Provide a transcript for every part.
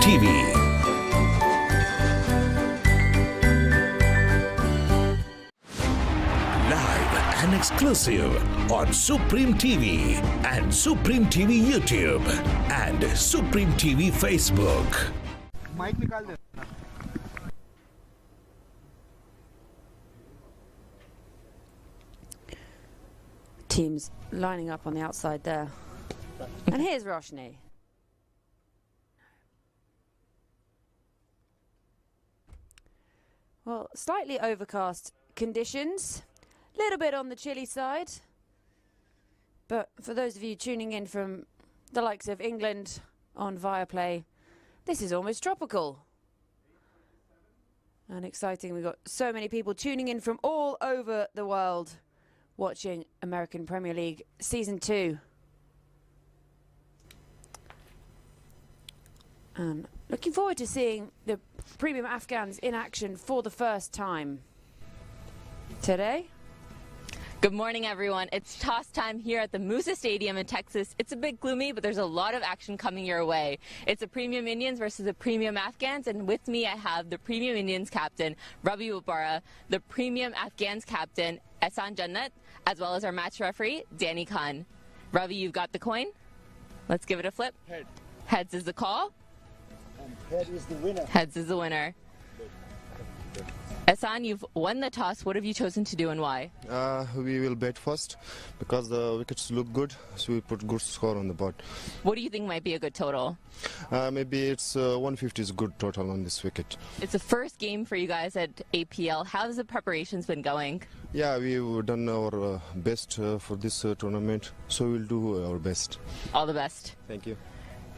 TV. Live and exclusive on Supreme TV and Supreme TV YouTube and Supreme TV Facebook. Mic निकाल दे. Teams lining up on the outside there. And here's Roshni. Well, slightly overcast conditions, a little bit on the chilly side. But for those of you tuning in from the likes of England on Viaplay, this is almost tropical. And exciting, we've got so many people tuning in from all over the world watching American Premier League Season 2. And looking forward to seeing the premium Afghans in action for the first time today. Good morning, everyone. It's toss time here at the Musa Stadium in Texas. It's a bit gloomy, but there's a lot of action coming your way. It's the Premium Indians versus the Premium Afghans, and with me I have the Premium Indians captain, Ravi Bopara, the Premium Afghans captain, Ehsan Jannat, as well as our match referee, Danny Khan. Ravi, you've got the coin. Let's give it a flip. Head. Heads is the call. And head is the winner. Heads is the winner. Ehsan, you've won the toss. What have you chosen to do and why? We will bat first because the wickets look good, so we put good score on the board. What do you think might be a good total? Maybe it's 150 is good total on this wicket. It's the first game for you guys at APL. How's the preparations been going? Yeah, we've done our best for this tournament, so we'll do our best. All the best. Thank you.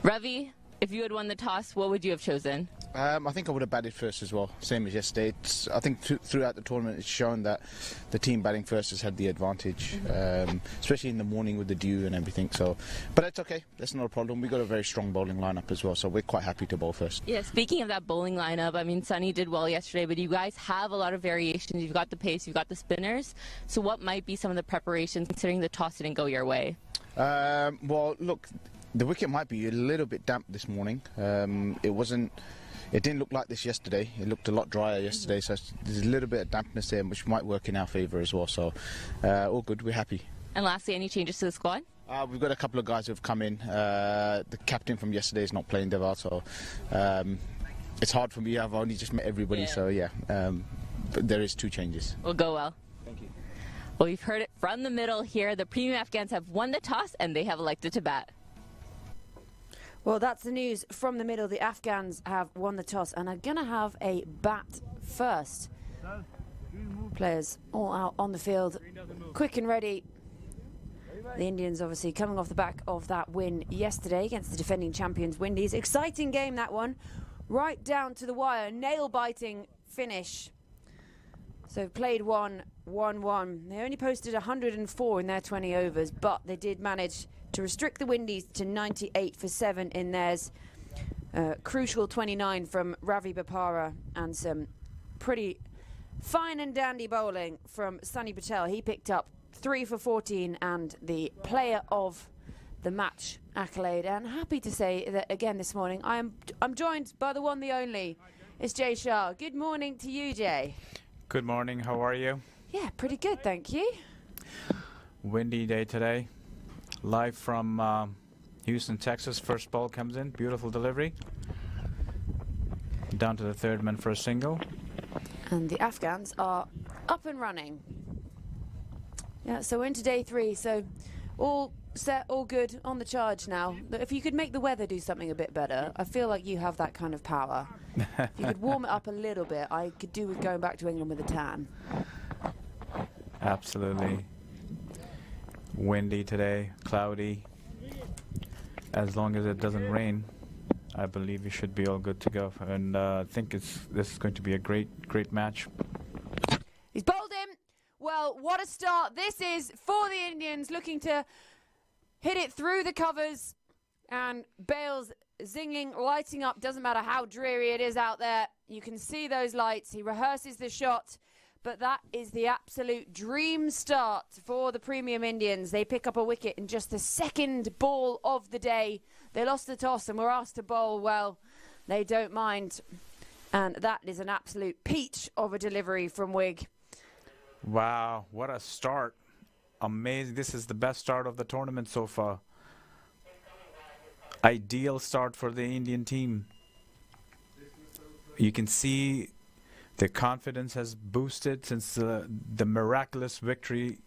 Ravi, if you had won the toss, what would you have chosen? I think I would have batted first as well, same as yesterday. I think throughout the tournament it's shown that the team batting first has had the advantage, especially in the morning with the dew and everything. So, but it's okay, that's not a problem. We've got a very strong bowling lineup as well, so we're quite happy to bowl first. Yeah, speaking of that bowling lineup, I mean, Sunny did well yesterday, but you guys have a lot of variations. You've got the pace, you've got the spinners. So what might be some of the preparations considering the toss didn't go your way? Well, look, the wicket might be a little bit damp this morning. It didn't look like this yesterday. It looked a lot drier yesterday, so there's a little bit of dampness there, which might work in our favour as well. So, all good. We're happy. And lastly, any changes to the squad? We've got a couple of guys who've come in. The captain from yesterday is not playing Deval, so it's hard for me. I've only just met everybody, so yeah. But there is 2 changes. Will go well. Thank you. Well, you've heard it from the middle here. The Premium Afghans have won the toss, and they have elected to bat. Well, that's the news from the middle. The Afghans have won the toss and are going to have a bat first. Players all out on the field, quick and ready. The Indians obviously coming off the back of that win yesterday against the defending champions Windies. Exciting game, that one. Right down to the wire, nail-biting finish. So played 1-1-1. They only posted 104 in their 20 overs, but they did manage to restrict the Windies to 98 for 7 in theirs. Crucial 29 from Ravi Bopara and some pretty fine and dandy bowling from Sunny Patel. He picked up 3 for 14 and the player of the match accolade. And happy to say that again this morning I'm joined by the one, the only. It's Jay Shah. Good morning to you, Jay. Good morning. How are you? Yeah, pretty good, thank you. Windy day today. Live from Houston, Texas. First ball comes in. Beautiful delivery. Down to the third man for a single. And the Afghans are up and running. Yeah, so we're into day 3. So all set, all good, on the charge now. If you could make the weather do something a bit better, I feel like you have that kind of power. If you could warm it up a little bit, I could do with going back to England with a tan. Absolutely. Windy today, cloudy. As long as it doesn't rain, I believe we should be all good to go. And I think this is going to be a great match. He's bowled him. Well, what a start this is for the Indians, looking to hit it through the covers. And Bales zinging, lighting up. Doesn't matter how dreary it is out there. You can see those lights. He rehearses the shot. But that is the absolute dream start for the Premium Indians. They pick up a wicket in just the second ball of the day. They lost the toss and were asked to bowl. Well, They don't mind. And that is an absolute peach of a delivery from Wig. Wow, what a start. Amazing. This is the best start of the tournament so far. Ideal start for the Indian team. You can see the confidence has boosted since the miraculous victory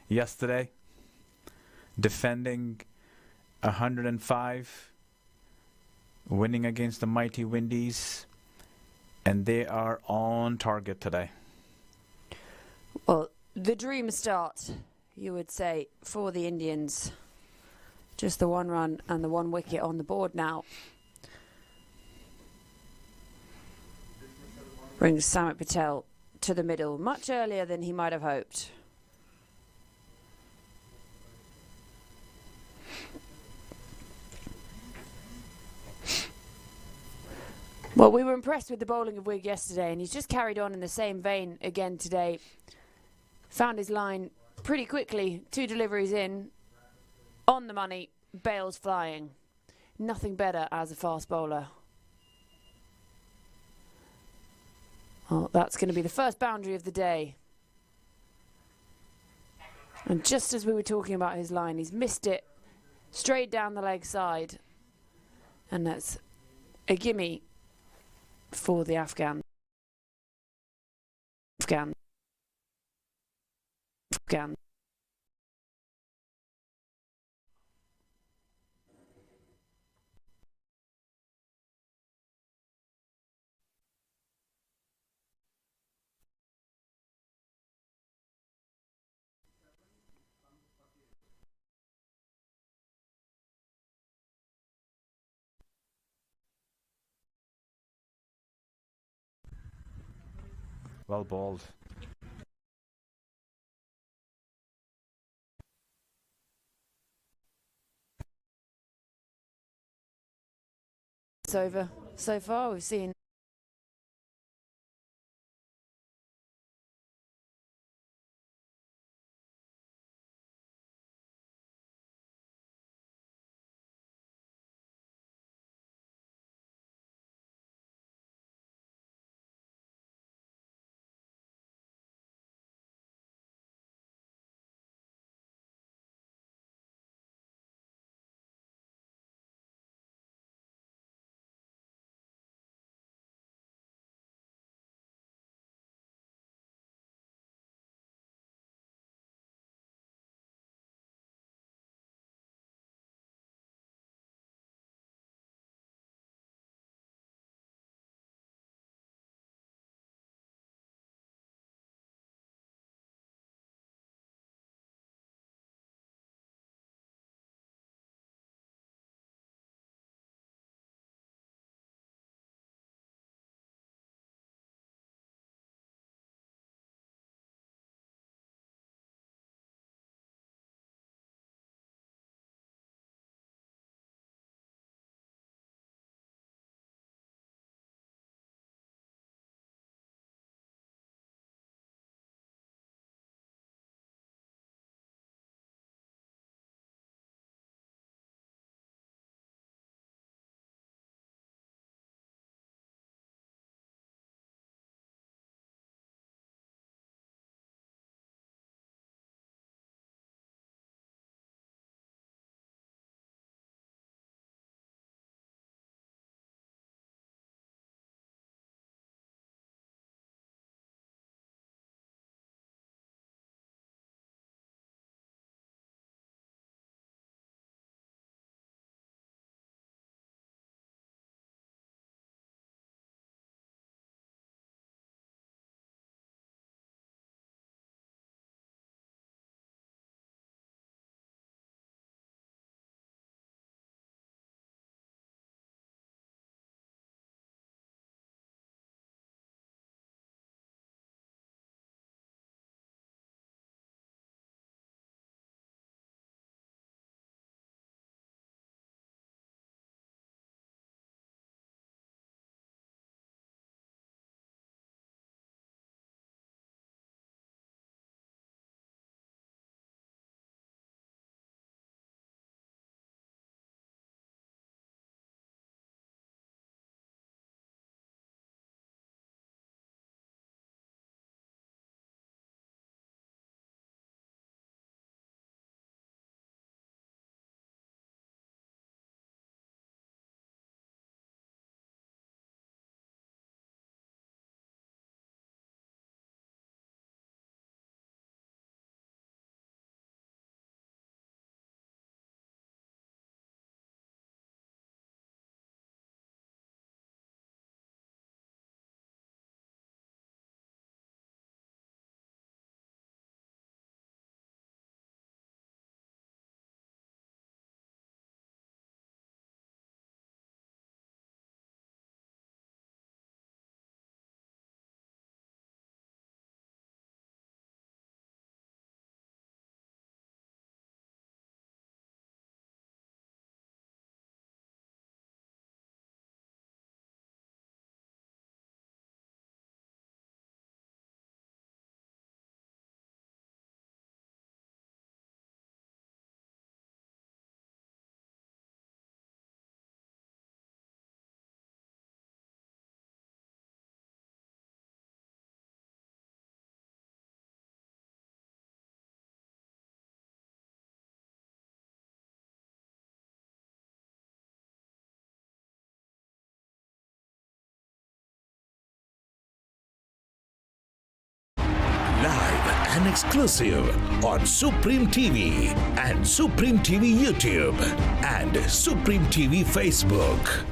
yesterday. Defending 105, winning against the mighty Windies, and they are on target today. Well, the dream start, you would say, for the Indians. Just the one run and the one wicket on the board now. Brings Samit Patel to the middle much earlier than he might have hoped. Well, we were impressed with the bowling of Wig yesterday, and he's just carried on in the same vein again today. Found his line pretty quickly, 2 deliveries in, on the money, bails flying. Nothing better as a fast bowler. Well, that's going to be the first boundary of the day. And just as we were talking about his line, he's missed it straight down the leg side. And that's a gimme for the Afghans. Well bowled. It's over so far. We've seen and exclusive on Supreme TV and Supreme TV YouTube and Supreme TV Facebook.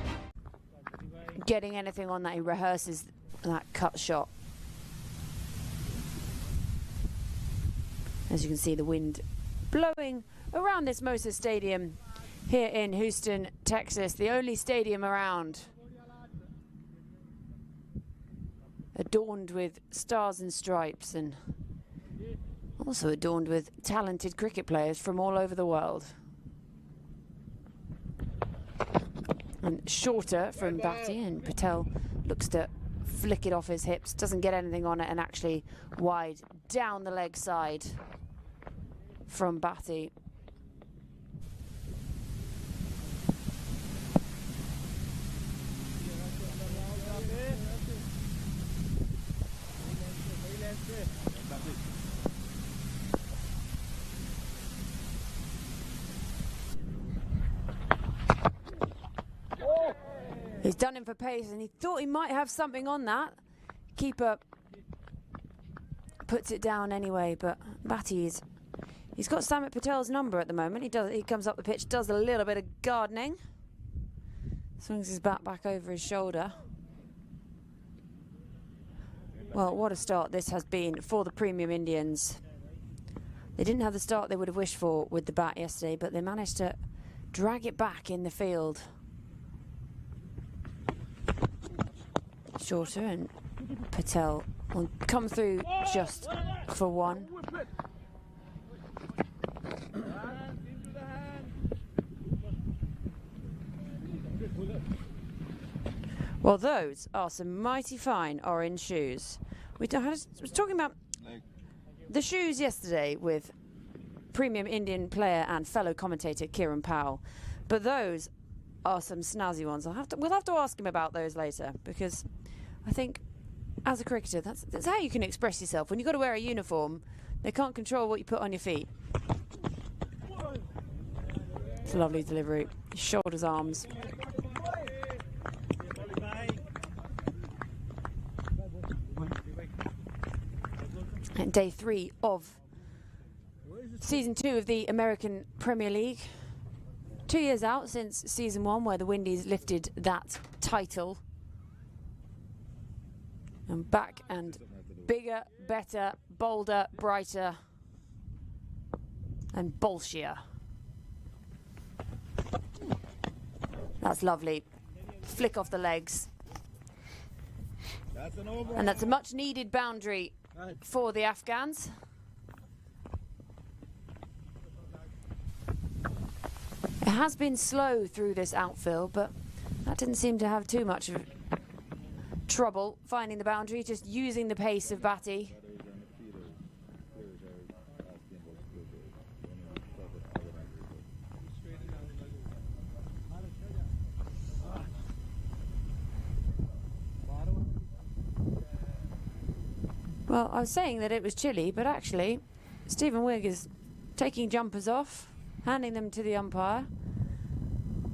Getting anything on that, he rehearses that cut shot. As you can see, the wind blowing around this Moser Stadium here in Houston, Texas, the only stadium around adorned with stars and stripes, and also adorned with talented cricket players from all over the world. And shorter from Bhatti, and Patel looks to flick it off his hips, doesn't get anything on it, and actually wide down the leg side from Bhatti. He's done him for pace, and he thought he might have something on that. Keeper puts it down anyway, but Bhatti he's got Samit Patel's number at the moment. He comes up the pitch, does a little bit of gardening, swings his bat back over his shoulder. Well, what a start this has been for the Premium Indians. They didn't have the start they would have wished for with the bat yesterday, but they managed to drag it back in the field. Shorter, and Patel will come through just for one. Well, those are some mighty fine orange shoes. I was talking about the shoes yesterday with Premium Indian player and fellow commentator Kieran Powell, but those are some snazzy ones. We'll have to ask him about those later, because I think as a cricketer, that's how you can express yourself. When you've got to wear a uniform, they can't control what you put on your feet. It's a lovely delivery. Shoulders, arms. And day 3 of season 2 of the American Premier League. 2 years out since season 1, where the Windies lifted that title. And back and bigger, better, bolder, brighter, and bolshier. That's lovely. Flick off the legs. And that's a much needed boundary for the Afghans. It has been slow through this outfield, but that didn't seem to have too much of trouble finding the boundary, just using the pace of Bhatti. Well, I was saying that it was chilly, but actually Stephen Wigg is taking jumpers off, handing them to the umpire,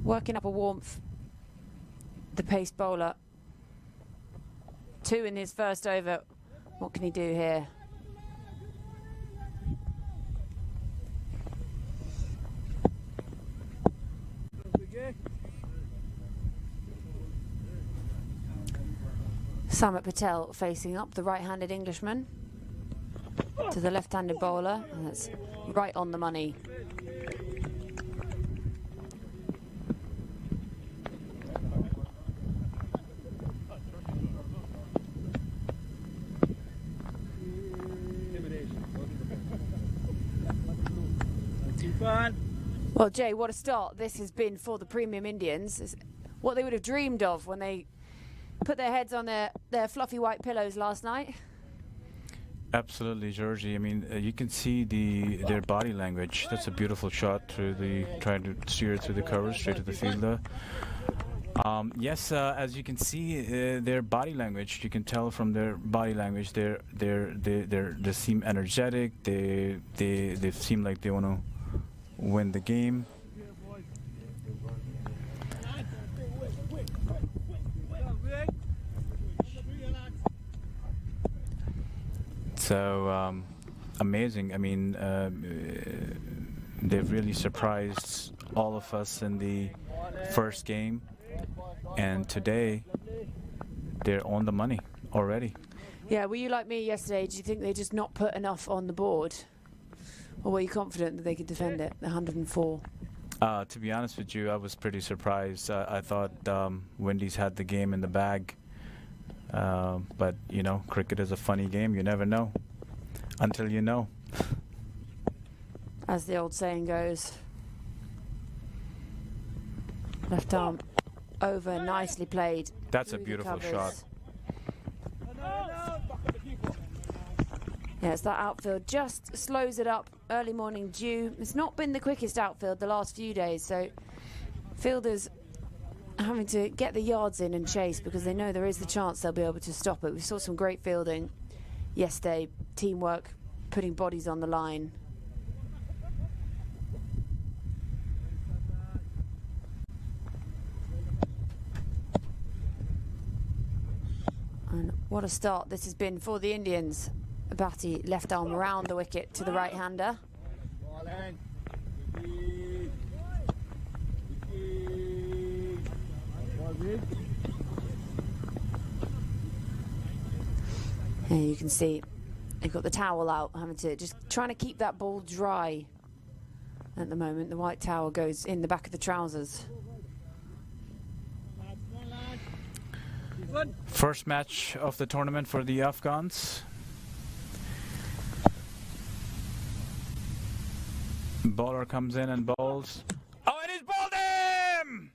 working up a warmth. The pace bowler, 2 in his first over. What can he do here? Samit Patel facing up, the right-handed Englishman, to the left-handed bowler, and that's right on the money. Well, Jay, what a start this has been for the Premium Indians. It's what they would have dreamed of when they put their heads on their fluffy white pillows last night. Absolutely, Georgie. I mean, you can see their body language. That's a beautiful shot through trying to steer through the cover straight to the fielder. Yes, as you can see, their body language. You can tell from their body language. They seem energetic. They seem like they want to win the game. So amazing. I mean, they've really surprised all of us in the first game, and today they're on the money already. Yeah, were you like me yesterday? Do you think they just not put enough on the board? Or were you confident that they could defend it, the 104? To be honest with you, I was pretty surprised. I thought Windies had the game in the bag. But, you know, cricket is a funny game. You never know until you know. As the old saying goes. Left arm over, nicely played. That's a beautiful shot. Yes, that outfield just slows it up. Early morning dew. It's not been the quickest outfield the last few days, so fielders having to get the yards in and chase because they know there is the chance they'll be able to stop it. We saw some great fielding yesterday, teamwork, putting bodies on the line. And what a start this has been for the Indians. Batty left arm around the wicket to the right-hander. And you can see they've got the towel out, having to just trying to keep that ball dry at the moment. The white towel goes in the back of the trousers. First match of the tournament for the Afghans. Bowler comes in and bowls. Oh, and he's bowled him!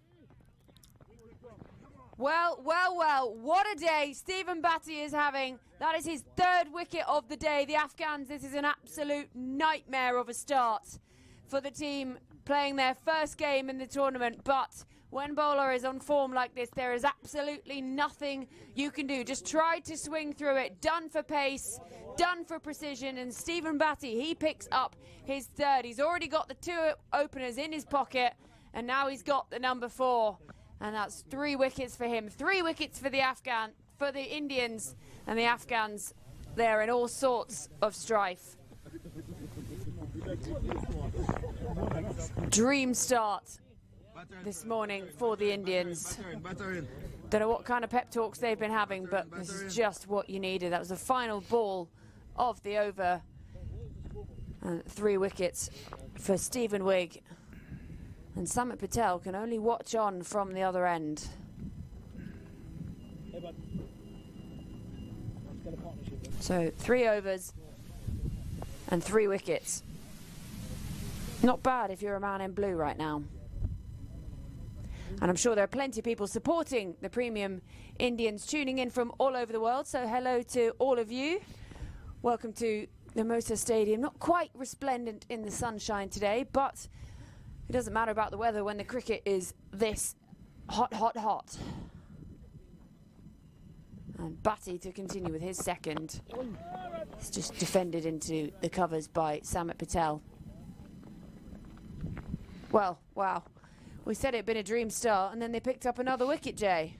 Well, well, well, what a day Stephen Batty is having. That is his third wicket of the day. The Afghans, this is an absolute nightmare of a start for the team playing their first game in the tournament. But when bowler is on form like this, there is absolutely nothing you can do. Just try to swing through it. Done for pace, done for precision. And Stephen Batty, he picks up his third. He's already got the two openers in his pocket, and now he's got the number 4. And that's 3 wickets for him. 3 wickets for the Indians, and the Afghans, they're in all sorts of strife. Dream start this morning for the Indians. Don't know what kind of pep talks they've been having, but this is just what you needed. That was the final ball of the over. And 3 wickets for Stephen Wigg. And Samit Patel can only watch on from the other end. So 3 overs and 3 wickets. Not bad if you're a man in blue right now. And I'm sure there are plenty of people supporting the Premium Indians tuning in from all over the world. So hello to all of you. Welcome to the Motor Stadium. Not quite resplendent in the sunshine today, but it doesn't matter about the weather when the cricket is this hot, hot, hot. And Batty to continue with his second. It's just defended into the covers by Samit Patel. Well, wow. We said it'd been a dream start, and then they picked up another wicket, Jay.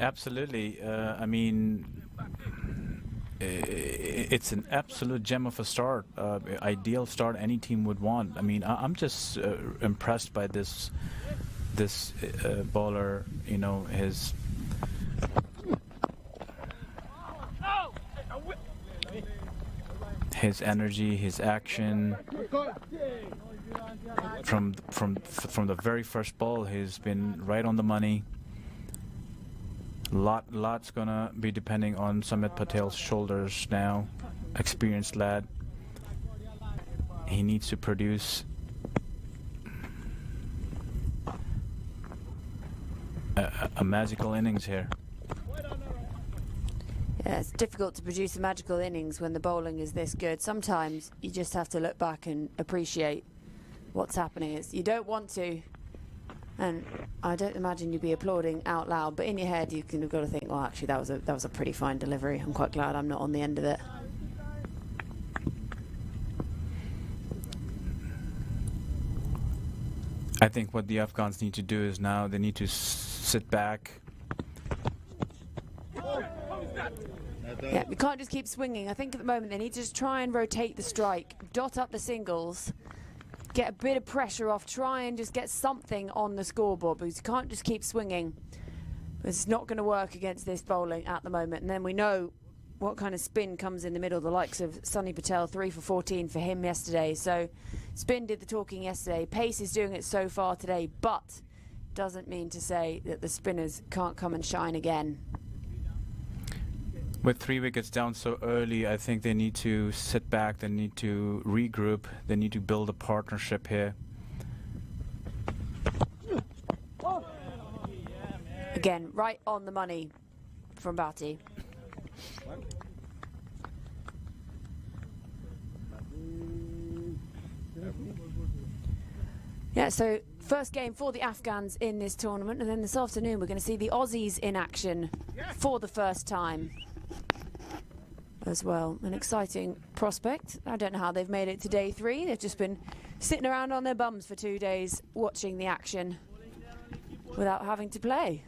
Absolutely. I mean, it's an absolute gem of a start. Ideal start any team would want. I mean, I'm just impressed by this bowler. You know, his energy, his action. From the very first ball, he's been right on the money. Lot's gonna be depending on Samit Patel's shoulders now. Experienced lad. He needs to produce a magical innings here. Yeah, it's difficult to produce a magical innings when the bowling is this good. Sometimes you just have to look back and appreciate what's happening. You don't want to, and I don't imagine you'd be applauding out loud, but in your head you've got to think, well, actually that was a pretty fine delivery. I'm quite glad I'm not on the end of it. I think what the Afghans need to do is now they need to sit back Yeah, we can't just keep swinging. I think at the moment they need to just try and rotate the strike, dot up the singles, get a bit of pressure off, try and just get something on the scoreboard, because you can't just keep swinging. It's not going to work against this bowling at the moment. And then we know what kind of spin comes in the middle, the likes of Sunny Patel, 3 for 14 for him yesterday. So spin did the talking yesterday. Pace is doing it so far today, but doesn't mean to say that the spinners can't come and shine again. With 3 wickets down so early, I think they need to sit back, they need to regroup, they need to build a partnership here. Again, right on the money from Bhatti. Yeah, so first game for the Afghans in this tournament, and then this afternoon we're going to see the Aussies in action for the first time as well. An exciting prospect. I don't know how they've made it to day 3. They've just been sitting around on their bums for 2 days watching the action without having to play.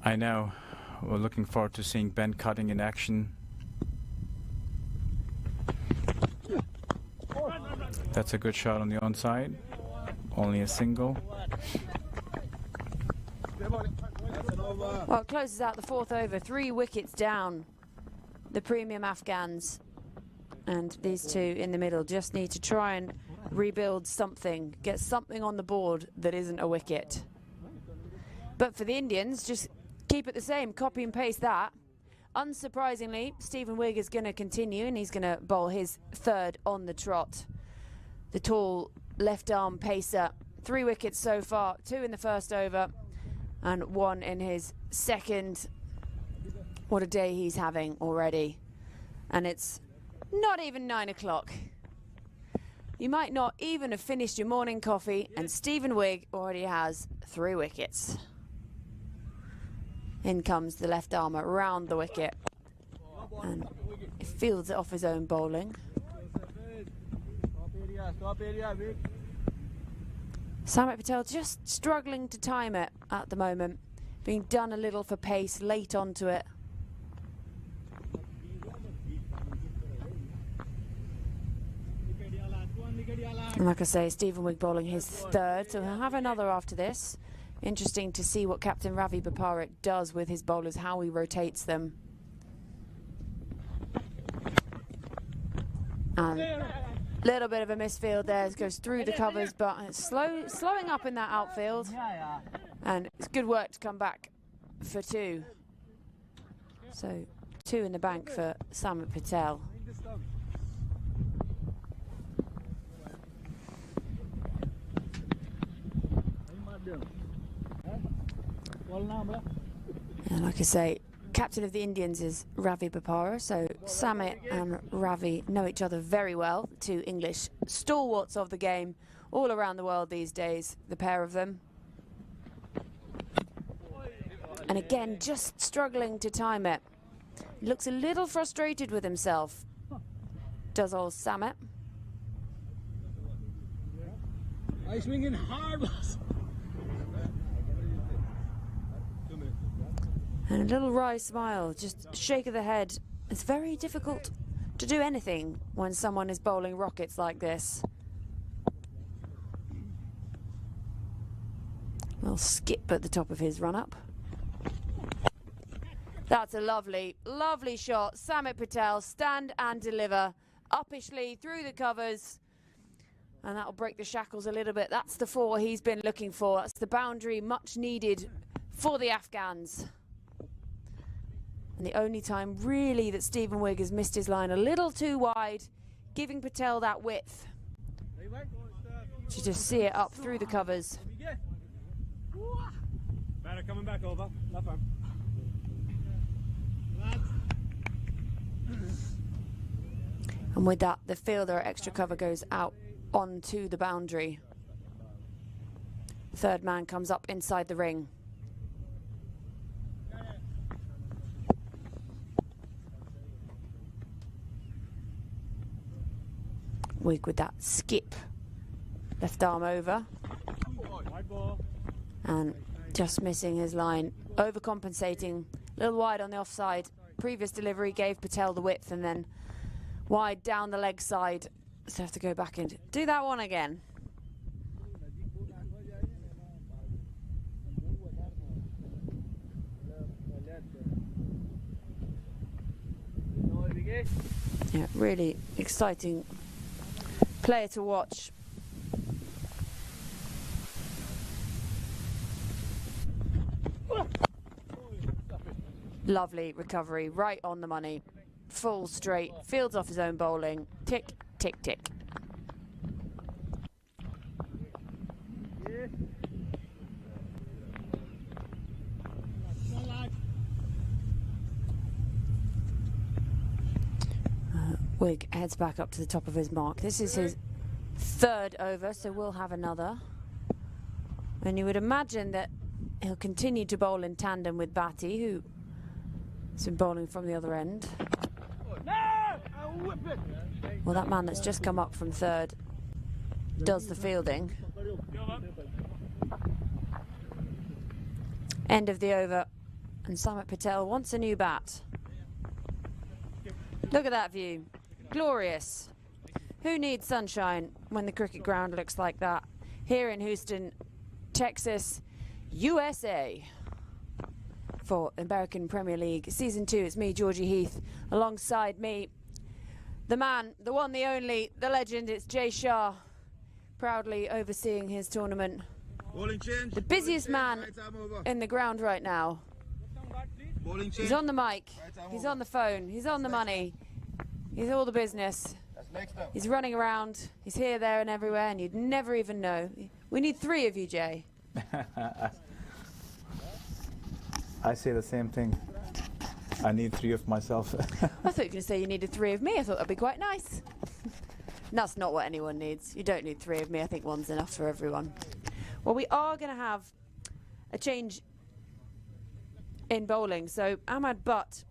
I know. We're looking forward to seeing Ben Cutting in action. That's a good shot on the onside. Only a single. Well, it closes out the 4th over. 3 wickets down. The premium Afghans. And these two in the middle just need to try and rebuild something. Get something on the board that isn't a wicket. But for the Indians, just keep it the same. Copy and paste that. Unsurprisingly, Stephen Wigg is going to continue, and he's going to bowl his 3rd on the trot. The tall left arm pacer. 3 wickets so far, 2 in the first over and 1 in his second. What a day he's having already. And it's not even 9 o'clock. You might not even have finished your morning coffee, and Stephen Wigg already has 3 wickets. In comes the left armer round the wicket, and he fields it off his own bowling. Samit Patel just struggling to time it at the moment, being done a little for pace late onto it. And like I say, Stephen Wigg bowling his 3rd, so he'll have another after this. Interesting to see what Captain Ravi Baparit does with his bowlers, how he rotates them. And little bit of a misfield there, it goes through the covers, but it's slowing up in that outfield. And it's good work to come back for 2. So 2 in the bank for Samit Patel. And like I say, captain of the Indians is Ravi Bopara, so Samit and Ravi know each other very well. 2 English stalwarts of the game all around the world these days, the pair of them. And again, just struggling to time it. He looks a little frustrated with himself, does old Samit. I swinging hard. And a little wry smile, just shake of the head. It's very difficult to do anything when someone is bowling rockets like this. A little skip at the top of his run-up. That's a lovely, lovely shot. Samit Patel, stand and deliver. Uppishly through the covers. And that'll break the shackles a little bit. That's the 4 he's been looking for. That's the boundary much needed for the Afghans. And the only time really that Stephen Wigg has missed his line a little too wide, giving Patel that width to just see it up through the covers. Better coming back over. Left arm. And with that, the fielder extra cover goes out onto the boundary. 3rd man comes up inside the ring. Wigg with that skip, left arm over, and just missing his line, overcompensating, a little wide on the offside, previous delivery gave Patel the width and then wide down the leg side. So have to go back and do that one again. Yeah, really exciting player to watch. Lovely recovery, right on the money. Full straight, fields off his own bowling. Tick, tick, tick. Wig heads back up to the top of his mark. This is his third over, so we'll have another. And you would imagine that he'll continue to bowl in tandem with Batty, who has been bowling from the other end. Well, that man that's just come up from third does the fielding. End of the over, and Samit Patel wants a new bat. Look at that view. Glorious. Who needs sunshine when the cricket ground looks like that? Here in Houston, Texas, USA. For American Premier League Season 2, it's me, Georgie Heath. Alongside me, the man, the one, the only, the legend, it's Jay Shah. Proudly overseeing his tournament. The busiest man in the ground right now. He's on the mic, he's on the phone, he's on the money, he's all the business. He's running around, he's here, there and everywhere, and you'd never even know. We need 3 of you, Jay. I say the same thing. I need 3 of myself. I thought you were going to say you needed 3 of me. I thought that'd be quite nice. That's not what anyone needs. You don't need 3 of me. I think 1's enough for everyone. Well, we are going to have a change in bowling. So Ahmad Butt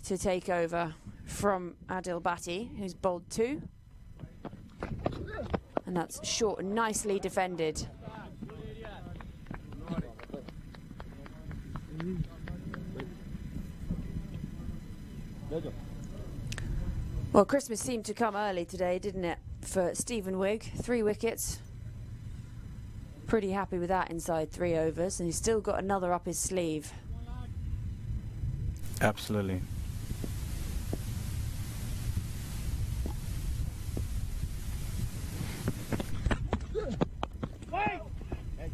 to take over from Adil Bhatti, who's bowled 2. And that's short and nicely defended. Well, Christmas seemed to come early today, didn't it, for Stephen Wigg? 3 wickets. Pretty happy with that inside 3 overs, and he's still got another up his sleeve. Absolutely.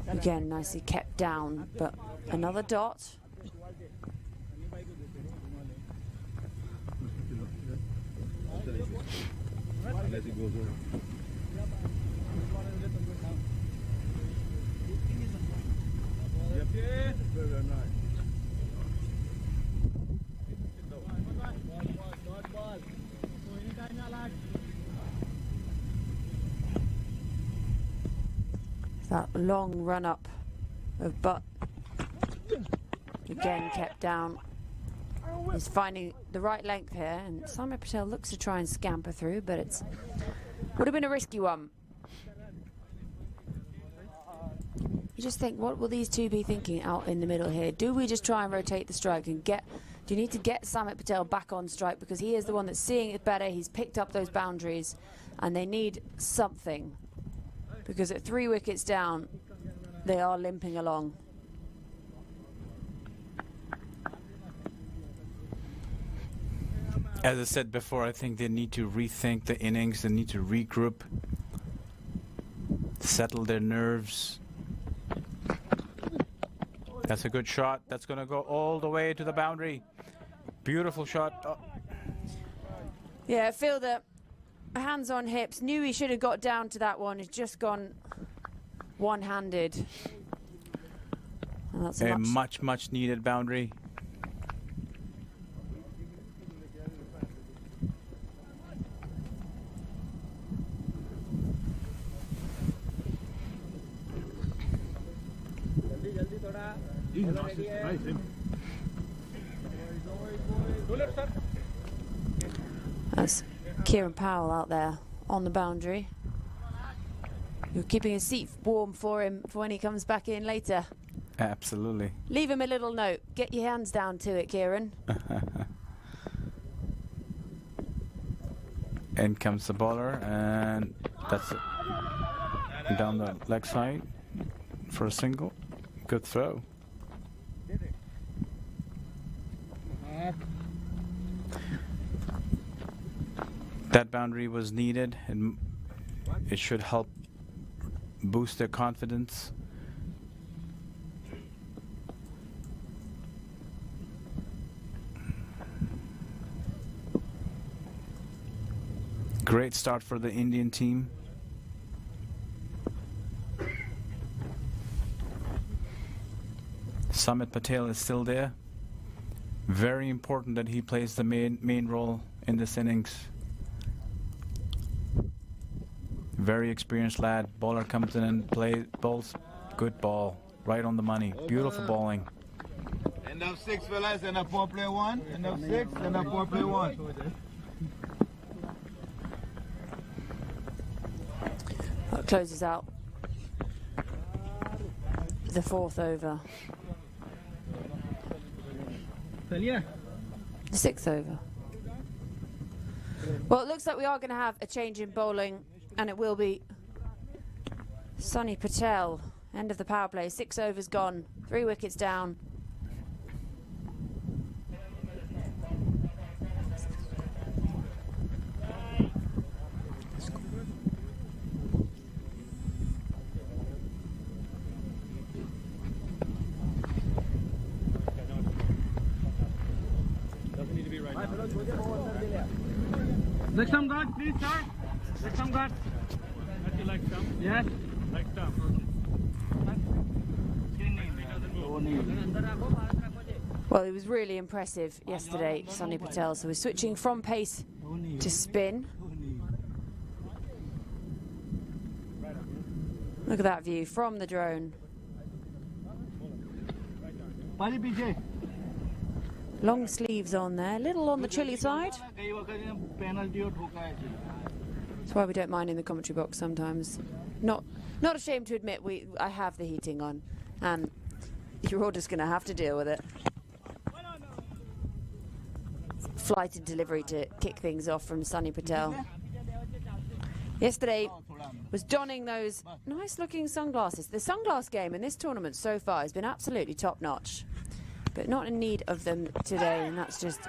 Again, nicely kept down, but another dot. That long run up of Butt, again kept down. He's finding the right length here, and Samit Patel looks to try and scamper through, but it's would have been a risky one. You just think, what will these 2 be thinking out in the middle here? Do we just try and rotate the strike and do you need to get Samit Patel back on strike, because he is the one that's seeing it better, he's picked up those boundaries, and they need something, because at 3 wickets down, they are limping along. As I said before, I think they need to rethink the innings, they need to regroup, settle their nerves. That's a good shot. That's going to go all the way to the boundary. Beautiful shot. Oh. Yeah, I feel that hands on hips. Knew he should have got down to that one. He's just gone one-handed. And that's a much needed boundary. That's Kieran Powell out there on the boundary. You're keeping his seat warm for him for when he comes back in later. Absolutely. Leave him a little note. Get your hands down to it, Kieran. In comes the bowler, and that's it. Down the leg side for a single. Good throw. That boundary was needed, and it should help boost their confidence. Great start for the Indian team. Samit Patel is still there. Very important that he plays the main role in this innings. Very experienced lad. Bowler comes in and bowls. Good ball. Right on the money. Beautiful bowling. End of 6, fellas. End of 4, play 1. End of 6, end of 4, play 1. That closes out the 4th over. The 6th over. Well, it looks like we are going to have a change in bowling, and it will be Sunny Patel. End of the power play. 6 overs gone. 3 wickets down. Leg stump guard, please, sir. Leg stump guard. That's your leg stump? Yes. Leg stump. Well, he was really impressive yesterday, Sunny Patel. So we're switching from pace to spin. Look at that view from the drone. Long sleeves on there, little on the chilly side. That's why we don't mind in the commentary box sometimes. Not ashamed to admit I have the heating on, and you're all just going to have to deal with it. Flight and delivery to kick things off from Sunny Patel. Yesterday was donning those nice looking sunglasses. The sunglass game in this tournament so far has been absolutely top notch, but not in need of them today, and that's just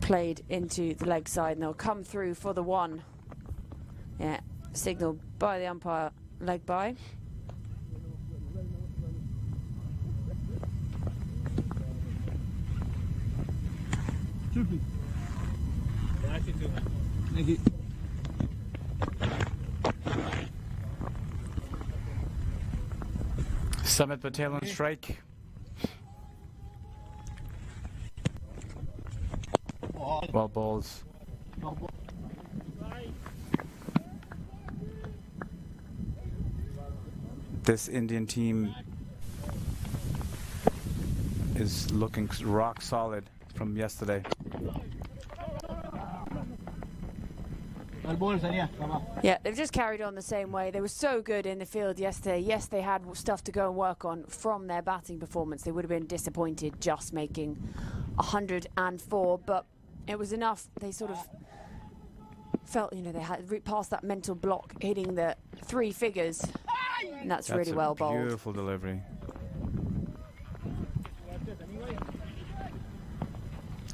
played into the leg side, and they'll come through for the 1. Yeah, signal by the umpire, leg by. Thank you. Samit Patel on strike. Well balls. This Indian team is looking rock solid from yesterday. Yeah, they've just carried on the same way. They were so good in the field yesterday. Yes, they had stuff to go and work on from their batting performance. They would have been disappointed just making 104, but it was enough. They sort of felt, you know, they had passed that mental block, hitting the 3 figures, and that's really well bowled. Beautiful delivery.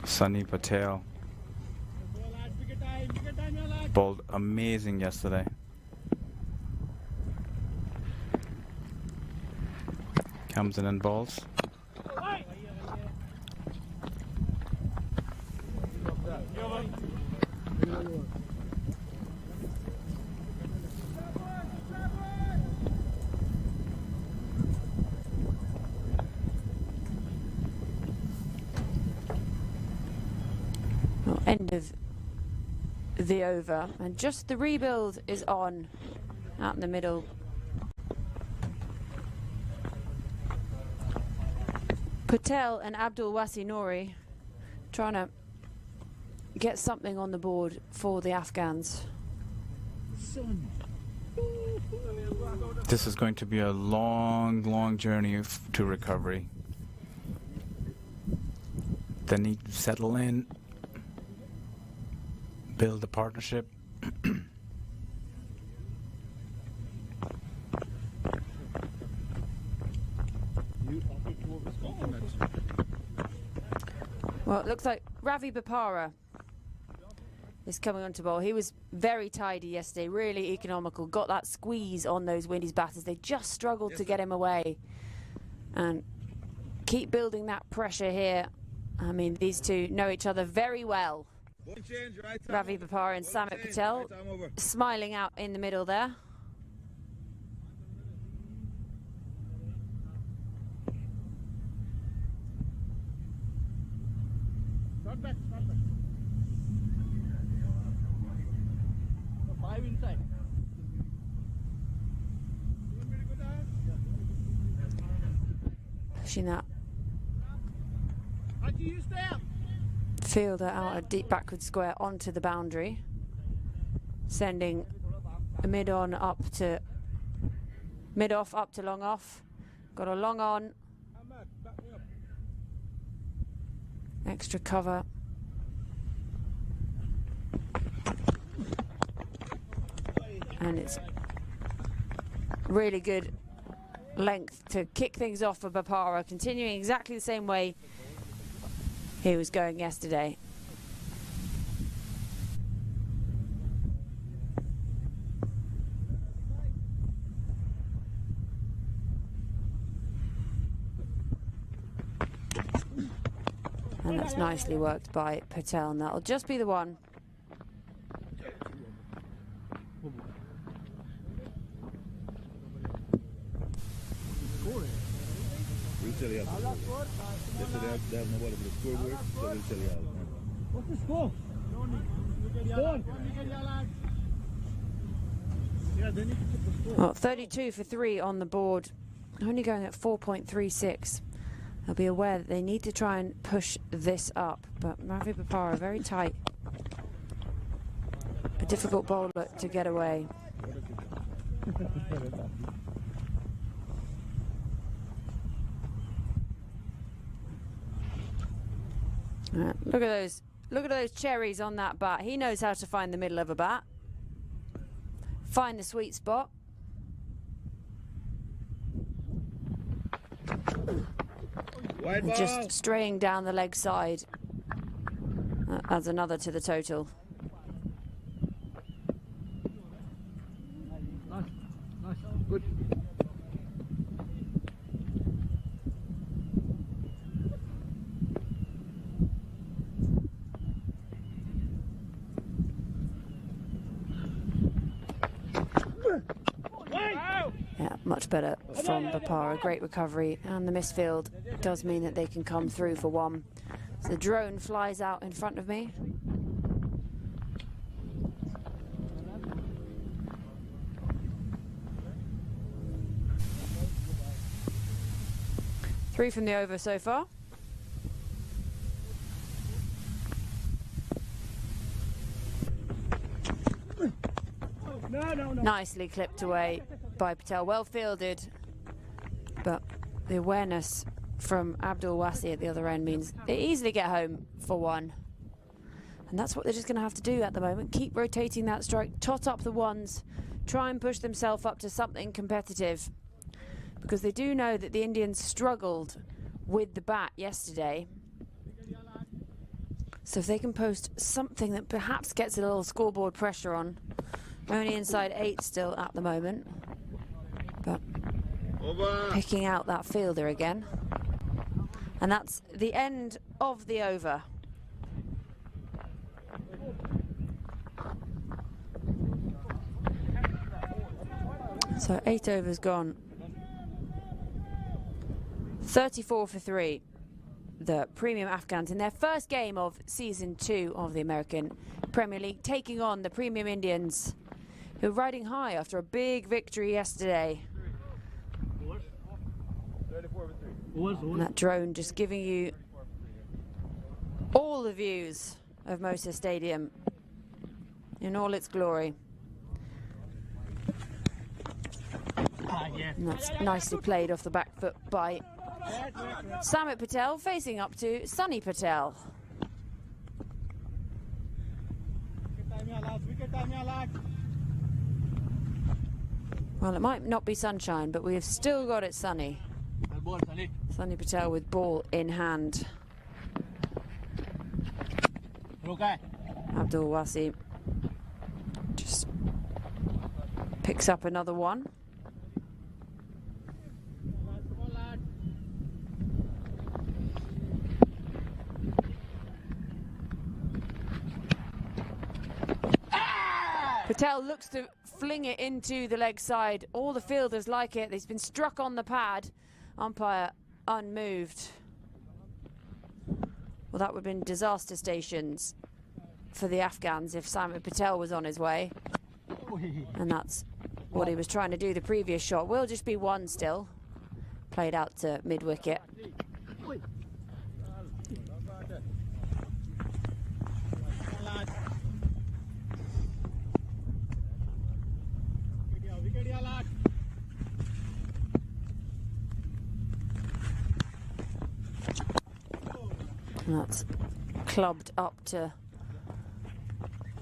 Sunny Patel bowled amazing yesterday. Comes in and bowls. Well, end of the over, and just the rebuild is on out in the middle. Patel and Abdul Wasi Nouri trying to get something on the board for the Afghans. This is going to be a long journey to recovery. They need to settle in, build a partnership. Well, it looks like Ravi Bapara is coming onto bowl. He was very tidy yesterday, really economical, got that squeeze on those Windies batters. They just struggled to get him away. And keep building that pressure here. I mean, these two know each other very well. Ravi Bapara and Samit Patel smiling out in the middle there. Pushing that fielder out a deep backward square onto the boundary, sending a mid-on up to mid-off, up to long-off. Got a long on, extra cover. And it's really good length to kick things off for Bapara, continuing exactly the same way he was going yesterday. And that's nicely worked by Patel, and that'll just be the one. They have nobody for the scoreboard, so we'll tell you all. What's the score? Well, 32 for 3 on the board, only going at 4.36. They'll be aware that they need to try and push this up, but Ravi Bapara very tight. A difficult bowler to get away. Look at those cherries on that bat. He knows how to find the middle of a bat, find the sweet spot. Just straying down the leg side. That adds another to the total. Nice. Good. Yeah, much better from Bapara. Great recovery, and the misfield does mean that they can come through for one. So the drone flies out in front of me. Three from the over so far. No. Nicely clipped away by Patel, well fielded, but the awareness from Abdul Wasi at the other end means they easily get home for one. And that's what they're just going to have to do at the moment. Keep rotating that strike, tot up the ones, try and push themselves up to something competitive, because they do know that the Indians struggled with the bat yesterday. So if they can post something that perhaps gets a little scoreboard pressure on, only inside 8 still at the moment, but picking out that fielder again. And that's the end of the over. So 8 overs gone. 34 for 3. The premium Afghans in their first game of season 2 of the American Premier League, taking on the premium Indians, who are riding high after a big victory yesterday. And that drone just giving you all the views of Moser Stadium in all its glory. And that's nicely played off the back foot by Samit Patel, facing up to Sunny Patel. Well, it might not be sunshine, but we have still got it sunny. Sunny Patel with ball in hand. Abdul Wasi just picks up another one. Patel looks to fling it into the leg side. All the fielders like it. He's been struck on the pad. Umpire unmoved. Well, that would have been disaster stations for the Afghans if Samit Patel was on his way. And that's what he was trying to do the previous shot. Will just be one still. Played out to mid-wicket. And that's clubbed up to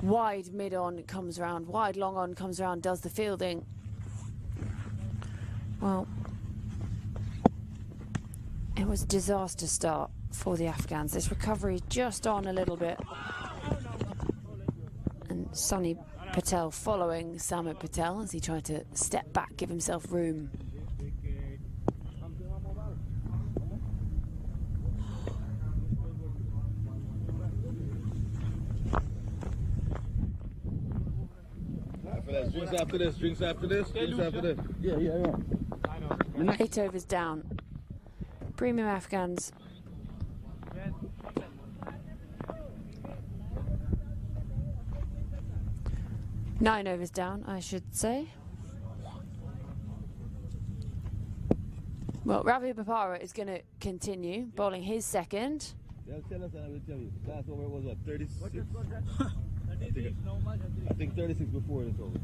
wide mid-on, comes round, wide long on, comes round, does the fielding. Well, it was a disaster start for the Afghans. This recovery just on a little bit. And Sunny Patel following Samit Patel as he tried to step back, give himself room. Drinks after this, drinks after this, drinks after this. Yeah. 8 overs down. Premium Afghans. Nine overs down, I should say. Well, Ravi Bapara is going to continue, bowling his second. They'll tell us and I will tell you. Last over was what, 36? I think 36 before it's over.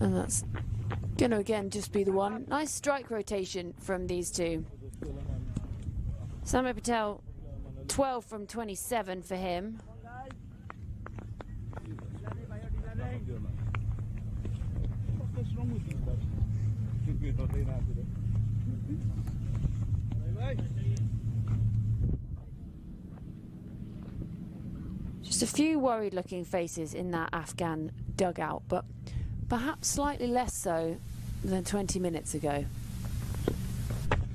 And that's going to again just be the one. Nice strike rotation from these two. Samit Patel, 12 from 27 for him. Just a few worried looking faces in that Afghan dugout, but perhaps slightly less so than 20 minutes ago.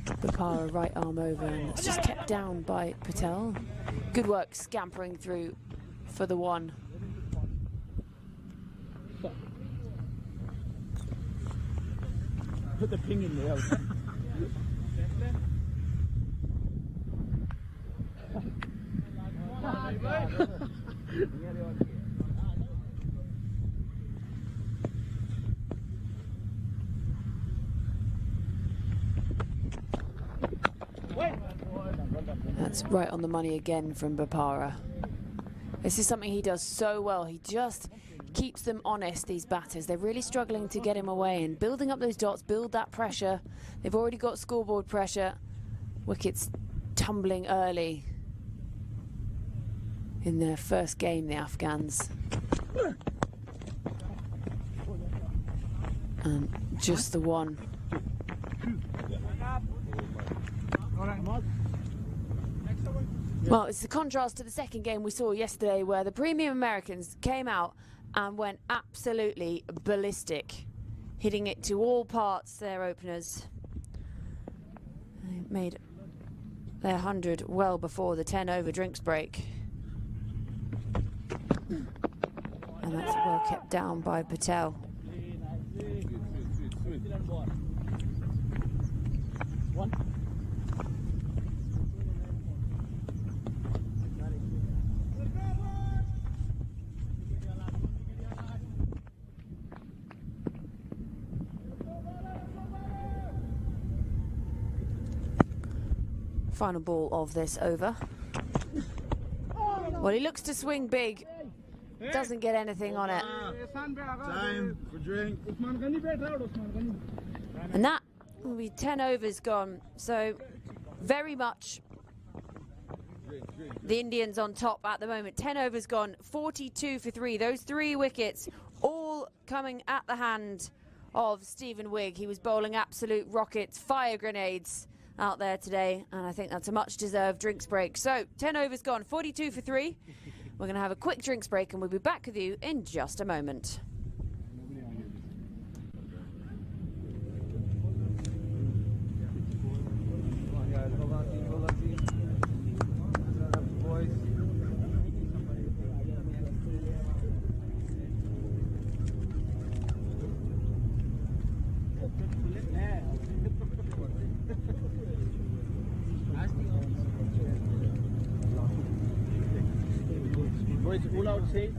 Bapara right arm over, and it's just kept down by Patel. Good work scampering through for the one. Put the ping in there. That's right on the money again from Bapara. This is something he does so well. He just keeps them honest, these batters. They're really struggling to get him away and building up those dots, build that pressure. They've already got scoreboard pressure. Wickets tumbling early in their first game, the Afghans. And just the one. Well, it's the contrast to the second game we saw yesterday where the premium Americans came out and went absolutely ballistic, hitting it to all parts, their openers. They made their 100 well before the 10 over drinks break. And that's well kept down by Patel. Final ball of this over. Well, he looks to swing big. Doesn't get anything on it. Time for drink. And that will be 10 overs gone. So very much the Indians on top at the moment. 10 overs gone, 42 for 3. Those 3 wickets all coming at the hand of Stephen Wigg. He was bowling absolute rockets, fire grenades out there today, and I think that's a much deserved drinks break. So 10 overs gone, 42 for 3. We're going to have a quick drinks break and we'll be back with you in just a moment. Boys, pull out safe.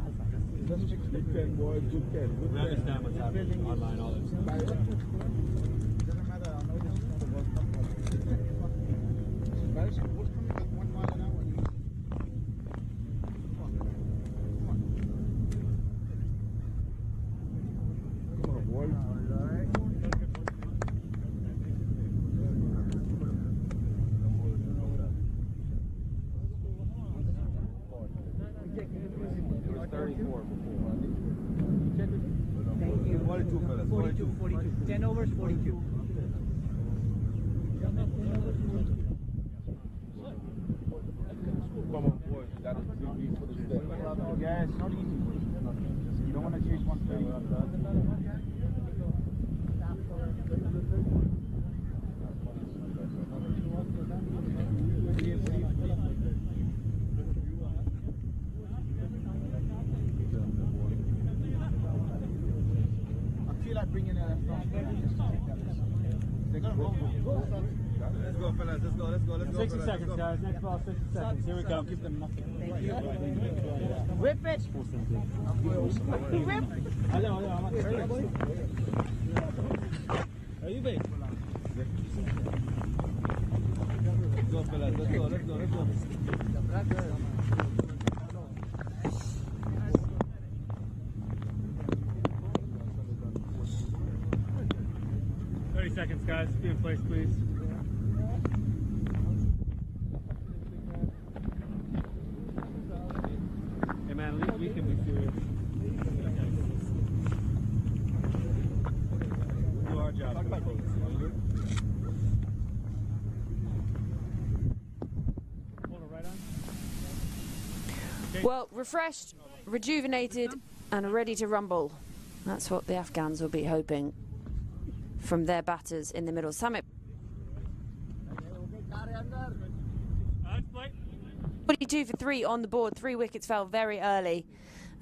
Just 10 boys, 10. We understand what's happening online, all this. Doesn't matter, I know this is not the World Cup. It's embarrassing. What's coming like 1 mile an hour? Come on, boy. Thank you. 42, fellas. 42. 10 overs, 42. Come on, boys. That is good news for the step. Yeah, it's not easy. You don't want to chase one thing. Bringing it they're gonna roll. Let's go, fellas. Let's go. 60 seconds, guys. Next ball, 60 seconds. Here we go. Give them nothing. Thank you. Whip it. Whip. Hello. Are you big? Let's go, fellas. Let's go. 30 seconds, guys. Be in place, please. Hey, man, we can be serious. Do our job. Well, refreshed, rejuvenated, and ready to rumble. That's what the Afghans will be hoping from their batters in the middle. Summit. 42 for 3 on the board. 3 wickets fell very early,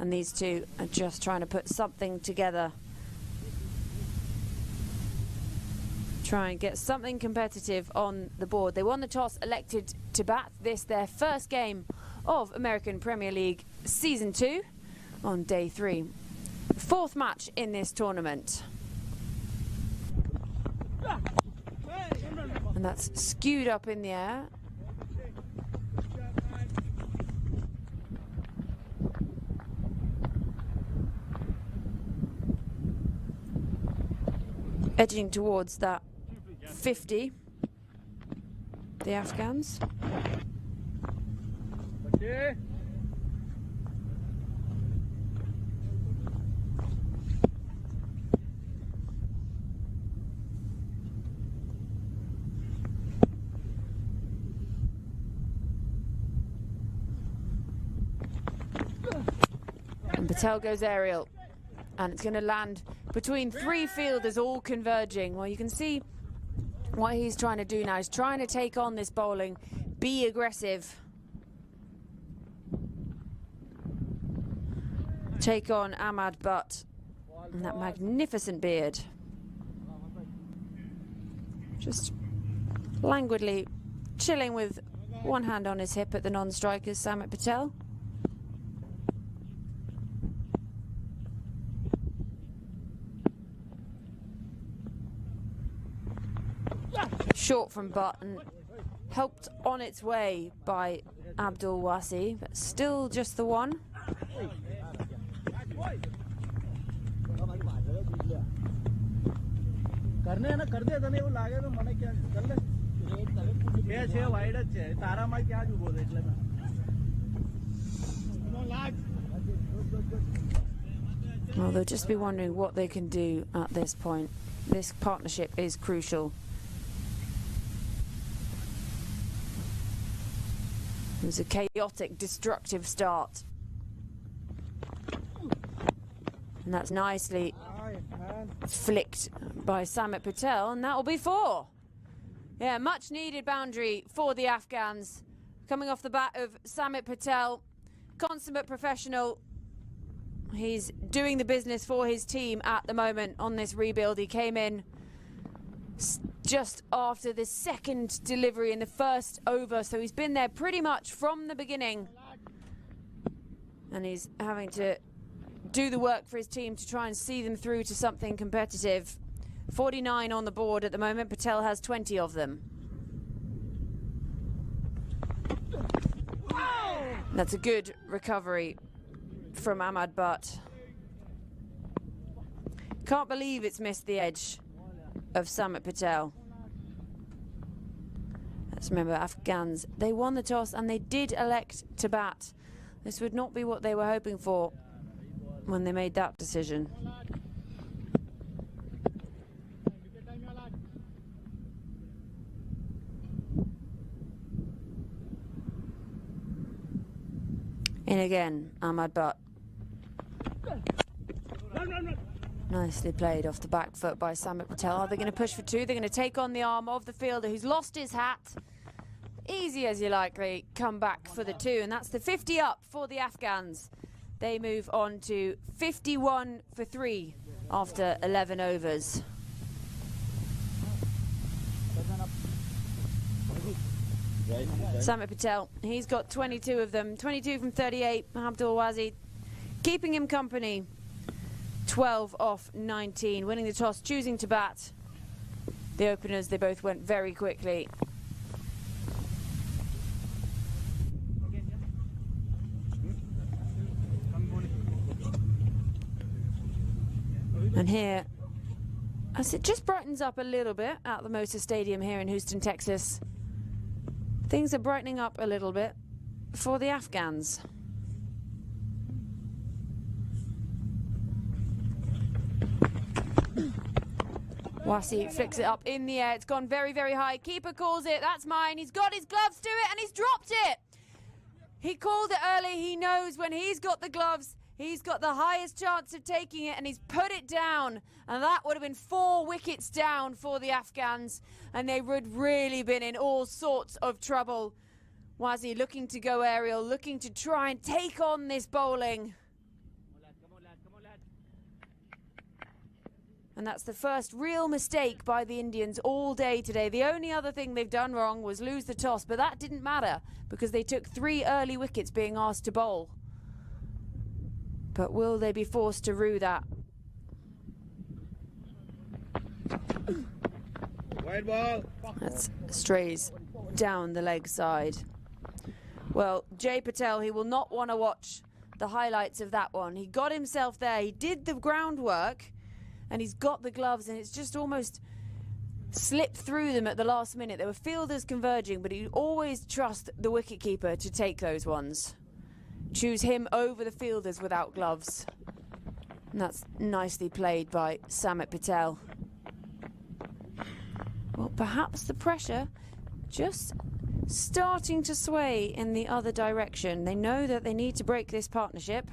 and these two are just trying to put something together. Try and get something competitive on the board. They won the toss, elected to bat this, their first game of American Premier League Season 2 on day 3. 4th match in this tournament. And that's skewed up in the air. Edging towards that 50, the Afghans. Okay. And Patel goes aerial, and it's going to land between 3 fielders all converging. Well, you can see what he's trying to do now. He's trying to take on this bowling, be aggressive, take on Ahmad Butt and that magnificent beard. Just languidly chilling with one hand on his hip at the non-strikers, Samit Patel. Short from Butt and helped on its way by Abdul Wasi, but still just the one. करने है ना कर दे तने वो लागे तो मने क्या कर ले ये छे वाइड छे तारा में क्या जुबो देख ले Well, they'll just be wondering what they can do at this point. This partnership is crucial. It was a chaotic, destructive start. And that's nicely flicked by Samit Patel, and that will be 4. Yeah, much needed boundary for the Afghans. Coming off the bat of Samit Patel, consummate professional. He's doing the business for his team at the moment on this rebuild. He came in just after the second delivery in the first over, so he's been there pretty much from the beginning. And he's having to do the work for his team to try and see them through to something competitive. 49 on the board at the moment. Patel has 20 of them. That's a good recovery from Ahmad Butt. Can't believe it's missed the edge of Samit Patel. Let's remember, Afghans, they won the toss and they did elect to bat. This would not be what they were hoping for when they made that decision. In again, Ahmad Butt. Nicely played off the back foot by Samit Patel. Are they going to push for 2? They're going to take on the arm of the fielder who's lost his hat. Easy as you like, they come back for the 2, and that's the 50 up for the Afghans. They move on to 51 for 3 after 11 overs. Samit Patel, he's got 22 of them, 22 from 38. Abdul Wasi keeping him company. 12 off 19, winning the toss, choosing to bat. The openers, they both went very quickly. And here, as it just brightens up a little bit at the Motor Stadium here in Houston, Texas, things are brightening up a little bit for the Afghans. Wasi flicks it up in the air. It's gone very, very high. Keeper calls it. That's mine. He's got his gloves to it and he's dropped it. He called it early. He knows when he's got the gloves, he's got the highest chance of taking it, and he's put it down. And that would have been 4 wickets down for the Afghans, and they would really been in all sorts of trouble. Wasi looking to go aerial, looking to try and take on this bowling. And that's the first real mistake by the Indians all day today. The only other thing they've done wrong was lose the toss, but that didn't matter because they took 3 early wickets being asked to bowl. But will they be forced to rue that? Wide ball. That's strays down the leg side. Well, Jay Patel, he will not want to watch the highlights of that one. He got himself there. He did the groundwork. And he's got the gloves, and it's just almost slipped through them at the last minute. There were fielders converging, but he'd always trust the wicketkeeper to take those ones. Choose him over the fielders without gloves. And that's nicely played by Samit Patel. Well, perhaps the pressure just starting to sway in the other direction. They know that they need to break this partnership.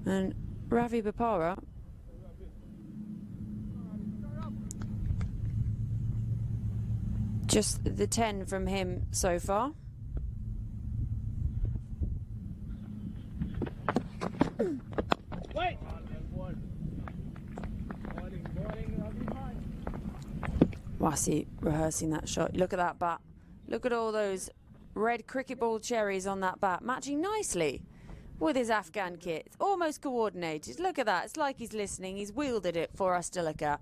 And Ravi Bapara just the 10 from him so far. Wait. Wasi rehearsing that shot. Look at that bat. Look at all those red cricket ball cherries on that bat, matching nicely with his Afghan kit. It's almost coordinated. Look at that. It's like he's listening. He's wielded it for us to look at.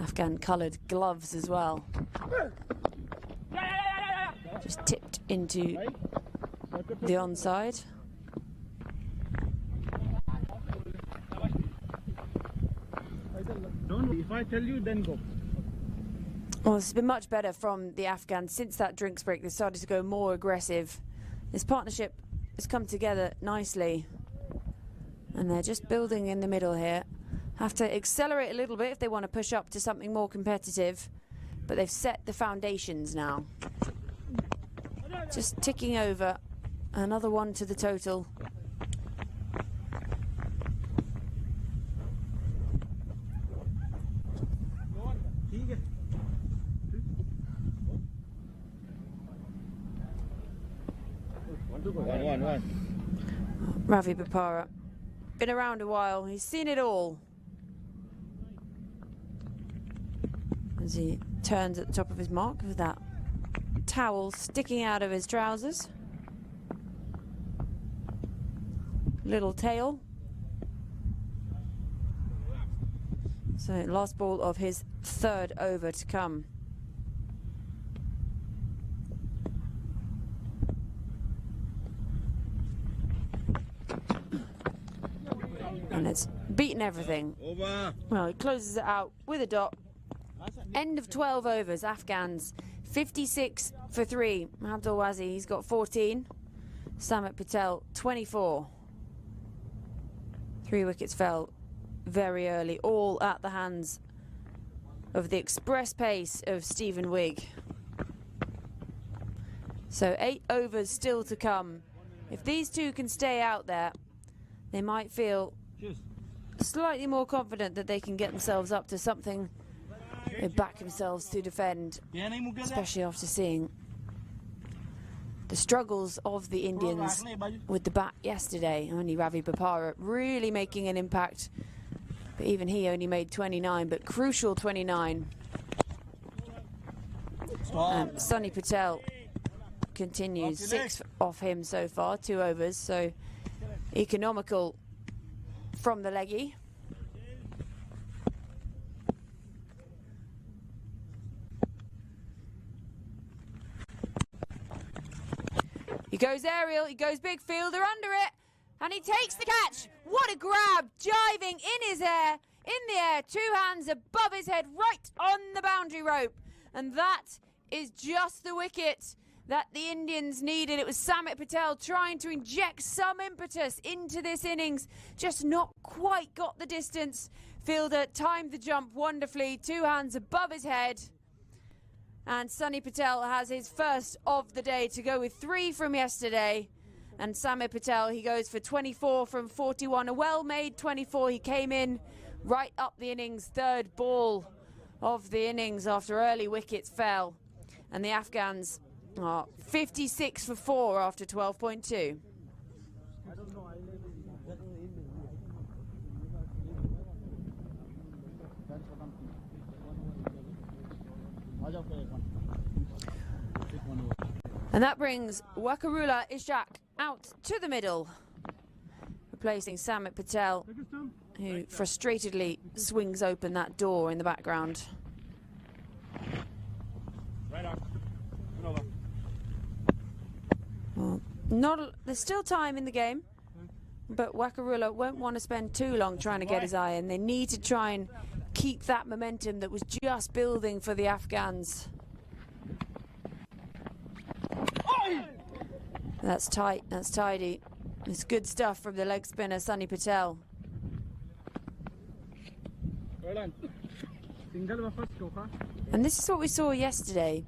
Afghan coloured gloves as well. Just tipped into the onside. If I tell you, then go. Well, it's been much better from the Afghans since that drinks break. They started to go more aggressive. This partnership has come together nicely, and they're just building in the middle here. Have to accelerate a little bit if they want to push up to something more competitive, but they've set the foundations now. Just ticking over, another one to the total. One. Ravi Bapara, been around a while, he's seen it all. As he turns at the top of his mark with that towel sticking out of his trousers. Little tail. So last ball of his third over to come. And it's beaten everything. Over. Well, he closes it out with a dot. End of 12 overs. Afghans 56 for 3. Abdul Wazi, he's got 14. Samit Patel 24. 3 wickets fell very early, all at the hands of the express pace of Stephen Wigg. So 8 overs still to come. If these two can stay out there, they might feel slightly more confident that they can get themselves up to something. They back themselves to defend, especially after seeing the struggles of the Indians with the bat yesterday. Only Ravi Bapara really making an impact, but even he only made 29, but crucial 29. And Sunny Patel continues, 6 off him so far, 2 overs, so economical from the leggy. He goes aerial, he goes big fielder under it, and he takes the catch. What a grab, jiving in his air, in the air, 2 hands above his head, right on the boundary rope. And that is just the wicket that the Indians needed. It was Samit Patel trying to inject some impetus into this innings, just not quite got the distance. Fielder timed the jump wonderfully, 2 hands above his head. And Sunny Patel has his first of the day to go with 3 from yesterday. And Samit Patel, he goes for 24 from 41, a well-made 24. He came in right up the innings, 3rd ball of the innings after early wickets fell. And the Afghans are 56 for 4 after 12.2. And that brings Wakarula Ishak out to the middle, replacing Samit Patel, who frustratedly swings open that door in the background. Well, there's still time in the game, but Wakarula won't want to spend too long trying to get his eye in. They need to try and keep that momentum that was just building for the Afghans. That's tight, that's tidy. It's good stuff from the leg spinner, Sunny Patel. And this is what we saw yesterday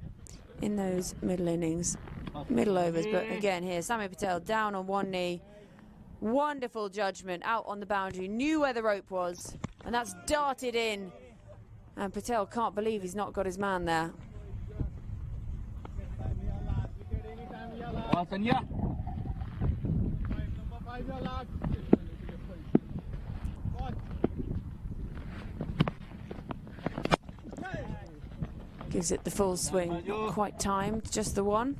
in those middle innings, middle overs. But again here, Sunny Patel down on one knee. Wonderful judgment, out on the boundary, knew where the rope was, and that's darted in. And Patel can't believe he's not got his man there. Gives it the full swing, not quite timed, just the one.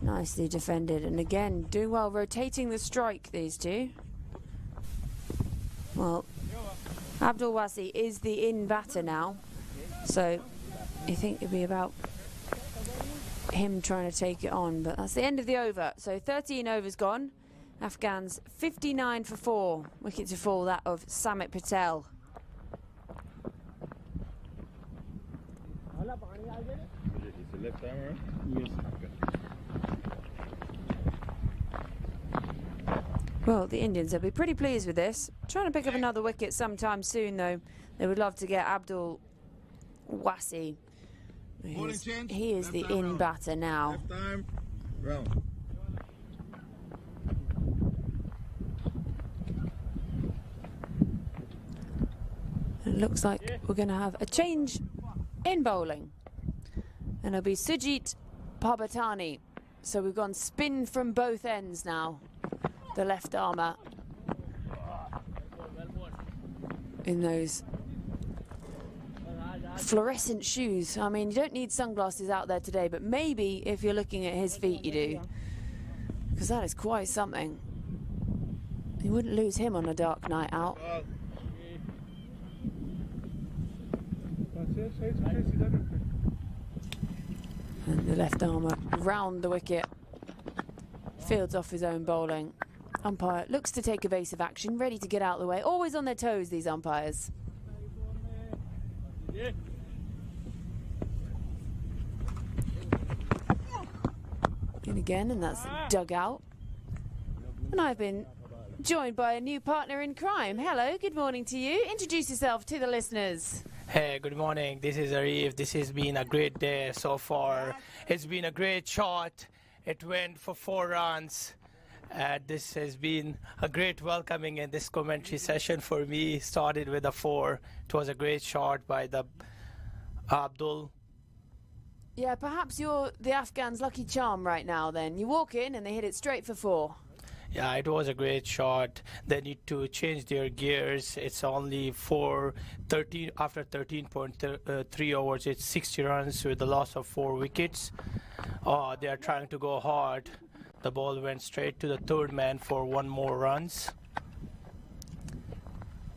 Nicely defended, and again doing well, rotating the strike, these two. Well, Abdul Wasi is the in batter now, so I think it'd be about him trying to take it on, but that's the end of the over. So 13 overs gone. Afghans 59 for 4. Wicket to fall, that of Samit Patel. Well, the Indians will be pretty pleased with this. Trying to pick up another wicket sometime soon, though. They would love to get Abdul Wasi. He is the in batter now. It looks like we're going to have a change in bowling. And it'll be Sujit Parbatani. So we've gone spin from both ends now. The left armour in those fluorescent shoes. I mean, you don't need sunglasses out there today, but maybe if you're looking at his feet you do, because that is quite something. You wouldn't lose him on a dark night out. And the left armour round the wicket, fields off his own bowling. Umpire looks to take evasive action, ready to get out of the way. Always on their toes, these umpires. In again, and that's dug out. And I've been joined by a new partner in crime. Hello, good morning to you. Introduce yourself to the listeners. Hey, good morning. This is Arif. This has been a great day so far. It's been a great shot. It went for 4 runs. This has been a great welcoming in this commentary session for me. Started with a 4. It was a great shot by the Abdul. Yeah, perhaps you're the Afghans' lucky charm right now then. You walk in and they hit it straight for 4. Yeah, it was a great shot. They need to change their gears. It's only after 13.3 overs, it's 60 runs with the loss of 4 wickets. They are trying to go hard. The ball went straight to the third man for 1 more runs.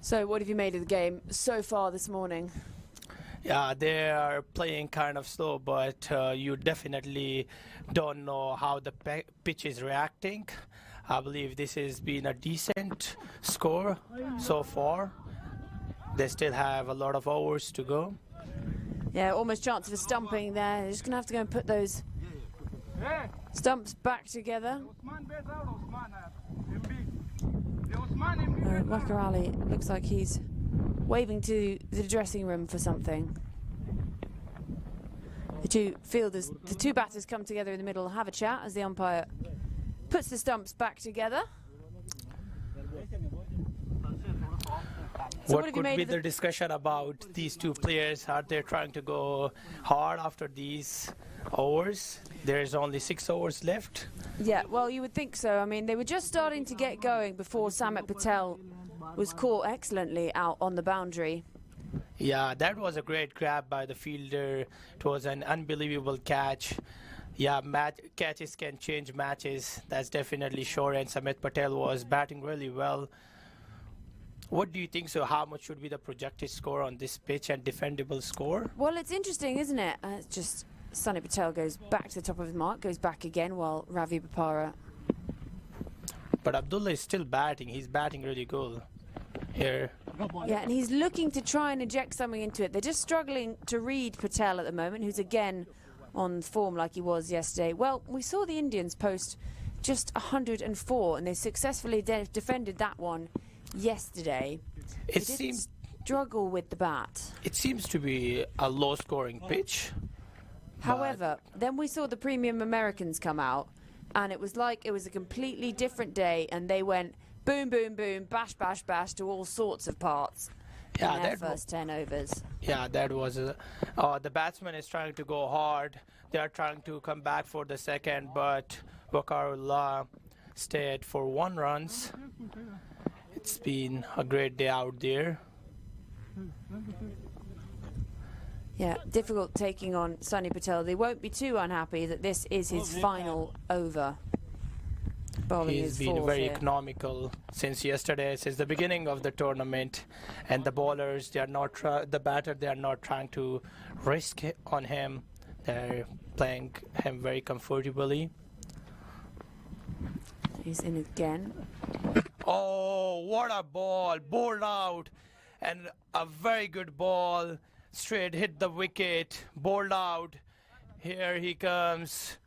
So what have you made of the game so far this morning? Yeah, they are playing kind of slow, but you definitely don't know how the pitch is reacting. I believe this has been a decent score so far. They still have a lot of overs to go. Yeah, almost chance of a stumping there. They're just going to have to go and put those stumps back together. Wakar Ali looks like he's waving to the dressing room for something. The two fielders, the two batters come together in the middle, have a chat as the umpire puts the stumps back together. So what could be the discussion about these two players? Are they trying to go hard after these overs? There's only 6 overs left. Yeah, well, you would think so. I mean, they were just starting to get going before Samit Patel was caught excellently out on the boundary. Yeah, that was a great grab by the fielder. It was an unbelievable catch. Yeah, catches can change matches. That's definitely sure. And Samit Patel was batting really well. What do you think? So how much should be the projected score on this pitch and defendable score? Well, it's interesting, isn't it? It's just Sunny Patel goes back to the top of his mark, goes back again while Ravi Bopara. But Abdullah is still batting. He's batting really good here. Yeah, and he's looking to try and inject something into it. They're just struggling to read Patel at the moment, who's again on form like he was yesterday. Well, we saw the Indians post just 104, and they successfully defended that one yesterday. They didn't struggle with the bat. It seems to be a low-scoring pitch. However, then we saw the premium Americans come out, and it was like it was a completely different day, and they went boom, boom, boom, bash, bash, bash to all sorts of parts in their first 10 overs. Yeah, that was the batsman is trying to go hard. They are trying to come back for the second, but Wakarullah stayed for 1 run. It's been a great day out there. Yeah, difficult taking on Sunny Patel. They won't be too unhappy that this is his final over. Bowling He's his been fourth very here. economical since yesterday, since the beginning of the tournament, and the bowlers, they are not the batter, they are not trying to risk on him. They're playing him very comfortably. He's in again. Oh, what a ball! Bowled out, and a very good ball. Straight hit the wicket, bowled out. Here he comes.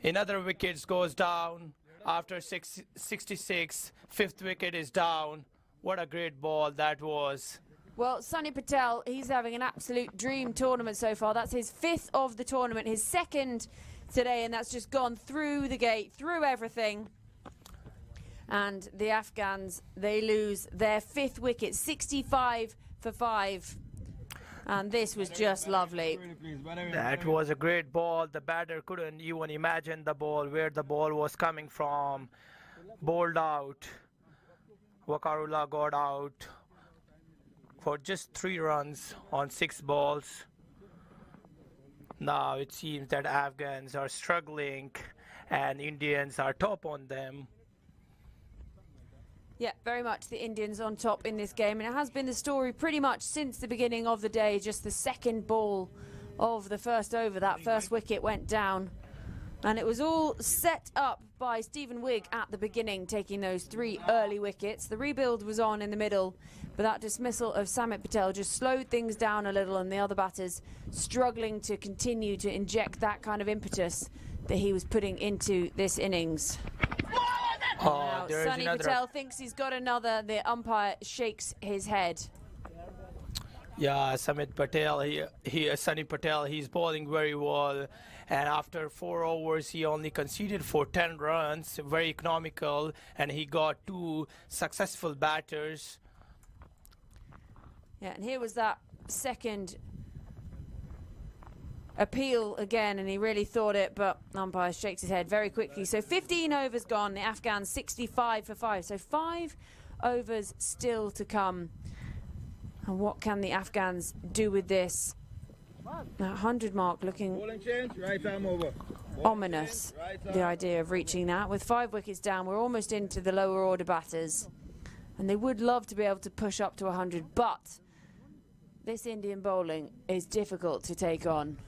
Another wicket goes down after 66. Fifth wicket is down. What a great ball that was. Well, Sunny Patel, he's having an absolute dream tournament so far. That's his fifth of the tournament, his second today, and that's just gone through the gate, through everything. And the Afghans, they lose their fifth wicket, 65 for 5. And this was just lovely. That was a great ball. The batter couldn't even imagine the ball, where the ball was coming from. Bowled out. Wakarula got out for just 3 runs on 6 balls. Now it seems that Afghans are struggling and Indians are top on them. Yeah, very much the Indians on top in this game, and it has been the story pretty much since the beginning of the day. Just the second ball of the first over, that first wicket went down, and it was all set up by Stephen Wigg at the beginning, taking those 3 early wickets. The rebuild was on in the middle, but that dismissal of Samit Patel just slowed things down a little, and the other batters struggling to continue to inject that kind of impetus that he was putting into this innings. Now, Sunny Patel thinks he's got another. The umpire shakes his head. Yeah, Samit Patel, Sunny Patel, he's bowling very well. And after 4 overs, he only conceded for 10 runs, very economical, and he got 2 successful batters. Yeah, and here was that second appeal again, and he really thought it, but umpire shakes his head very quickly. So 15 overs gone, the Afghans 65 for 5. So 5 overs still to come. And what can the Afghans do with this? That 100 mark looking ominous, the idea of reaching that. With 5 wickets down, we're almost into the lower order batters. And they would love to be able to push up to 100, but this Indian bowling is difficult to take on.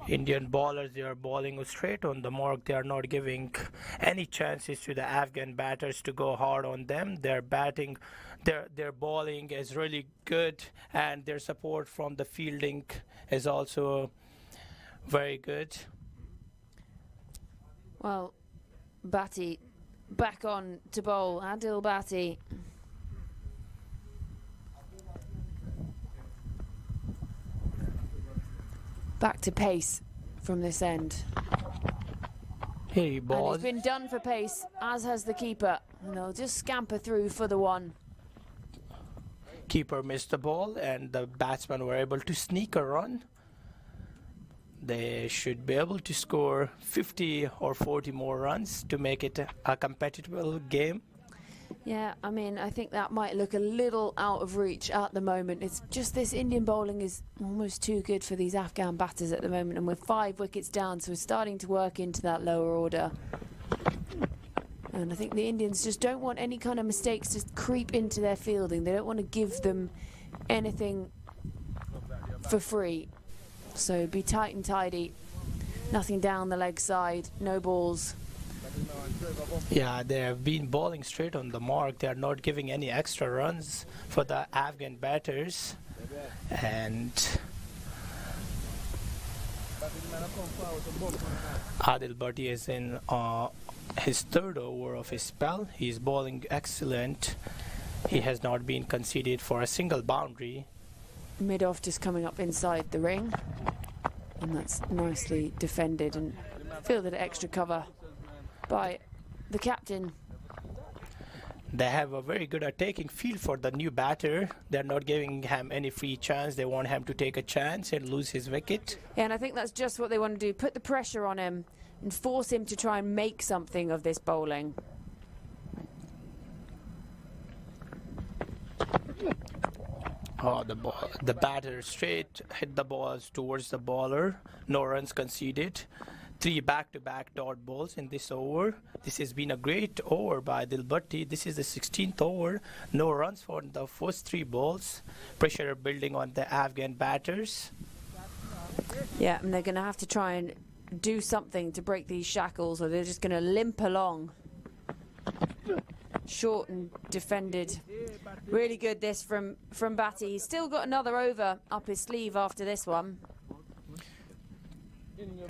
Indian bowlers, they are bowling straight on the mark. They are not giving any chances to the Afghan batters to go hard on them. Their batting, their bowling is really good, and their support from the fielding is also very good. Well, Bhatti back on to bowl. Adil Bhatti. Back to pace from this end. He bowls. And he's been done for pace, as has the keeper. And they'll just scamper through for the 1. Keeper missed the ball, and the batsmen were able to sneak a run. They should be able to score 50 or 40 more runs to make it a competitive game. Yeah, I mean, I think that might look a little out of reach at the moment. It's just this Indian bowling is almost too good for these Afghan batters at the moment, and we're 5 wickets down, so we're starting to work into that lower order. And I think the Indians just don't want any kind of mistakes to creep into their fielding. They don't want to give them anything for free. So be tight and tidy. Nothing down the leg side, no balls. Yeah, they have been bowling straight on the mark. They are not giving any extra runs for the Afghan batters. And Adil Bhatti is in his 3rd over of his spell. He's bowling excellent. He has not been conceded for a single boundary. Mid-off just coming up inside the ring. And that's nicely defended and fielded extra cover by the captain. They have a very good attacking feel for the new batter. They're not giving him any free chance. They want him to take a chance and lose his wicket. Yeah, and I think that's just what they want to do. Put the pressure on him and force him to try and make something of this bowling. Oh, the batter straight hit the balls towards the bowler. No runs conceded. 3 back-to-back dot balls in this over. This has been a great over by Dilbatti. This is the 16th over. No runs for the first 3 balls. Pressure building on the Afghan batters. Yeah, and they're going to have to try and do something to break these shackles, or they're just going to limp along. Short and defended. Really good this from Batty. He's still got another over up his sleeve after this one.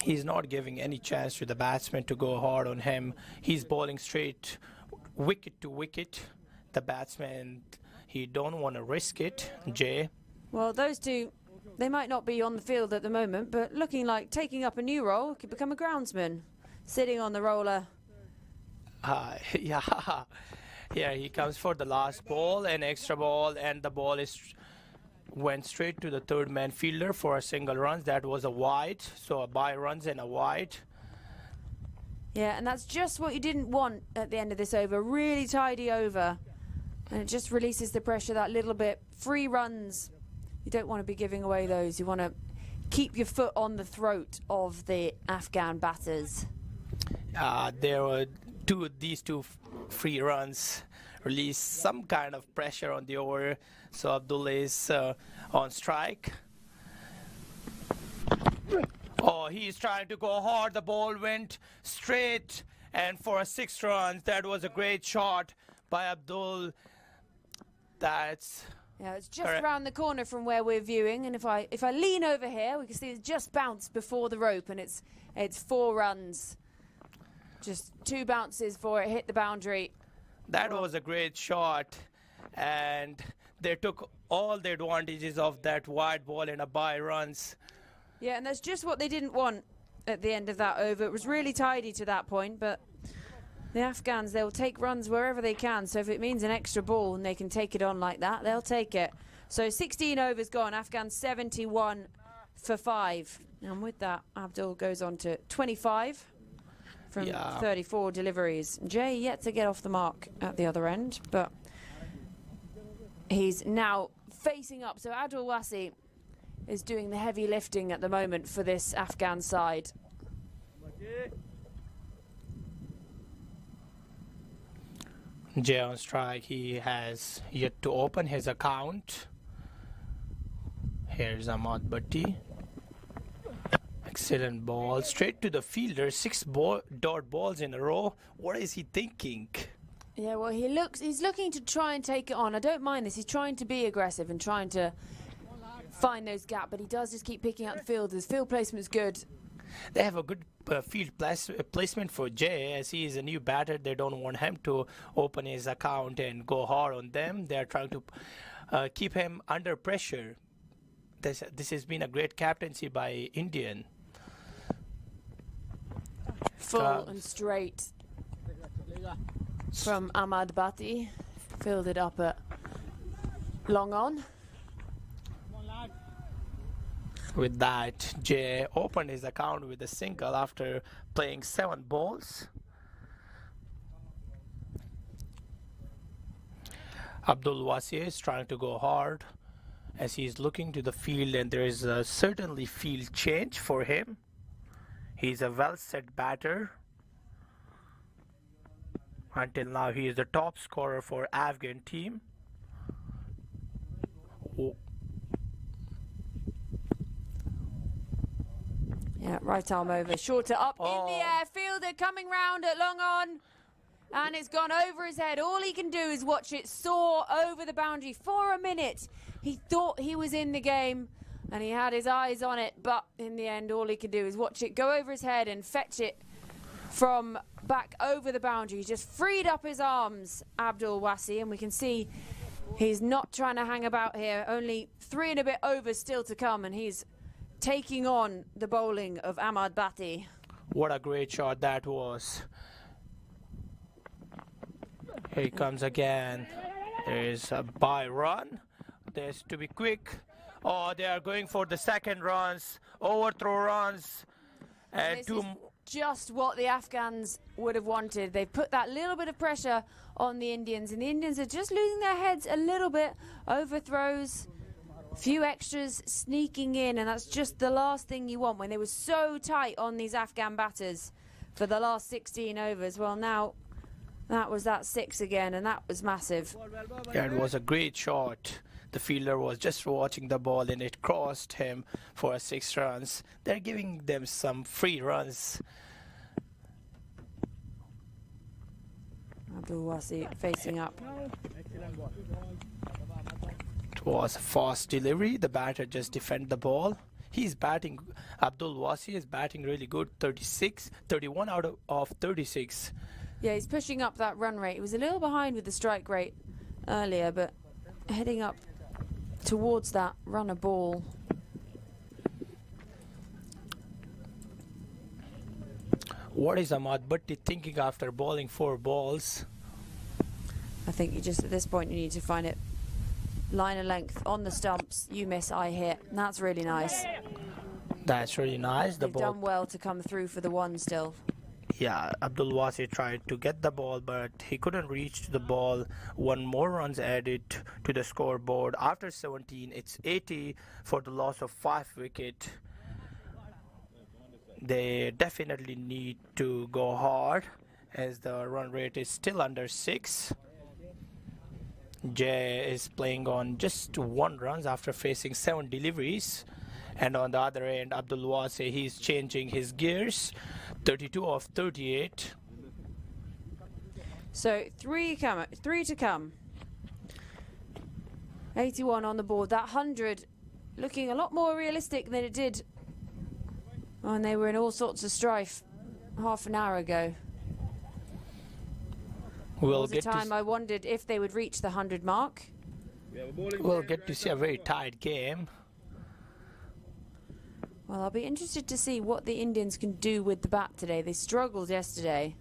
He's not giving any chance to the batsman to go hard on him. He's bowling straight wicket to wicket. The batsman, he don't want to risk it, Jay. Well, those two, they might not be on the field at the moment, but looking like taking up a new role, could become a groundsman, sitting on the roller. Yeah, here he comes for the last ball, an extra ball, and the ball went straight to the third man fielder for a single run. That was a wide, so a bye runs and a wide. Yeah, and that's just what you didn't want at the end of this over. Really tidy over, and it just releases the pressure that little bit. 3 runs, you don't want to be giving away those. You want to keep your foot on the throat of the Afghan batters. There were these two free runs release some kind of pressure on the over, so Abdullah is on strike. Oh, he's trying to go hard. The ball went straight, and for a 6 runs, that was a great shot by Abdul. That's yeah, it's just around the corner from where we're viewing, and if I lean over here, we can see it's just bounced before the rope, and it's 4 runs. Just 2 bounces before it hit the boundary. That was a great shot, and they took all the advantages of that wide ball and a bye runs. Yeah, and that's just what they didn't want at the end of that over. It was really tidy to that point, but the Afghans, they'll take runs wherever they can. So if it means an extra ball and they can take it on like that, they'll take it. So 16 overs gone. Afghans 71 for 5. And with that, Abdul goes on to 25. From 34 deliveries. Jay yet to get off the mark at the other end, but he's now facing up. So Abdul Wasi is doing the heavy lifting at the moment for this Afghan side. Jay on strike. He has yet to open his account. Here's Ahmad Bhatti. Excellent ball, straight to the fielder. 6 dot balls in a row. What is he thinking? Yeah, well, he's looking to try and take it on. I don't mind this. He's trying to be aggressive and trying to find those gaps, but he does just keep picking out the field. His field placement's good. They have a good field placement for Jay, as he is a new batter. They don't want him to open his account and go hard on them. They are trying to keep him under pressure. This has been a great captaincy by Indian. Full and straight from Ahmad Bhatti. Filled it up at long on. With that, Jay opened his account with a single after playing 7 balls. Abdul Wasi is trying to go hard as he's looking to the field, and there is certainly field change for him. He's a well-set batter. Until now, he is the top scorer for Afghan team. Oh. Yeah, right arm over, shorter up in the air. Fielder coming round at long on. And it's gone over his head. All he can do is watch it soar over the boundary for a minute. He thought he was in the game and he had his eyes on it, but in the end all he can do is watch it go over his head and fetch it from back over the boundary. He's just freed up his arms, Abdul Wasi, and we can see he's not trying to hang about here. Only 3 and a bit overs still to come, and he's taking on the bowling of Ahmad Bhatti. What a great shot that was. Here he comes again. There's a bye run. There's to be quick. Oh, they are going for the second runs, overthrow runs, and this is just what the Afghans would have wanted. They've put that little bit of pressure on the Indians, and the Indians are just losing their heads a little bit. Overthrows, Few extras sneaking in, and that's just the last thing you want when they were so tight on these Afghan batters for the last 16 overs. Well, now that was that 6 again, and that was massive. Yeah, it was a great shot. The fielder was just watching the ball and it crossed him for 6 runs. They're giving them some free runs. Abdul Wasi facing up. It was a fast delivery. The batter just defended the ball. He's batting. Abdul Wasi is batting really good. 31 out of 36. Yeah, he's pushing up that run rate. He was a little behind with the strike rate earlier, but heading up towards that runner ball. What is Ahmad Bhatti thinking after bowling 4 balls? I think you just, at this point, you need to find it line of length on the stumps. You miss, I hit. And that's really nice. That's really nice. They've done well to come through for the 1 still. Yeah, Abdul Wasi tried to get the ball, but he couldn't reach the ball. 1 more runs added to the scoreboard. After 17, it's 80 for the loss of 5 wickets. They definitely need to go hard as the run rate is still under 6. Jay is playing on just 1 runs after facing 7 deliveries. And on the other end, Abdul Wasi, he's changing his gears. 32 of 38. So 3 to come. 81 on the board. That 100 looking a lot more realistic than it did when they were in all sorts of strife half an hour ago. There was a time I wondered if they would reach the 100 mark. We'll get to see a very tight game. Well, I'll be interested to see what the Indians can do with the bat today. They struggled yesterday.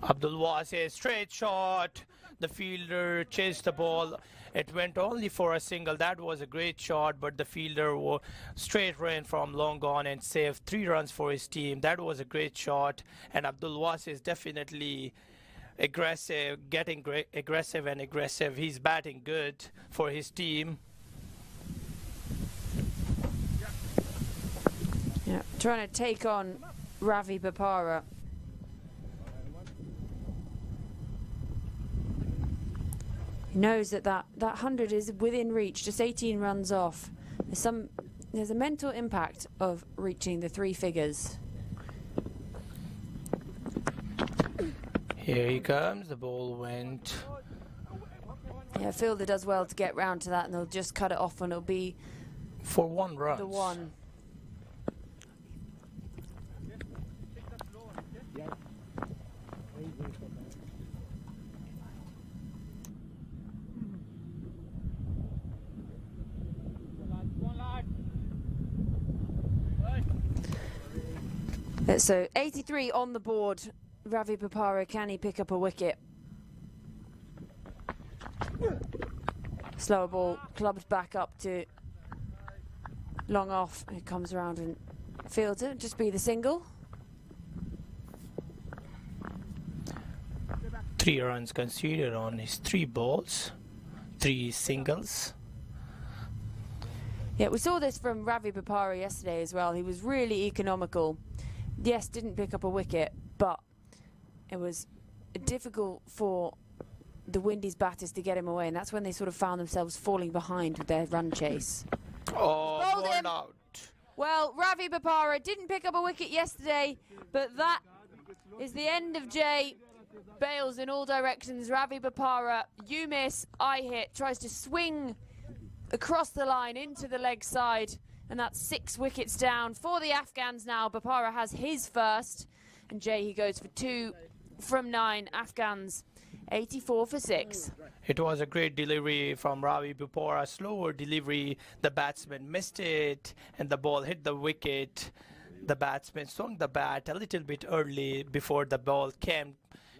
Abdul Wasi, straight shot. The fielder chased the ball. It went only for a single. That was a great shot, but the fielder straight ran from long on and saved 3 runs for his team. That was a great shot, and Abdul Wasi is definitely aggressive, getting aggressive and aggressive. He's batting good for his team. Yeah, trying to take on Ravi Bopara. He knows that 100 is within reach, just 18 runs off. There's a mental impact of reaching the 3 figures. Here he comes, the ball went. Yeah, fielder does well to get round to that, and they'll just cut it off, and it'll be for 1 run. The 1. So 83 on the board. Ravi Bopara, can he pick up a wicket? Slower ball, clubbed back up to long off. It comes around and fields it. Just be the single. 3 runs conceded on his 3 balls, 3 singles. Yeah, we saw this from Ravi Bopara yesterday as well. He was really economical. Yes, didn't pick up a wicket, but it was difficult for the Windies batters to get him away, and that's when they sort of found themselves falling behind with their run chase. Oh, ball out. Well, Ravi Bopara didn't pick up a wicket yesterday, but that is the end of Jay. Bails in all directions. Ravi Bopara, you miss, I hit, tries to swing across the line into the leg side. And that's 6 wickets down for the Afghans now. Bopara has his first. And Jay, he goes for 2 from 9. Afghans, 84 for 6. It was a great delivery from Ravi Bopara. Slower delivery. The batsman missed it. And the ball hit the wicket. The batsman swung the bat a little bit early before the ball came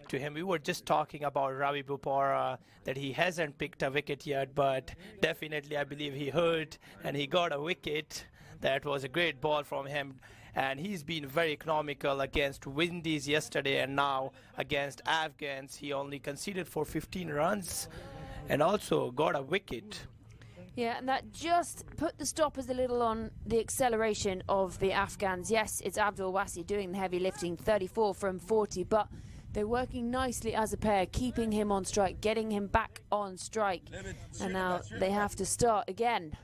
to him. We were just talking about Ravi Bopara, that he hasn't picked a wicket yet, but definitely I believe he heard and he got a wicket. That was a great ball from him, and he's been very economical against Windies yesterday, and now against Afghans he only conceded for 15 runs and also got a wicket. Yeah, and that just put the stoppers a little on the acceleration of the Afghans. Yes, it's Abdul Wasi doing the heavy lifting, 34 from 40, but they're working nicely as a pair, keeping him on strike, getting him back on strike. And now they have to start again.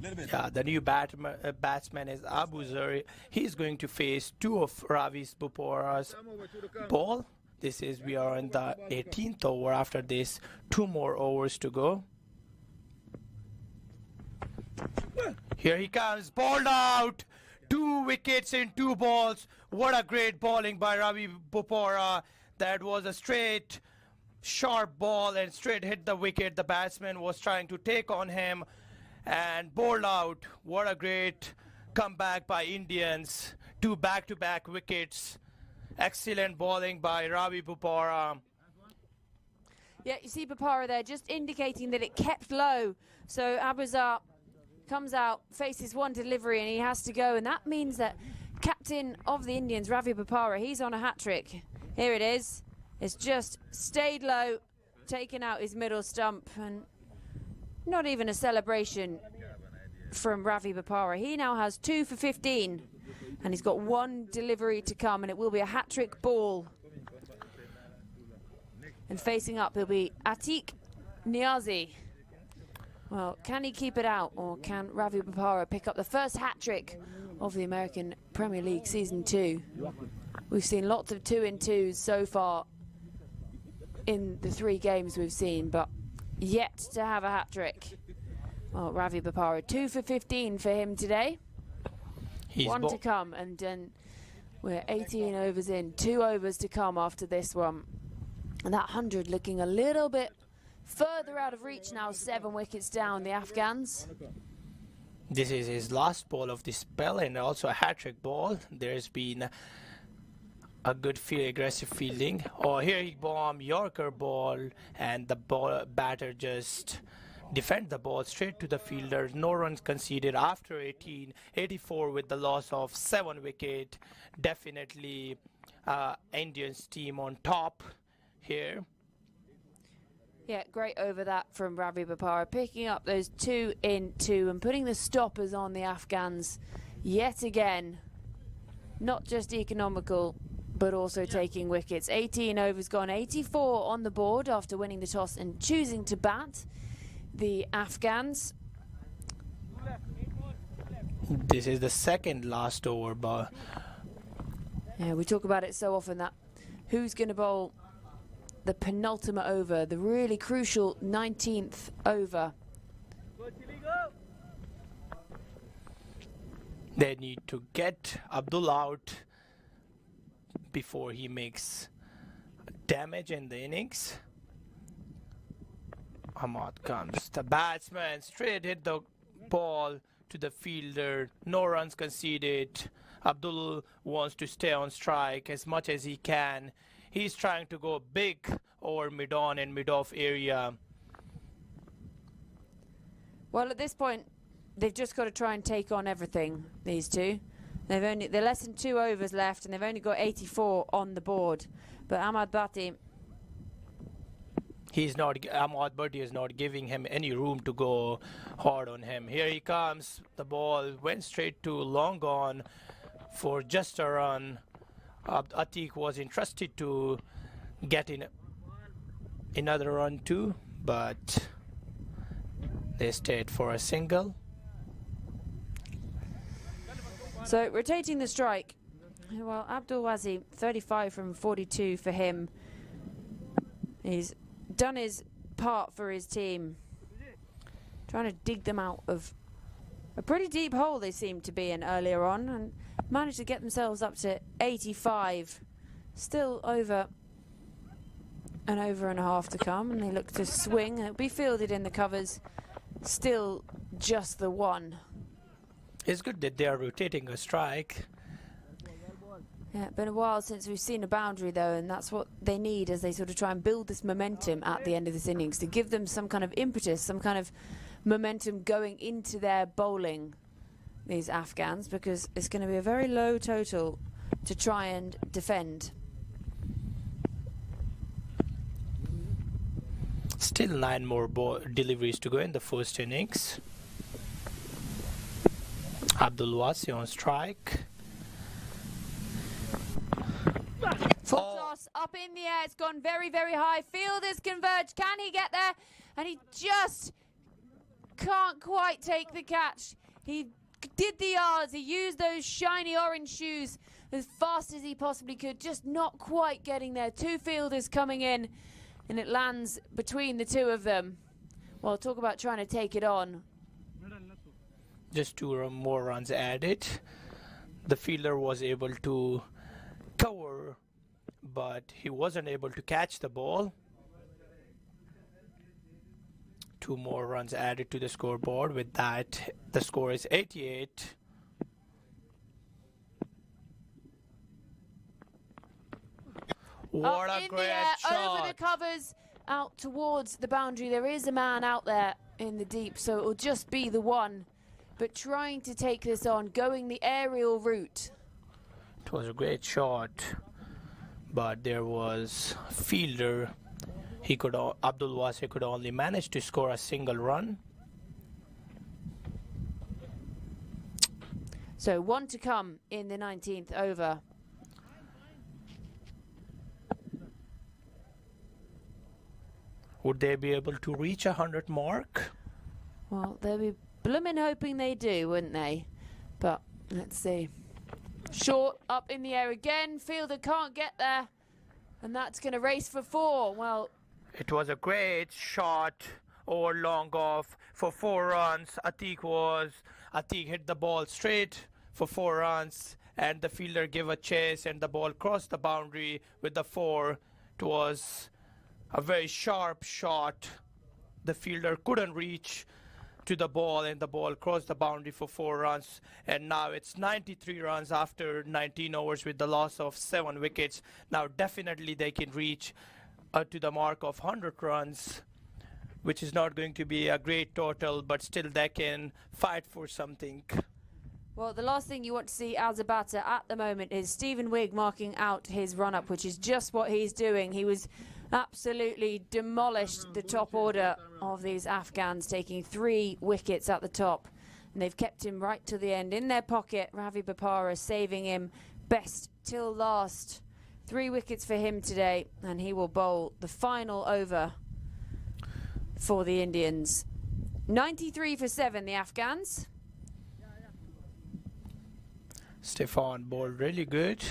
Yeah, the new batsman is Abu Zari. He's going to face two of Ravi Bopora's ball. We are in the 18th over. After this, 2 more overs to go. Here he comes, balled out. 2 wickets in 2 balls. What a great bowling by Ravi Bopora. That was a straight, sharp ball and straight hit the wicket. The batsman was trying to take on him and bowled out. What a great comeback by Indians. 2 back-to-back wickets. Excellent bowling by Ravi Bopora. Yeah, you see Bopara there just indicating that it kept low. So Abuzar comes out, faces one delivery, and he has to go. And that means that captain of the Indians, Ravi Bopara, he's on a hat-trick. Here it is. It's just stayed low, taken out his middle stump, and not even a celebration from Ravi Bopara. He now has 2 for 15, and he's got 1 delivery to come, and it will be a hat-trick ball. And facing up, he'll be Atiq Niazi. Well, can he keep it out, or can Ravi Bopara pick up the first hat-trick of the American Premier League Season 2? We've seen lots of 2-in-2s so far in the 3 games we've seen, but yet to have a hat-trick. Well, Ravi Bopara, 2 for 15 for him today. He's 1 to come, and then we're 18 overs in. 2 overs to come after this one. And that 100 looking a little bit further out of reach now. 7 wickets down, the Afghans. This is his last ball of the spell, and also a hat-trick ball. There's been a good aggressive fielding. Oh, here he bomb Yorker ball, and the batter just defend the ball straight to the fielder. No runs conceded after 84 with the loss of 7 wicket. Definitely Indians team on top here. Yeah, great over that from Ravi Bopara, picking up those 2-in-2 and putting the stoppers on the Afghans yet again. Not just economical, but also taking wickets. 18 overs gone, 84 on the board after winning the toss and choosing to bat. The Afghans. This is the second last over, but yeah, we talk about it so often, that who's going to bowl the penultimate over, the really crucial 19th over. They need to get Abdul out before he makes damage in the innings. Ahmad comes, the batsman straight hit the ball to the fielder. No runs conceded. Abdul wants to stay on strike as much as he can. He's trying to go big over mid-on and mid-off area. Well, at this point, they've just got to try and take on everything, these two. They're less than 2 overs left, and they've only got 84 on the board. But Ahmad Bhatti, Ahmad Bhatti is not giving him any room to go hard on him. Here he comes. The ball went straight to long on for just a run. Atiq was entrusted to get in another run too, but they stayed for a single. So rotating the strike. Well, Abdul Wasi, 35 from 42 for him. He's done his part for his team, trying to dig them out of a pretty deep hole they seemed to be in earlier on, and managed to get themselves up to 85. Still over an over and a half to come, and they look to swing. It'll be fielded in the covers. Still just the 1. It's good that they are rotating a strike. Yeah, it's been a while since we've seen a boundary though, and that's what they need as they sort of try and build this momentum at the end of this innings, to give them some kind of impetus, some kind of momentum going into their bowling, these Afghans, because it's going to be a very low total to try and defend. Still 9 more deliveries to go in the first innings. Abdul Wasi on strike. Full toss up in the air. It's gone very, very high. Fielders converge. Can he get there? And he just can't quite take the catch. He did the yards. He used those shiny orange shoes as fast as he possibly could. Just not quite getting there. Two fielders coming in, and it lands between the two of them. Well, talk about trying to take it on. Just 2 more runs added. The fielder was able to cover, but he wasn't able to catch the ball. 2 more runs added to the scoreboard. With that, the score is 88. What a great shot. Over the covers, out towards the boundary. There is a man out there in the deep, so it will just be the one. But trying to take this on, going the aerial route. It was a great shot, but there was a fielder. Abdul Wasi could only manage to score a single run. So 1 to come in the 19th over. Would they be able to reach 100 mark? Well, they'll be blooming hoping they do, wouldn't they? But let's see. Short up in the air again. Fielder can't get there. And that's going to race for 4. Well, it was a great shot or long off for 4 runs. Atiq hit the ball straight for 4 runs, and the fielder gave a chase, and the ball crossed the boundary with the 4. It was a very sharp shot. The fielder couldn't reach to the ball, and the ball crossed the boundary for 4 runs. And now it's 93 runs after 19 overs with the loss of 7 wickets. Now definitely they can reach to the mark of 100 runs, which is not going to be a great total, but still they can fight for something. well, the last thing you want to see as a batter at the moment is Stephen Wigg marking out his run-up, which is just what he's doing. He was absolutely demolished the top order of these Afghans, taking 3 wickets at the top. And they've kept him right to the end. In their pocket, Ravi Bopara saving him best till last. 3 wickets for him today, and he will bowl the final over for the Indians. 93 for 7, the Afghans. Stefan bowled really good.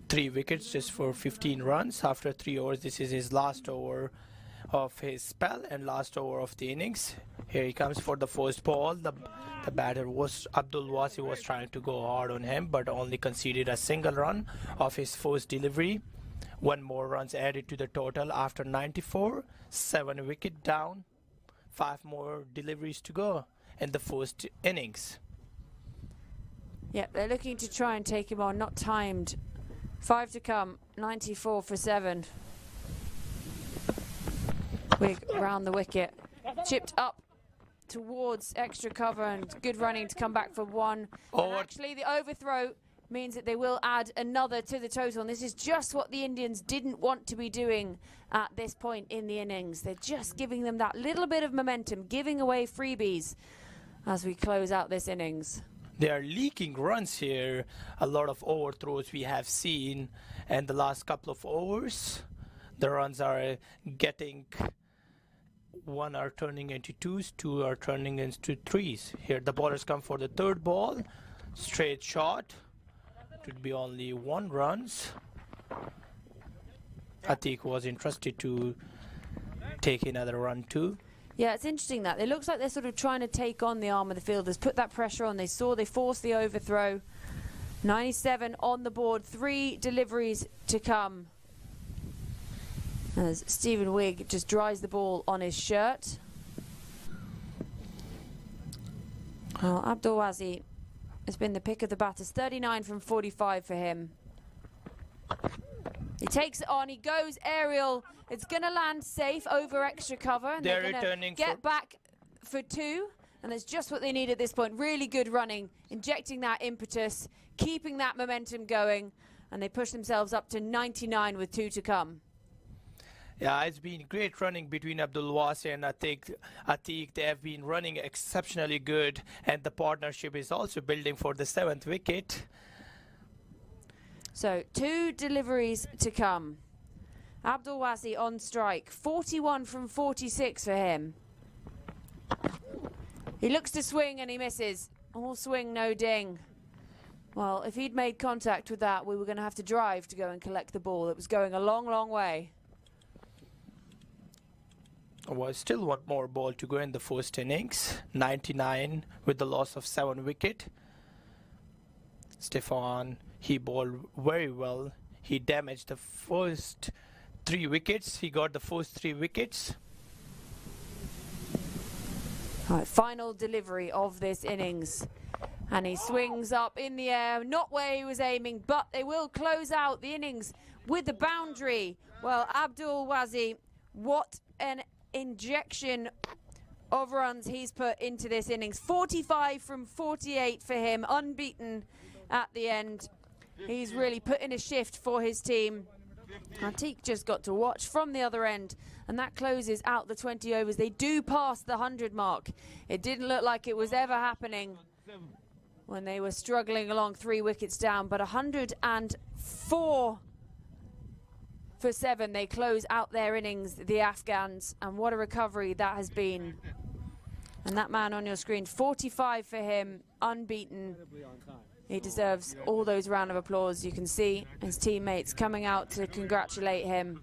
3 wickets just for 15 runs after 3 overs. This is his last over of his spell and last over of the innings. Here he comes for the first ball. The batter was Abdul Wasi, was trying to go hard on him, but only conceded a single run of his first delivery. 1 more runs added to the total after 94. 7 wicket down. 5 more deliveries to go in the first innings. Yep, they're looking to try and take him on, not timed. 5 to come, 94 for 7. Wigg round the wicket, chipped up towards extra cover, and good running to come back for 1. And actually the overthrow means that they will add another to the total, and this is just what the Indians didn't want to be doing at this point in the innings. They're just giving them that little bit of momentum, giving away freebies as we close out this innings. They are leaking runs here. A lot of overthrows we have seen, and the last couple of overs the runs are getting, 1 are turning into 2s, 2 are turning into 3s. Here the bowlers come for the 3rd ball. Straight shot. It would be only 1 runs. Atiq was interested to take another run too. Yeah, it's interesting that. It looks like they're sort of trying to take on the arm of the fielders, put that pressure on. They forced the overthrow. 97 on the board, 3 deliveries to come. As Stephen Wigg just dries the ball on his shirt. Well, Abdul Wasi has been the pick of the batters. 39 from 45 for him. He takes it on, he goes aerial. It's going to land safe over extra cover, and they're going to get back for 2. And that's just what they need at this point. Really good running, injecting that impetus, keeping that momentum going, and they push themselves up to 99 with 2 to come. Yeah, it's been great running between Abdul Wasi and Atiq. They have been running exceptionally good, and the partnership is also building for the 7th wicket. So 2 deliveries to come. Abdul Wasi on strike, 41 from 46 for him. He looks to swing and he misses. All swing, no ding. Well, if he'd made contact with that, we were going to have to drive to go and collect the ball. It was going a long, long way. Well, still one more ball to go in the first innings. 99 with the loss of 7 wicket. Stefan, he bowled very well. He damaged the first 3 wickets. He got the first 3 wickets. All right, final delivery of this innings. And he swings up in the air, not where he was aiming, but they will close out the innings with the boundary. Well, Abdul Wasi, what an injection of runs he's put into this innings. 45 from 48 for him, unbeaten at the end. He's really put in a shift for his team. Atiq just got to watch from the other end, and that closes out the 20 overs. They do pass the 100 mark. It didn't look like it was ever happening when they were struggling along 3 wickets down, but 104 for 7. They close out their innings, the Afghans, and what a recovery that has been. And that man on your screen, 45 for him, unbeaten. He deserves all those round of applause. You can see his teammates coming out to congratulate him.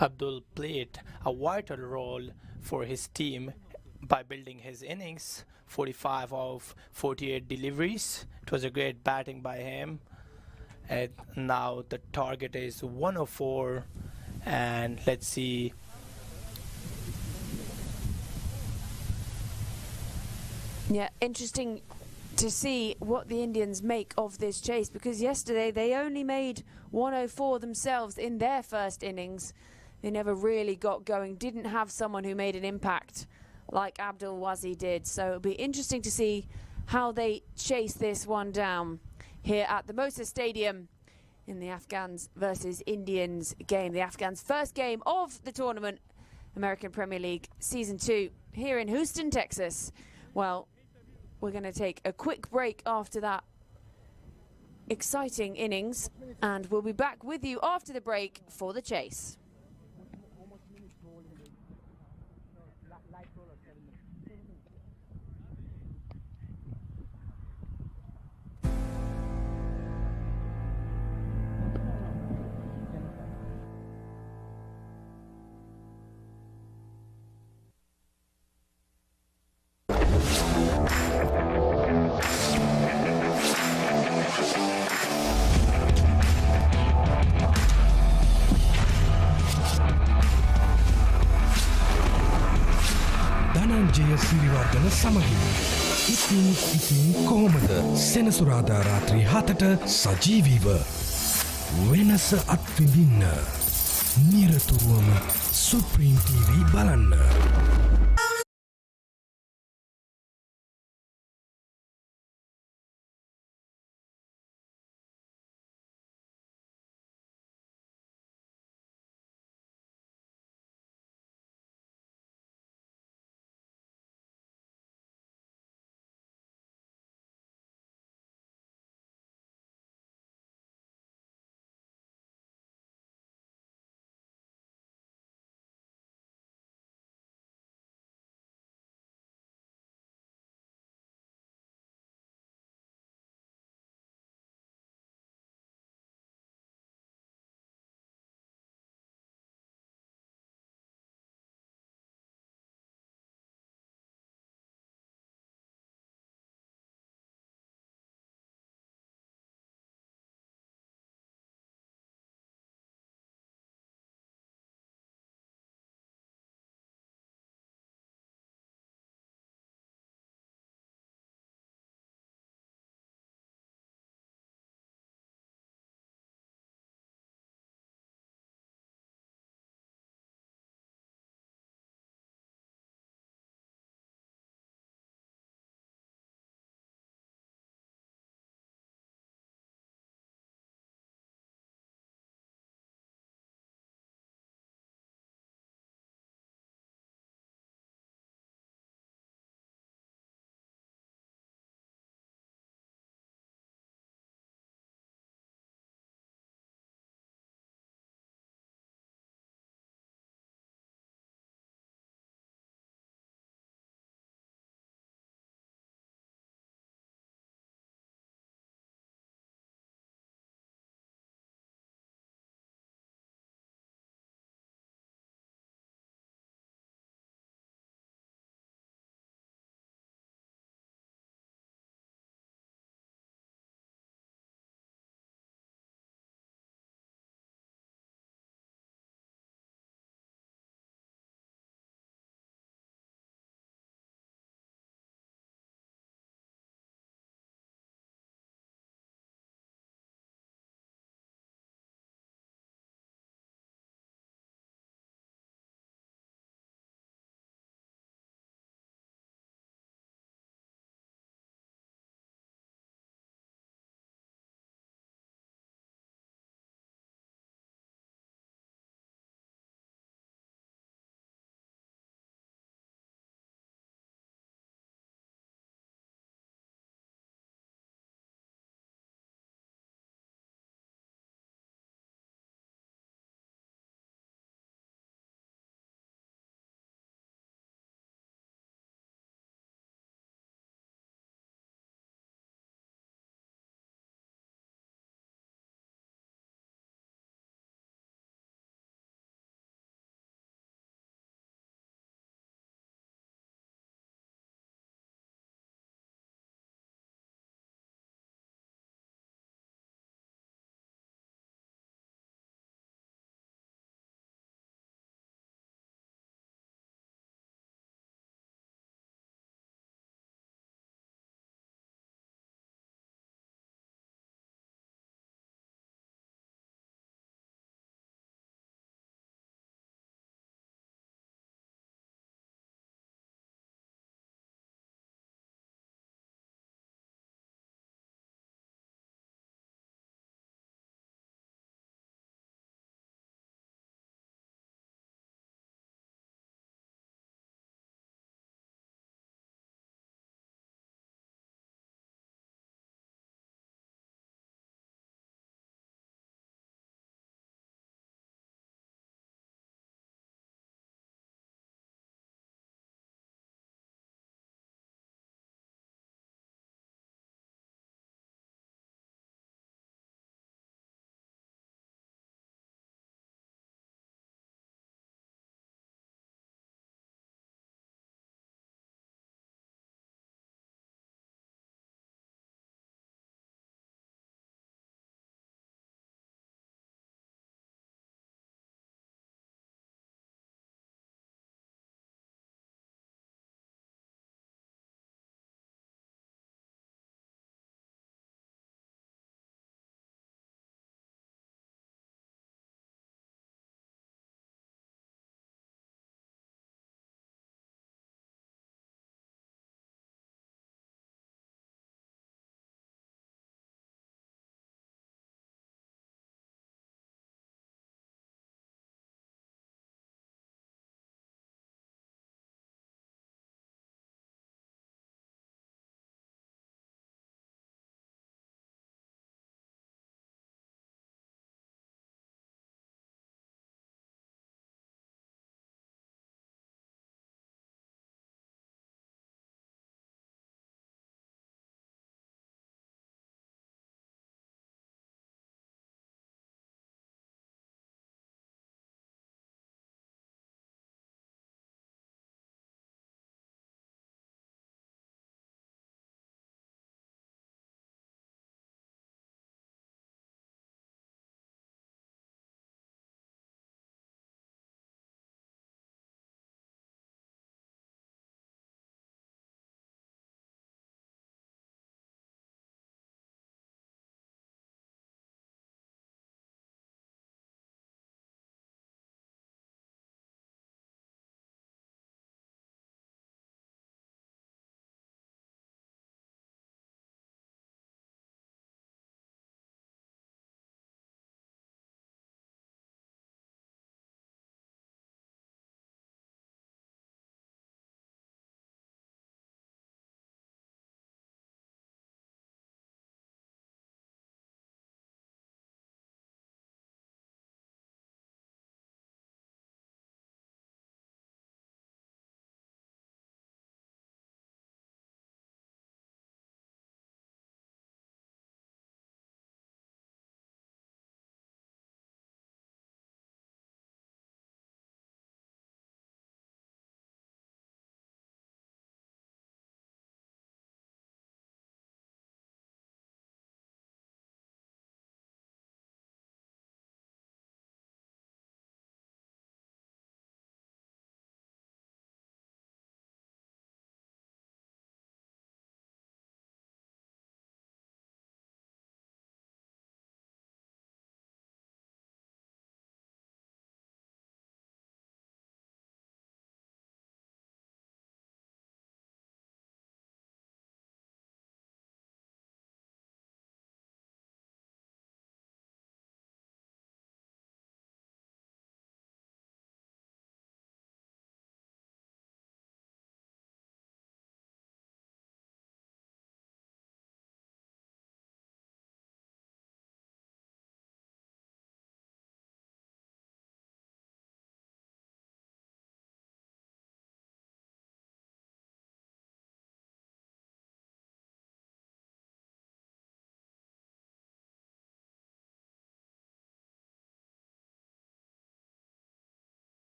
Abdul played a vital role for his team by building his innings. 45 of 48 deliveries. It was a great batting by him. And now the target is 104, and let's see. Yeah, interesting to see what the Indians make of this chase, because yesterday they only made 104 themselves in their first innings. They never really got going, didn't have someone who made an impact like Abdul Wasi did. So it'll be interesting to see how they chase this one down here at the Moses Stadium in the Afghans versus Indians game. The Afghans' first game of the tournament, American Premier League Season 2, here in Houston, Texas. Well, we're going to take a quick break after that exciting innings, and we'll be back with you after the break for the chase. Dhananjaya Siriwardena සමගින් ඉතින් කොහොමද සෙනසුරාදා රාත්‍රී 7ට සජීවීව වෙනස අත්විඳින්න නිරතුරුවම supreme TV බලන්න.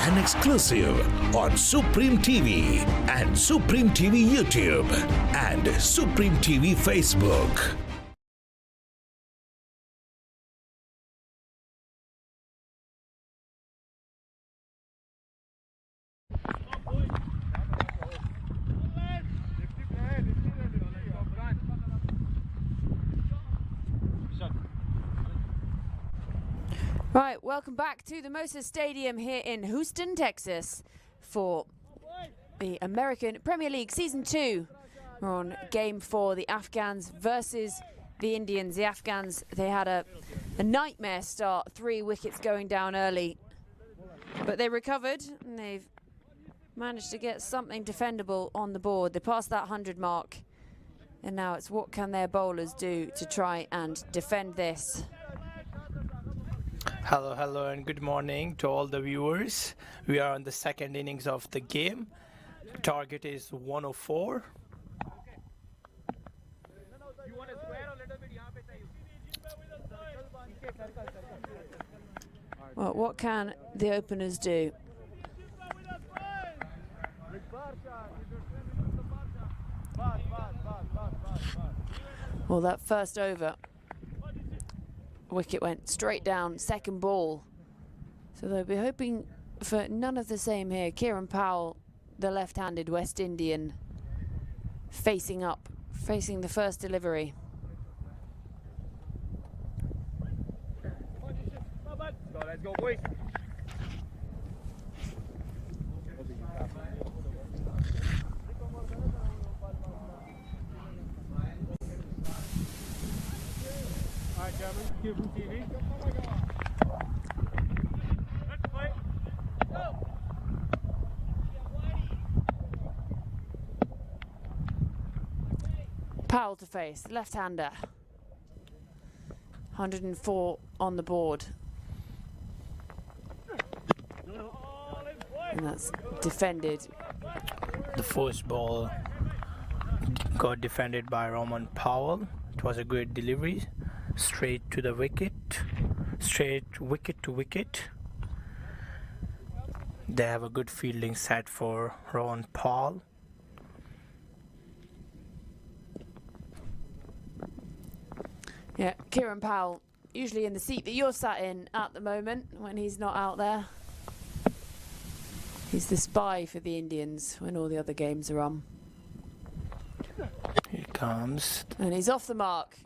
and exclusive on Supreme TV and Supreme TV YouTube and Supreme TV Facebook. Right, welcome back to the Moses Stadium here in Houston, Texas for the American Premier League Season 2. We're on Game 4, the Afghans versus the Indians. The Afghans, they had a nightmare start, 3 wickets going down early. But they recovered and they've managed to get something defendable on the board. They passed that 100 mark. And now it's what can their bowlers do to try and defend this. Hello and good morning to all the viewers. We are on the second innings of the game. Target is 104. Well, what can the openers do? Well, that first over, wicket went straight down, second ball. So they'll be hoping for none of the same here. Kieran Powell, the left-handed West Indian, facing up, facing the first delivery. Let's go, boys. All right, Cameron, cue from TV. Let's play. Go. Powell to face, left-hander. 104 on the board. And that's defended. The first ball got defended by Roman Powell. It was a great delivery. Straight to the wicket. Straight wicket to wicket. They have a good fielding set for Roman Powell. Yeah, Kieran Powell, usually in the seat that you're sat in at the moment when he's not out there. He's the spy for the Indians when all the other games are on. Here it comes. And he's off the mark.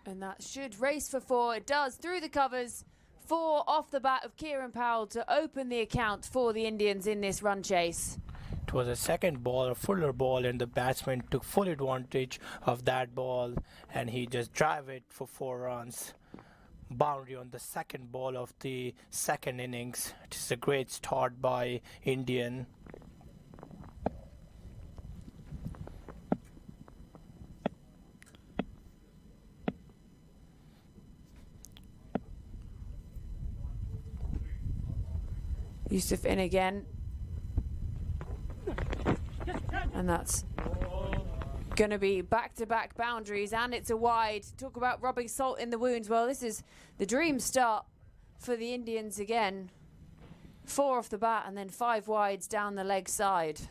And that should race for 4. It does, through the covers. 4 off the bat of Kieran Powell to open the account for the Indians in this run chase. It was a second ball, a fuller ball, and the batsman took full advantage of that ball, and he just drive it for 4 runs. Boundary on the second ball of the second innings. It is a great start by Indian. Yusuf in again. And that's going to be back-to-back boundaries, and it's a wide. Talk about rubbing salt in the wounds. Well, this is the dream start for the Indians again. 4 off the bat and then 5 wides down the leg side.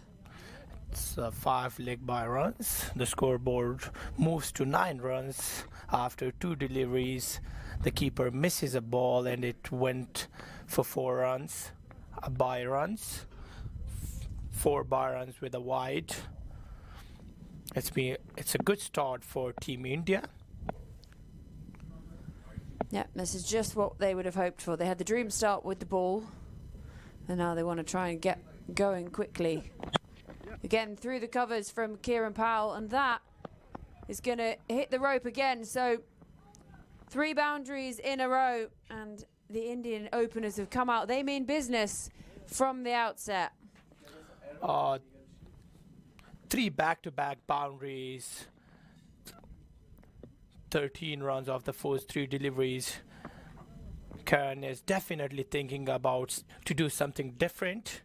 It's 5 leg by runs. The scoreboard moves to 9 runs after 2 deliveries. The keeper misses a ball and it went for 4 runs. By runs. 4 by runs with a wide. It's a good start for Team India. Yeah, this is just what they would have hoped for. They had the dream start with the ball, and now they want to try and get going quickly. Again, through the covers from Kieran Powell, and that is going to hit the rope again. So 3 boundaries in a row, and the Indian openers have come out. They mean business from the outset. 3 back-to-back boundaries, 13 runs off the first 3 deliveries. Karan is definitely thinking about to do something different.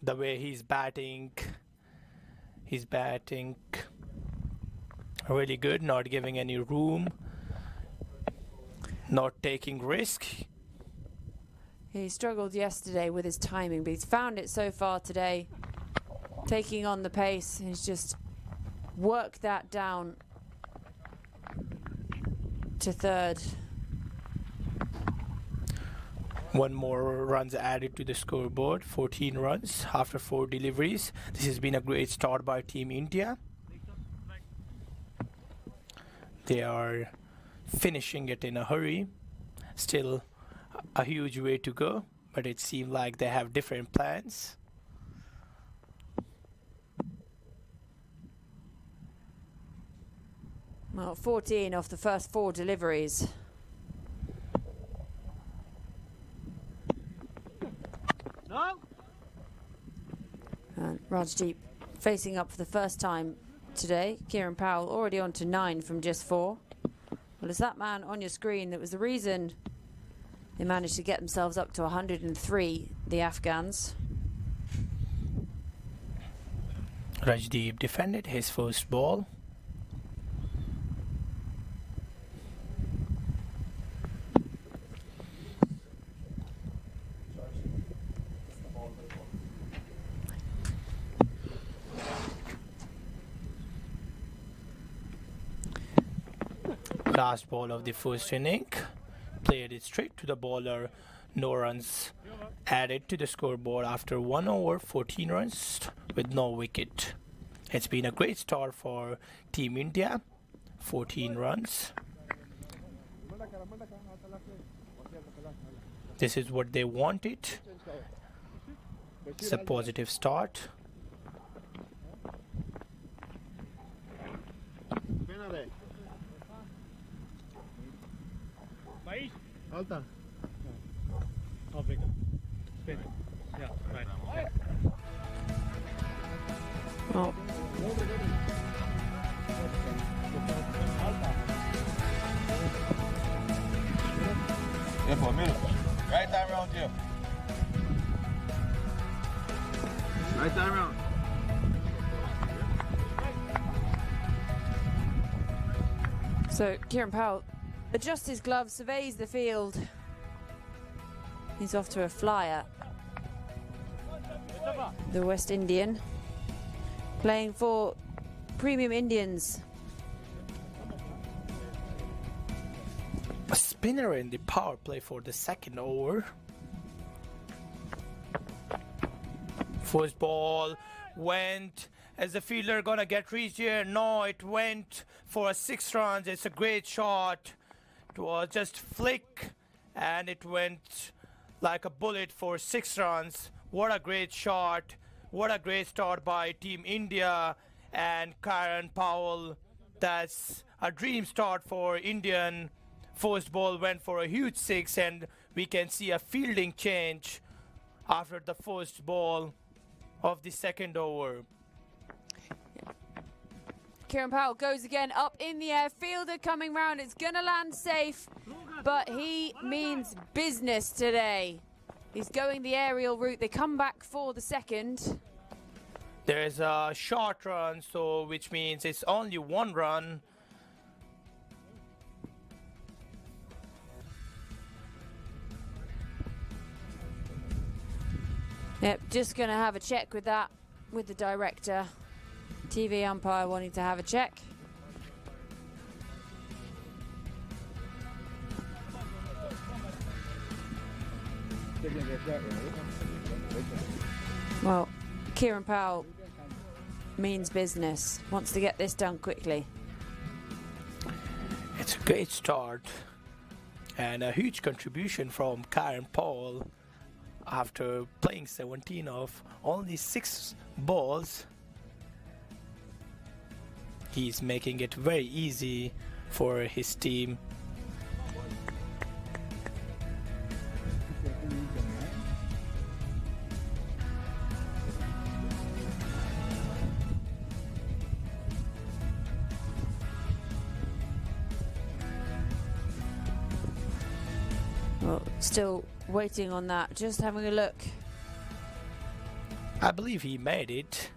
The way he's batting really good, not giving any room, not taking risk. He struggled yesterday with his timing, but he's found it so far today. Taking on the pace, he's just worked that down to third. One more runs added to the scoreboard, 14 runs after 4 deliveries. This has been a great start by Team India. They are finishing it in a hurry. Still a huge way to go, but it seems like they have different plans. Well, 14 off the first 4 deliveries. No. And Rajdeep facing up for the first time today. Kieran Powell already on to 9 from just 4. Well, it's that man on your screen that was the reason they managed to get themselves up to 103, the Afghans. Rajdeep defended his first ball. Last ball of the first inning, played it straight to the bowler. No runs added to the scoreboard after 1 over, 14 runs with no wicket. It's been a great start for Team India, 14 runs. This is what they wanted. It's a positive start. Alta. Africa. Spin. Yeah, right. Oh. Yeah, for a minute. Right time round here. Right time round. So Kieran Powell adjusts his gloves, surveys the field. He's off to a flyer. The West Indian playing for Premium Indians. A spinner in the power play for the second over. First ball went. Is the fielder gonna get reached here? No, it went for 6 runs. It's a great shot. It was just flick and it went like a bullet for 6 runs. What a great shot. What a great start by Team India and Kieran Powell. That's a dream start for Indian. First ball went for a huge 6 and we can see a fielding change after the first ball of the second over. Kieran Powell goes again up in the air. Fielder coming round. It's going to land safe, but he means business today. He's going the aerial route. They come back for the second. There's a short run, so which means it's only 1 run. Yep, just going to have a check with that, with the director. TV umpire wanting to have a check. Well, Kieran Powell means business, wants to get this done quickly. It's a great start and a huge contribution from Kieran Powell after playing 17 of only 6 balls. He's making it very easy for his team. Well, still waiting on that, just having a look. I believe he made it.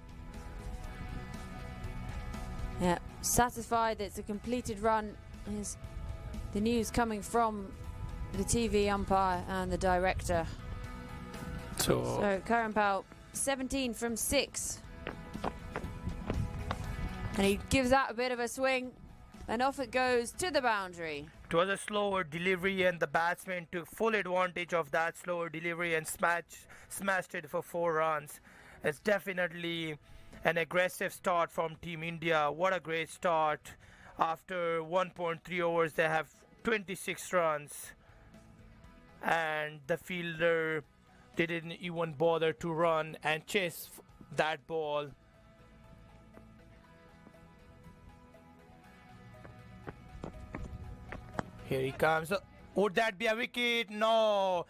Yeah, satisfied that it's a completed run is the news coming from the TV umpire and the director. So Karan Powell, 17 from 6. And he gives that a bit of a swing, and off it goes to the boundary. It was a slower delivery, and the batsman took full advantage of that slower delivery and smashed it for 4 runs. It's definitely an aggressive start from Team India. What a great start. After 1.3 overs, they have 26 runs. And the fielder didn't even bother to run and chase that ball. Here he comes. Would that be a wicket? No.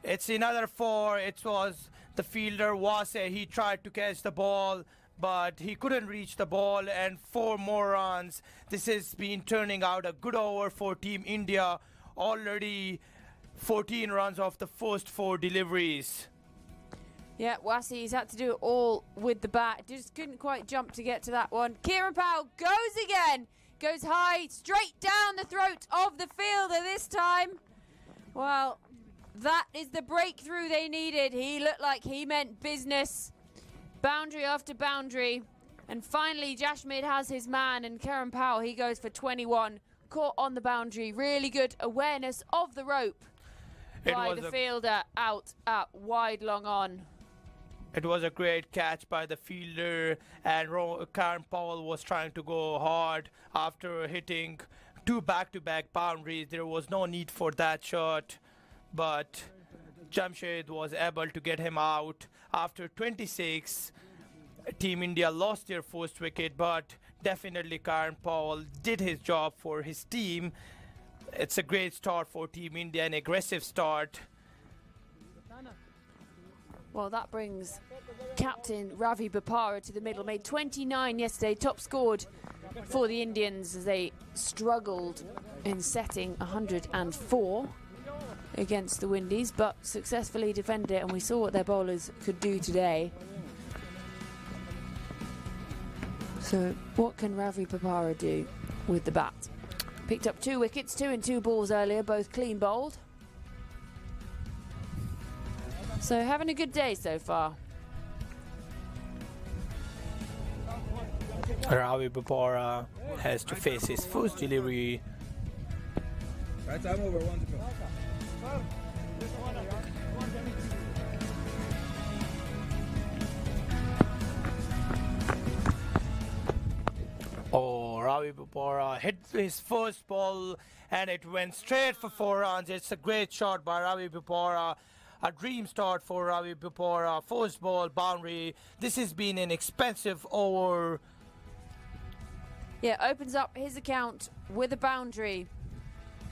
It's another 4. It was the fielder Wase. He tried to catch the ball, but he couldn't reach the ball, and 4 more runs. This has been turning out a good over for Team India. Already 14 runs off the first 4 deliveries. Yeah, Wassi's had to do it all with the bat. Just couldn't quite jump to get to that one. Kieran Powell goes again. Goes high, straight down the throat of the fielder this time. Well, that is the breakthrough they needed. He looked like he meant business. Boundary after boundary. And finally, Jashmid has his man, and Kieran Powell, he goes for 21. Caught on the boundary. Really good awareness of the rope by the fielder out at wide long on. It was a great catch by the fielder, and Kieran Powell was trying to go hard after hitting 2 back-to-back boundaries. There was no need for that shot, but Jamshed was able to get him out. After 26, Team India lost their first wicket, but definitely Kieran Powell did his job for his team. It's a great start for Team India, an aggressive start. Well, that brings captain Ravi Bopara to the middle. Made 29 yesterday, top scored for the Indians as they struggled in setting 104 against the Windies, but successfully defended it, and we saw what their bowlers could do today. So what can Ravi Bopara do with the bat? Picked up 2 wickets, 2 and 2 balls earlier, both clean bowled. So having a good day so far. Ravi Bopara has to face his first delivery. Right, time over, 1 to go. Oh, Ravi Bopara hit his first ball and it went straight for 4 runs. It's a great shot by Ravi Bopara. A dream start for Ravi Bopara. First ball, boundary. This has been an expensive over. Yeah, opens up his account with a boundary.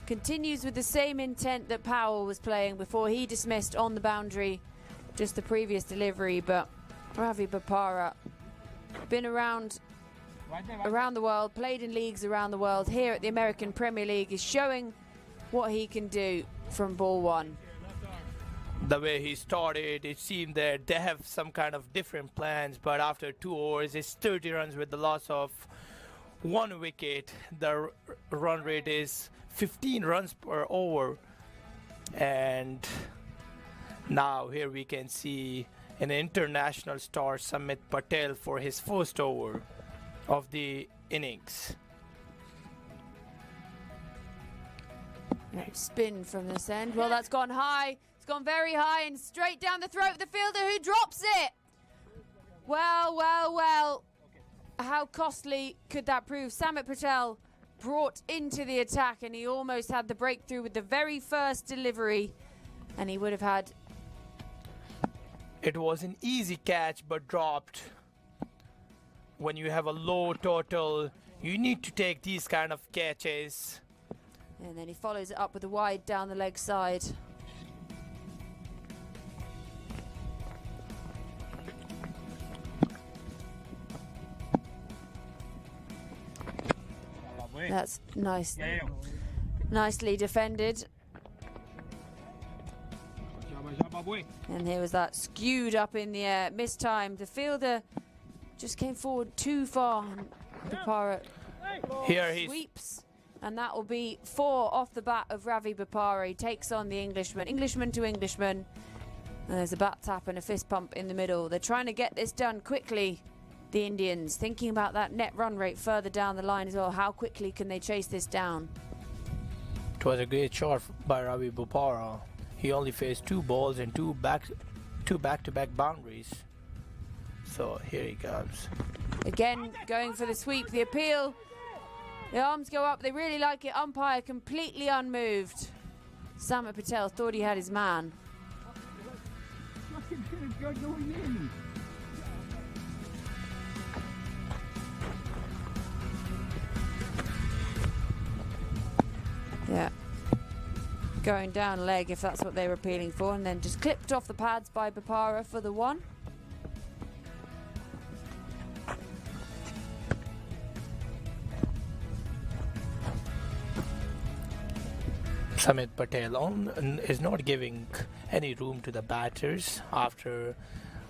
Continues with the same intent that Powell was playing before he dismissed on the boundary just the previous delivery. But Ravi Bopara, been around the world, played in leagues around the world. Here at the American Premier League is showing what he can do from ball 1. The way he started, it seemed that they have some kind of different plans, but after 2 overs, it's 30 runs with the loss of 1 wicket. The run rate is 15 runs per over. And now here we can see an international star, Samit Patel, for his first over of the innings. Spin from this end. Well, that's gone high. It's gone very high and straight down the throat of the fielder, who drops it. Well, well, well. How costly could that prove? Samit Patel brought into the attack, and he almost had the breakthrough with the very first delivery, and he would have had. It was an easy catch, but dropped. When you have a low total, you need to take these kind of catches. And then he follows it up with a wide down the leg side. That's nice. Nicely defended. And here was that skewed up in the air, mistimed. The fielder just came forward too far. Bopara here he sweeps, and that will be 4 off the bat of Ravi Bopara. He takes on the Englishman. Englishman to Englishman. And there's a bat tap and a fist pump in the middle. They're trying to get this done quickly, the Indians, thinking about that net run rate further down the line as well. How quickly can they chase this down? It was a great shot by Ravi Bopara. He only faced 2 balls and two back-to-back boundaries. So here he comes. Again, going for the sweep, the appeal. The arms go up, they really like it. Umpire completely unmoved. Samit Patel thought he had his man. Yeah. Going down leg if that's what they were appealing for, and then just clipped off the pads by Bopara for the 1. Samit Patel is not giving any room to the batters after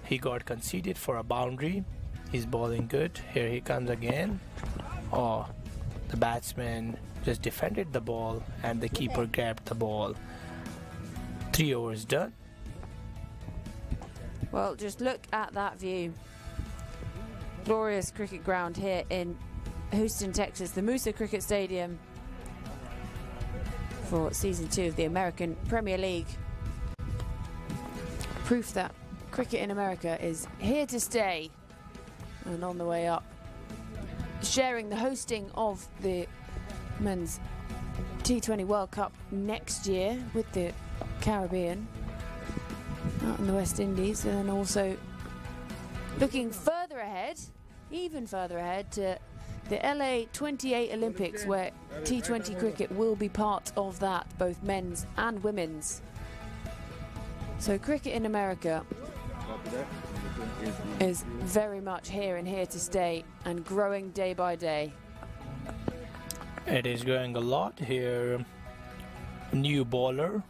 he got conceded for a boundary. He's bowling good. Here he comes again. Oh, the batsman just defended the ball and the keeper grabbed the ball. 3 overs done. Well, just look at that view. Glorious cricket ground here in Houston, Texas, the Musa Cricket Stadium for season 2 of the American Premier League. Proof that cricket in America is here to stay and on the way up. Sharing the hosting of the Men's T20 World Cup next year with the Caribbean out in the West Indies, and then also looking further ahead, even further ahead, to the LA 28 Olympics, where T20 cricket will be part of that, both men's and women's. So cricket in America is very much here and here to stay and growing day by day. It is growing a lot here. New bowler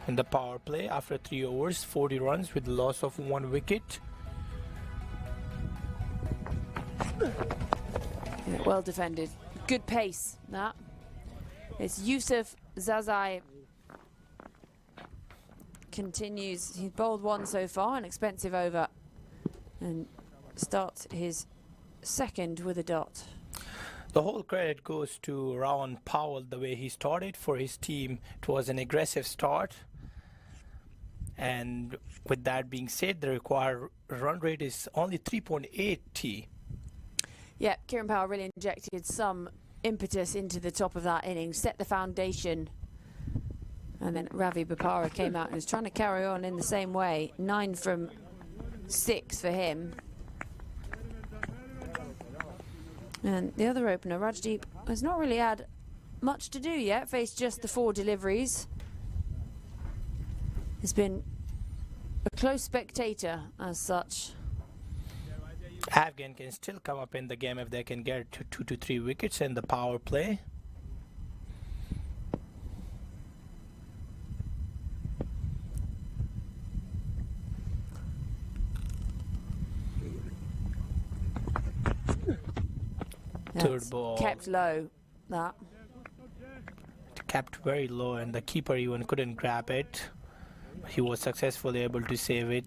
in the power play after 3 overs, 40 runs with the loss of 1 wicket. Yeah, well defended. Good pace, that. It's Yusuf Zazai. Continues. He's bowled 1 so far, an expensive over, and starts his 2nd with a dot. The whole credit goes to Rowan Powell, the way he started for his team. It was an aggressive start. And with that being said, the required run rate is only 3.80. Yeah, Kieran Powell really injected some impetus into the top of that innings, set the foundation. And then Ravi Bopara came out and was trying to carry on in the same way. 9 from 6 for him. And the other opener, Rajdeep, has not really had much to do yet, faced just the 4 deliveries. Has been a close spectator as such. Afghan can still come up in the game if they can get 2 to 3 wickets in the power play. Third ball. Kept low, that. Kept very low, and the keeper even couldn't grab it. He was successfully able to save it.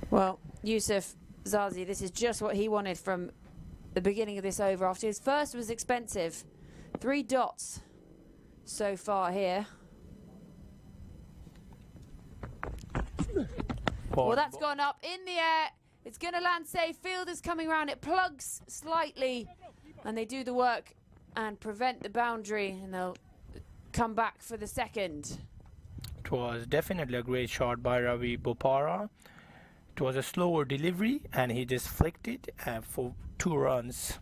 Well, Yusuf Zazi, this is just what he wanted from the beginning of this over. After his first was expensive. 3 dots so far here. Well, that's gone up in the air. It's going to land safe. Fielder's coming around. It plugs slightly, and they do the work and prevent the boundary, and they'll come back for the 2nd. It was definitely a great shot by Ravi Bopara. It was a slower delivery, and he just flicked it for 2 runs.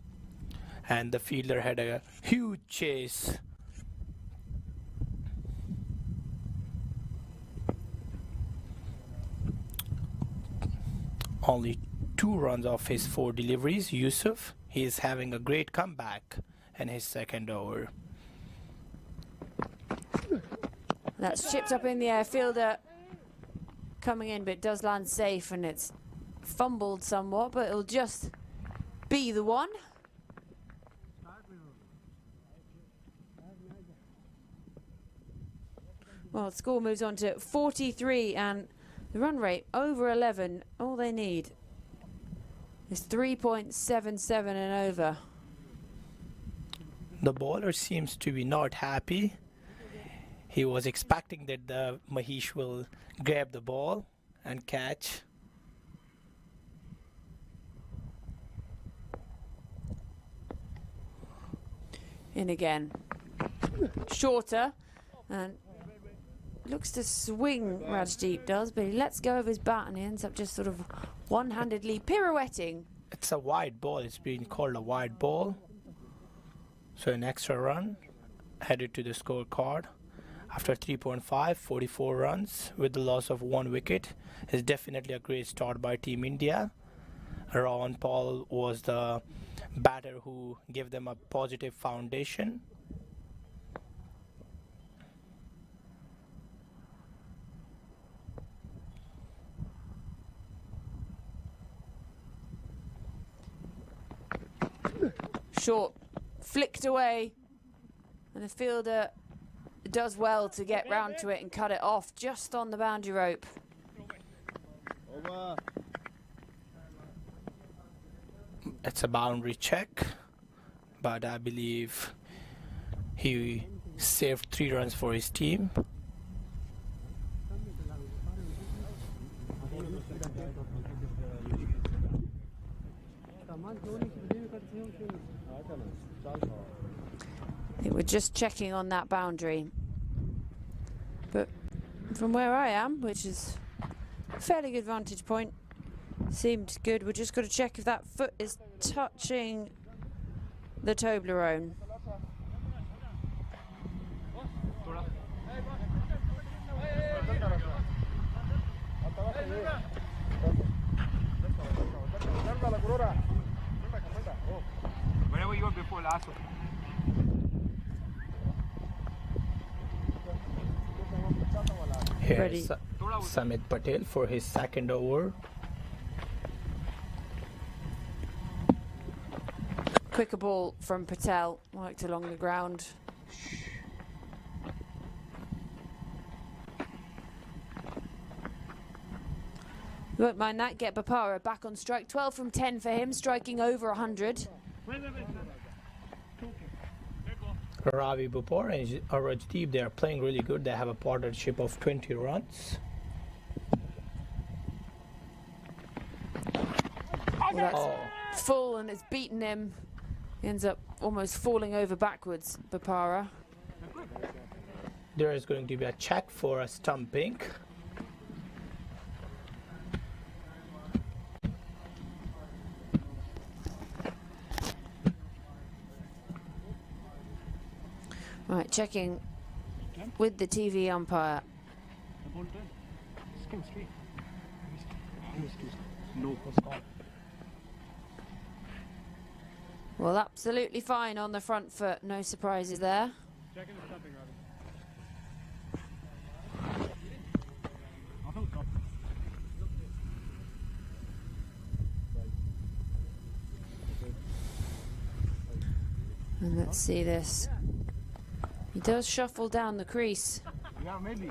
And the fielder had a huge chase. Only 2 runs off his 4 deliveries. Yusuf, he is having a great comeback in his 2nd over. That's chipped up in the air. Fielder coming in, but it does land safe, and it's fumbled somewhat, but it'll just be the one. Well, the score moves on to 43 and the run rate over 11. All they need is 3.77 and over. The bowler seems to be not happy. He was expecting that the Mahesh will grab the ball and catch. In again. Shorter and looks to swing, Rajdeep does, but he lets go of his bat and he ends up just sort of one-handedly pirouetting. It's a wide ball. It's being called a wide ball. So an extra run added to the scorecard. After 3.5, 44 runs with the loss of 1 wicket is definitely a great start by Team India. Ron Paul was the batter who gave them a positive foundation. Short, flicked away, and the fielder does well to get round to it and cut it off just on the boundary rope. Over. It's a boundary check, but I believe he saved 3 runs for his team. I think we're just checking on that boundary. But from where I am, which is a fairly good vantage point, seemed good. We're just got to check if that foot is touching the Toblerone. Wherever you were before last one. Here's Samit Patel for his second over. Quicker ball from Patel, worked along the ground. You won't mind that. Get Bapara back on strike. 12 from 10 for him, striking over 100. Ravi Bapara and Rajdeep, they are playing really good. They have a partnership of 20 runs. Well, that's full and it's beaten him. He ends up almost falling over backwards, Bapara. There is going to be a check for a stumping. Right, checking with the TV umpire. Well, absolutely fine on the front foot. No surprises there. Checking the stumping, And let's see this. He does shuffle down the crease. Yeah, maybe.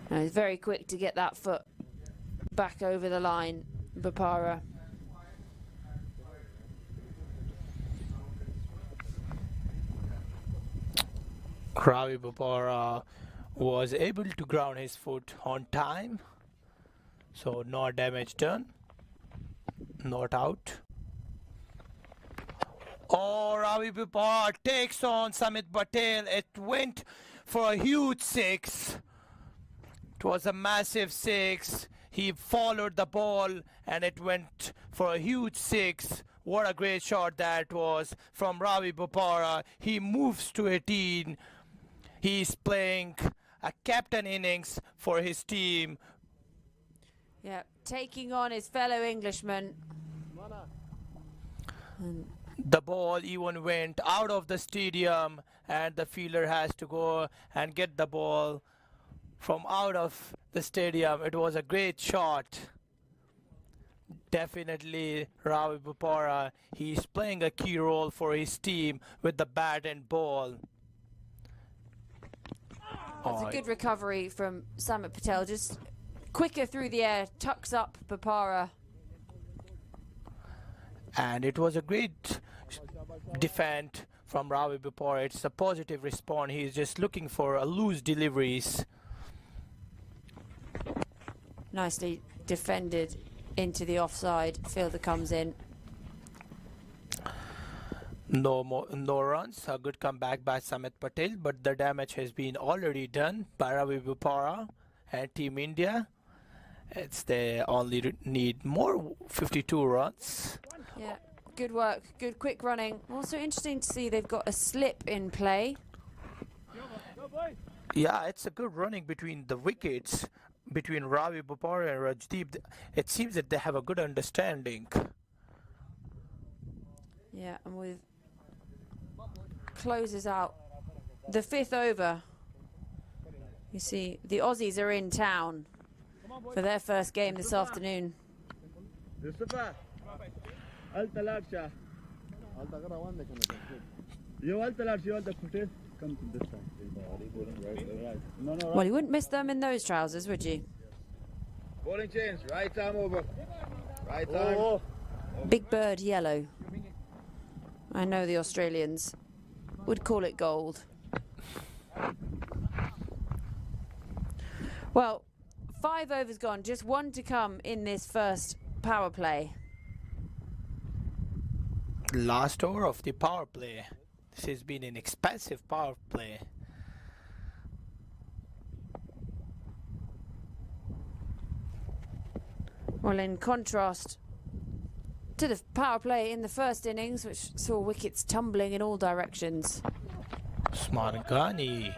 And he's very quick to get that foot back over the line, Bapara. Ravi Bapara was able to ground his foot on time, so no damage done, not out. Oh, Ravi Bapara takes on Samit Patel. It went for a huge 6. It was a massive 6. He followed the ball and it went for a huge 6. What a great shot that was from Ravi Bapara. He moves to 18. He's playing a captain innings for his team. Yeah, taking on his fellow Englishman. And the ball even went out of the stadium and the fielder has to go and get the ball from out of the stadium. It was a great shot. Definitely Ravi Bopara, he's playing a key role for his team with the bat and ball. That's a good recovery from Samit Patel. Just quicker through the air, tucks up Bopara. And it was a great defend from Ravi Bopara. It's a positive response. He's just looking for a loose deliveries. Nicely defended into the offside. Fielder comes in. No runs. A good comeback by Samit Patel, but the damage has been already done by Ravi Bopara and Team India. They only need more 52 runs. Yeah, good work, good quick running. Also interesting to see they've got a slip in play. Yeah, it's a good running between the wickets, between Ravi Bopara and Rajdeep. It seems that they have a good understanding. Yeah, and with closes out the 5th over. You see, the Aussies are in town for their first game this afternoon. Well, you wouldn't miss them in those trousers, would you? Bowling change, right arm over. Right arm. Big bird yellow. I know the Australians would call it gold. Well, 5 overs gone, just 1 to come in this first power play. Last over of the power play. This has been an expensive power play. Well, in contrast to the power play in the first innings, which saw wickets tumbling in all directions. Usman Ghani,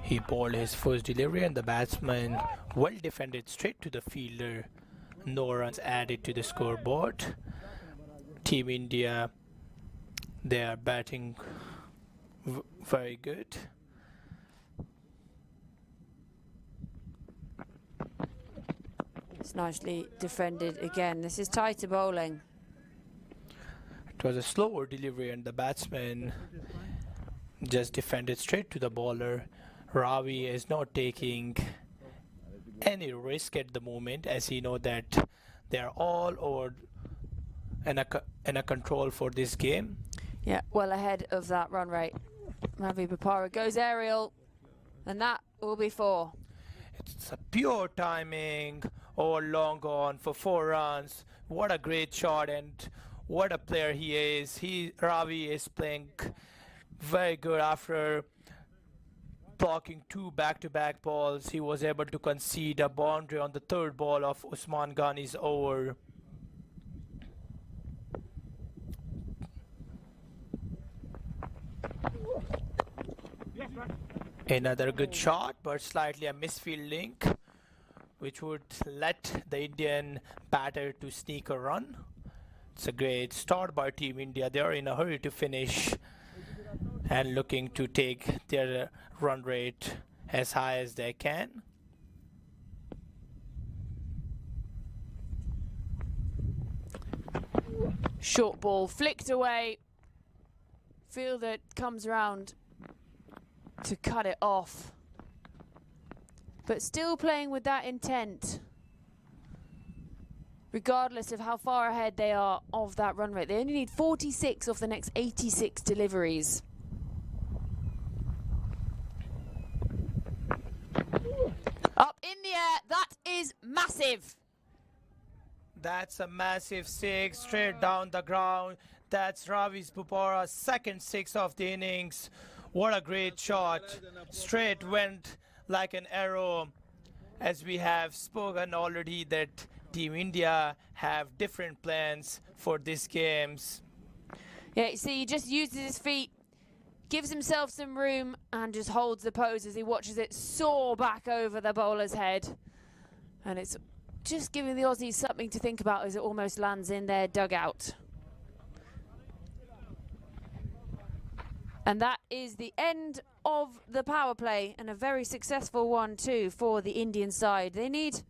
he bowled his first delivery and the batsman well defended straight to the fielder. No runs added to the scoreboard. Team India, they are batting very good. It's nicely defended again. This is tighter bowling. It was a slower delivery and the batsman just defended straight to the bowler. Ravi is not taking any risk at the moment, as he know that they are all over in a control for this game. Yeah, well ahead of that run rate. Ravi Bopara goes aerial, and that will be 4. It's a pure timing. Over long on for 4 runs. What a great shot and what a player he is. Ravi is playing very good after blocking 2 back-to-back balls. He was able to concede a boundary on the 3rd ball of Usman Ghani's over. Another good shot, but slightly a misfielding, which would let the Indian batter to sneak a run. It's a great start by Team India. They are in a hurry to finish and looking to take their run rate as high as they can. Short ball flicked away. Fielder comes around to cut it off. But still playing with that intent, regardless of how far ahead they are of that run rate. They only need 46 off the next 86 deliveries. Up in the air, that is massive. That's a massive 6 straight down the ground. That's Ravi Bopara's 2nd 6 of the innings. What a great shot. Straight went like an arrow. As we have spoken already that Team India have different plans for these games. Yeah, you see, he just uses his feet, gives himself some room and just holds the pose as he watches it soar back over the bowler's head. And it's just giving the Aussies something to think about as it almost lands in their dugout. And that is the end of the power play, and a very successful one too for the Indian side. They need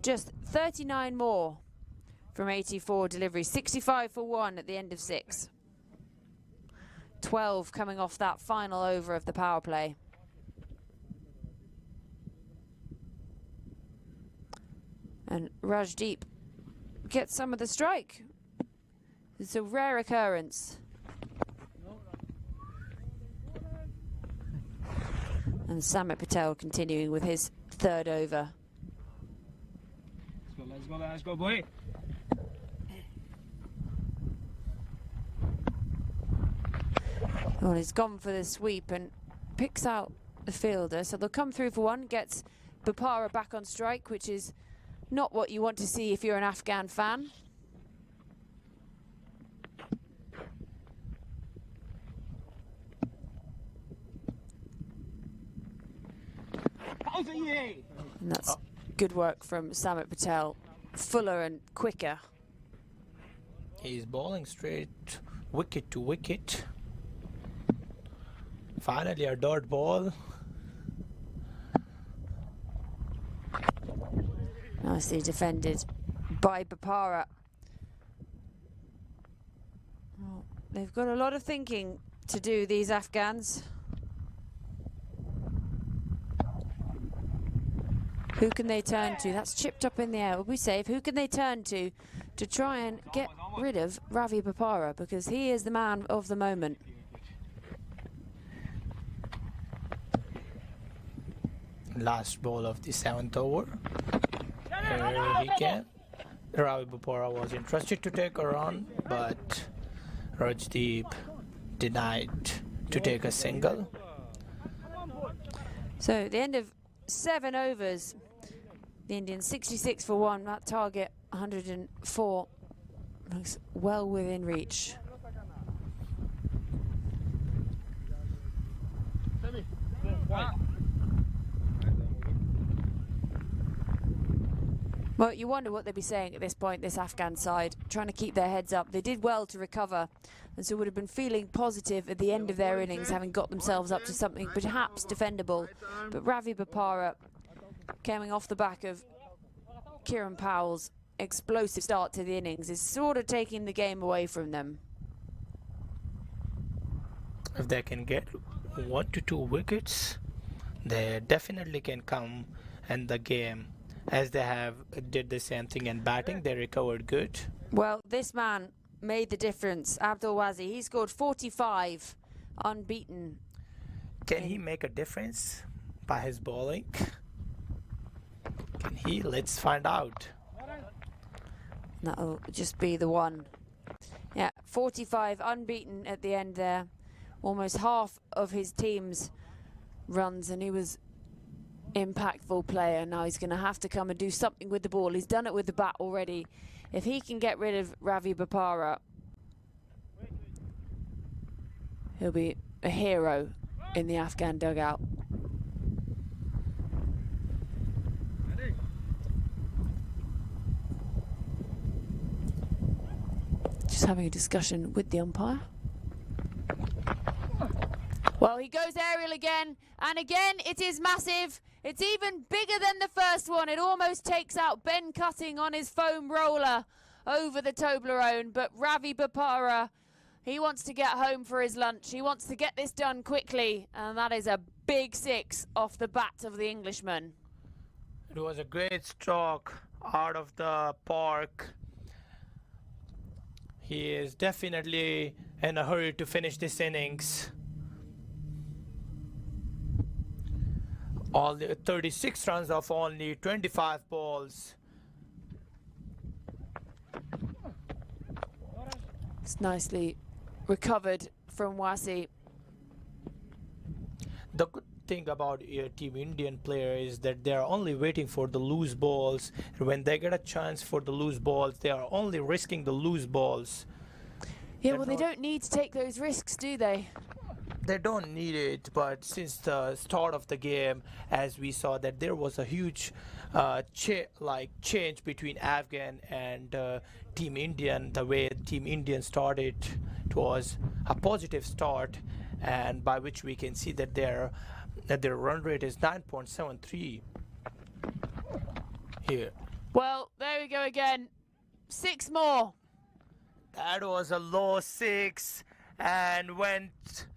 just 39 more from 84 deliveries, 65 for 1 at the end of 6. 12 coming off that final over of the power play. And Rajdeep gets some of the strike. It's a rare occurrence. And Samit Patel continuing with his 3rd over. Let's go, boy. Well, he's gone for the sweep and picks out the fielder. So they'll come through for 1, gets Bopara back on strike, which is not what you want to see if you're an Afghan fan. And that's good work from Samit Patel. Fuller and quicker. He's bowling straight wicket to wicket. Finally a dot ball. Nicely defended by Bopara. Well, they've got a lot of thinking to do, these Afghans. Who can they turn to? That's chipped up in the air. Will be safe. Who can they turn to try and get rid of Ravi Bopara? Because he is the man of the moment. Last ball of the 7th over. Here he can. Ravi Bopara was interested to take a run, but Rajdeep denied to take a single. So at the end of 7 overs, the Indians 66 for 1. That target 104 looks well within reach. Well, you wonder what they'd be saying at this point, this Afghan side, trying to keep their heads up. They did well to recover, and so would have been feeling positive at the end of their innings, having got themselves up to something perhaps defendable. But Ravi Bopara, coming off the back of Kieran Powell's explosive start to the innings, is sort of taking the game away from them. If they can get 1 to 2 wickets, they definitely can come in the game. As they have did the same thing in batting, they recovered good. Well, this man made the difference. Abdul Wazi, he scored 45, unbeaten. Can he make a difference by his bowling? Can he? Let's find out. That'll just be the one. Yeah, 45 unbeaten at the end there. Almost half of his team's runs, and he was impactful player. Now he's going to have to come and do something with the ball. He's done it with the bat already. If he can get rid of Ravi Bopara, he'll be a hero in the Afghan dugout. Just having a discussion with the umpire. Well, he goes aerial again, and again it is massive. It's even bigger than the first one. It almost takes out Ben Cutting on his foam roller over the Toblerone, but Ravi Bopara, he wants to get home for his lunch. He wants to get this done quickly, and that is a big 6 off the bat of the Englishman. It was a great stroke out of the park. He is definitely in a hurry to finish this innings. All the 36 runs of only 25 balls. It's nicely recovered from Wasi. The good thing about Team Indian player is that they are only waiting for the loose balls. And when they get a chance for the loose balls, they are only risking the loose balls. Yeah, well, they don't need to take those risks, do they? They don't need it, but since the start of the game, as we saw that there was a huge change between Afghan and Team Indian. The way Team Indian started, it was a positive start, and by which we can see that their run rate is 9.73 here. Well, there we go again. 6 more. That was a low 6 and went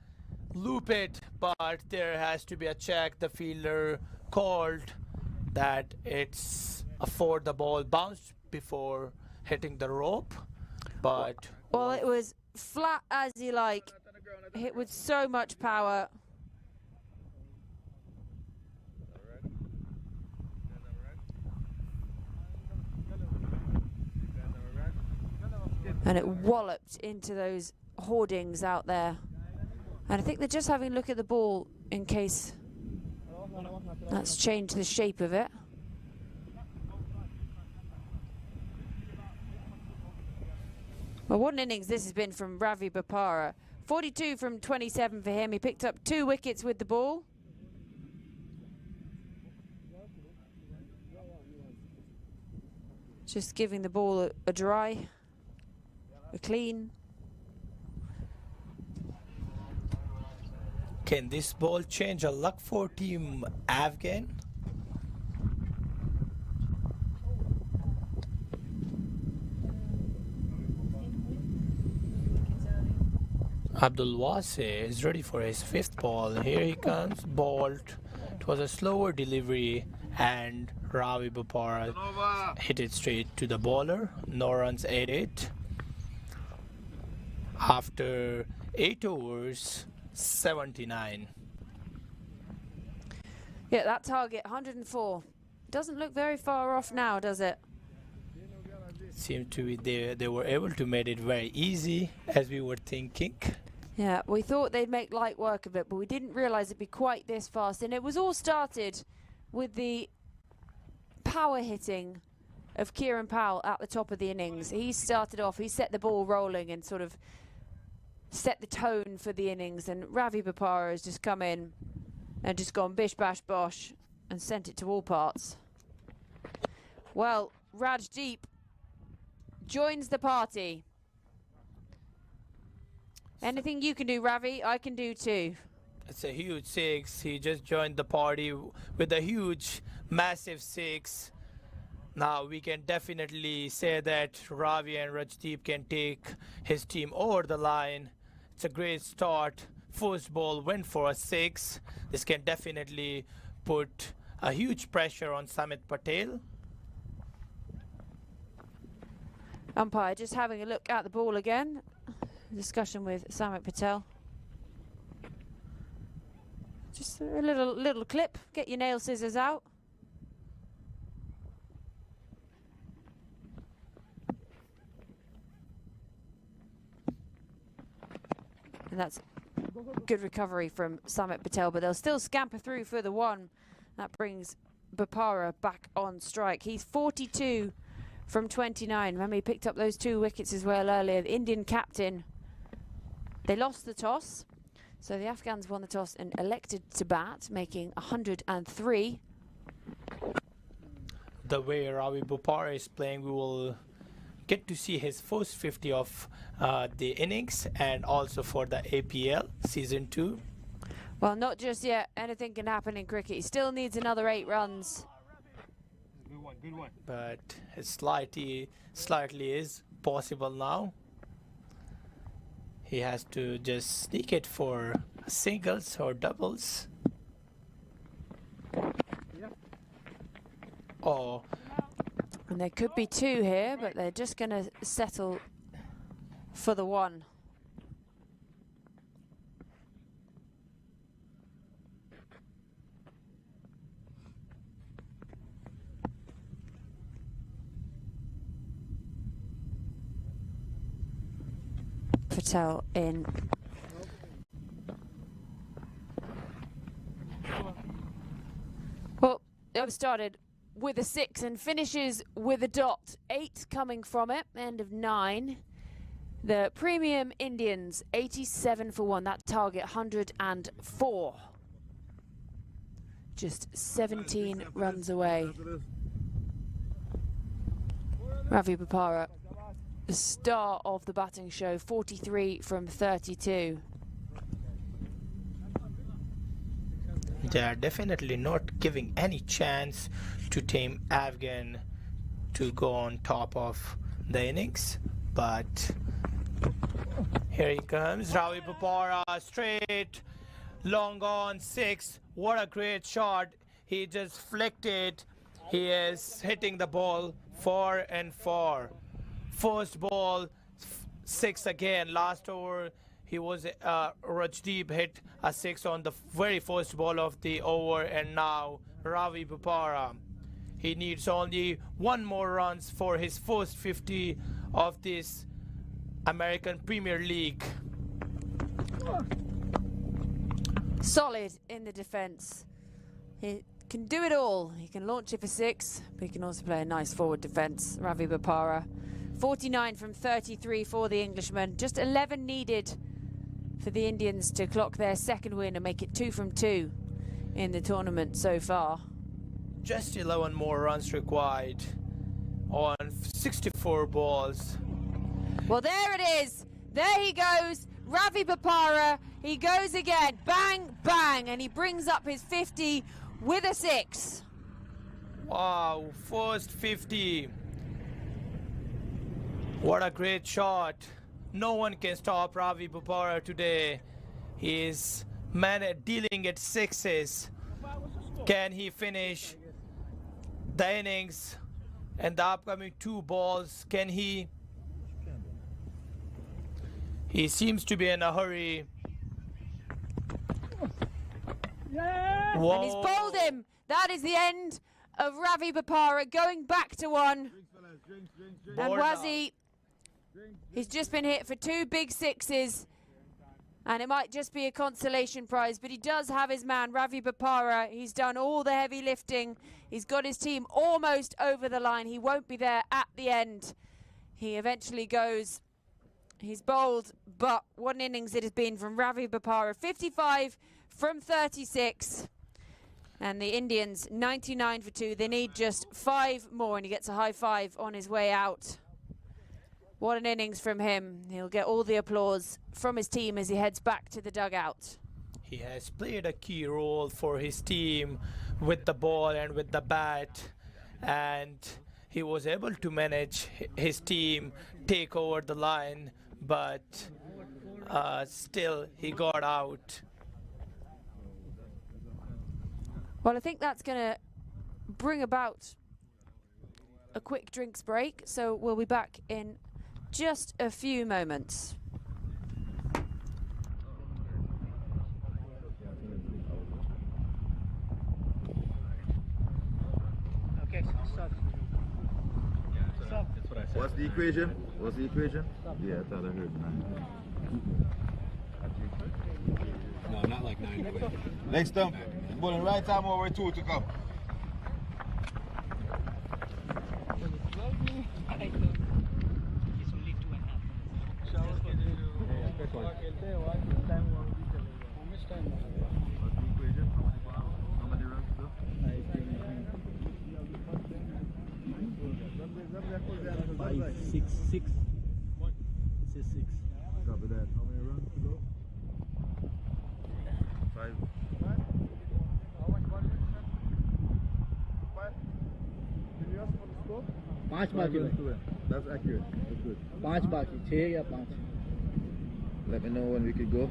loop it, but there has to be a check. The fielder called that it's a 4, the ball bounced before hitting the rope, but well, it was flat as you like, hit with so much power. And it walloped into those hoardings out there. And I think they're just having a look at the ball in case that's changed the shape of it. Well, what an innings this has been from Ravi Bopara. 42 from 27 for him. He picked up 2 wickets with the ball. Just giving the ball a dry, a clean. Can this ball change a luck for team Afghan? Abdul Wasi is ready for his 5th ball. Here he comes, balled. It was a slower delivery and Ravi Bopara hit it straight to the bowler. No runs, 8-8. After 8 overs, 79. Yeah, that target, 104. Doesn't look very far off now, does it? Seemed to be they were able to make it very easy, as we were thinking. Yeah, we thought they'd make light work of it, but we didn't realise it'd be quite this fast. And it was all started with the power hitting of Kieran Powell at the top of the innings. He started off, he set the ball rolling and sort of set the tone for the innings. And Ravi Bopara has just come in and just gone bish, bash, bosh and sent it to all parts. Well, Rajdeep joins the party. Anything you can do, Ravi, I can do too. It's a huge 6. He just joined the party with a huge, massive 6. Now we can definitely say that Ravi and Rajdeep can take his team over the line. It's a great start. First ball went for a 6. This can definitely put a huge pressure on Samit Patel. Umpire just having a look at the ball again. Discussion with Samit Patel. Just a little clip. Get your nail scissors out. And that's good recovery from Samit Patel, but they'll still scamper through for the 1. That brings Bopara back on strike. He's 42 from 29. Remember, he picked up those 2 wickets as well earlier. The Indian captain. They lost the toss, so the Afghans won the toss and elected to bat, making 103. The way Ravi Bopara is playing, we will get to see his first 50 of the innings and also for the APL Season 2. Well, not just yet. Anything can happen in cricket. He still needs another 8 runs. Good one. But it slightly is possible now. He has to just sneak it for singles or doubles. Yep. Oh. And there could be 2 here, but they're just going to settle for the 1. Patel in. Well, it started with a 6 and finishes with a dot. 8 coming from it, end of 9. The Premium Indians, 87 for 1. That target, 104. Just 17 runs away. Ravi Bopara, the star of the batting show, 43 from 32. They are definitely not giving any chance to Team Afghan to go on top of the innings, but here he comes. Ravi Bopara straight, long on 6. What a great shot. He just flicked it. He is hitting the ball 4 and 4. First ball, 6 again. Last over, he was Rajdeep hit a 6 on the very first ball of the over, and now Ravi Bopara. He needs only 1 more runs for his first 50 of this American Premier League. Solid in the defence. He can do it all. He can launch it for 6, but he can also play a nice forward defence. Ravi Bopara, 49 from 33 for the Englishman. Just 11 needed for the Indians to clock their second win and make it 2 from 2 in the tournament so far. Just 11 more runs required on 64 balls. Well, there it is. There he goes. Ravi Bopara. He goes again. Bang, bang. And he brings up his 50 with a 6. Wow, first 50. What a great shot. No one can stop Ravi Bopara today. He is dealing at 6s. Can he finish the innings and the upcoming 2 balls? Can he? He seems to be in a hurry. Whoa. And he's bowled him. That is the end of Ravi Bopara going back to 1. And Wazi, he's just been hit for 2 big 6s. And it might just be a consolation prize, but he does have his man, Ravi Bopara. He's done all the heavy lifting. He's got his team almost over the line. He won't be there at the end. He eventually goes. He's bowled, but what an innings it has been from Ravi Bopara. 55 from 36. And the Indians, 99 for 2. They need just 5 more, and he gets a high 5 on his way out. What an innings from him. He'll get all the applause from his team as he heads back to the dugout. He has played a key role for his team with the ball and with the bat, and he was able to manage his team, take over the line, but still he got out. Well, I think that's going to bring about a quick drinks break, so we'll be back in just a few moments. Okay, stop. What's the equation? What's the equation? Yeah, I thought I heard 9. No, not like 9. Next time, bowling right time over 2 to come. Six. It says 6. Copy that. How many runs to go? 5. How much ball is it? 5. Did you ask for the score? 5 बाकी. That's accurate. That's good. 5 बाकी. 6 या 5. Let me know when we could go.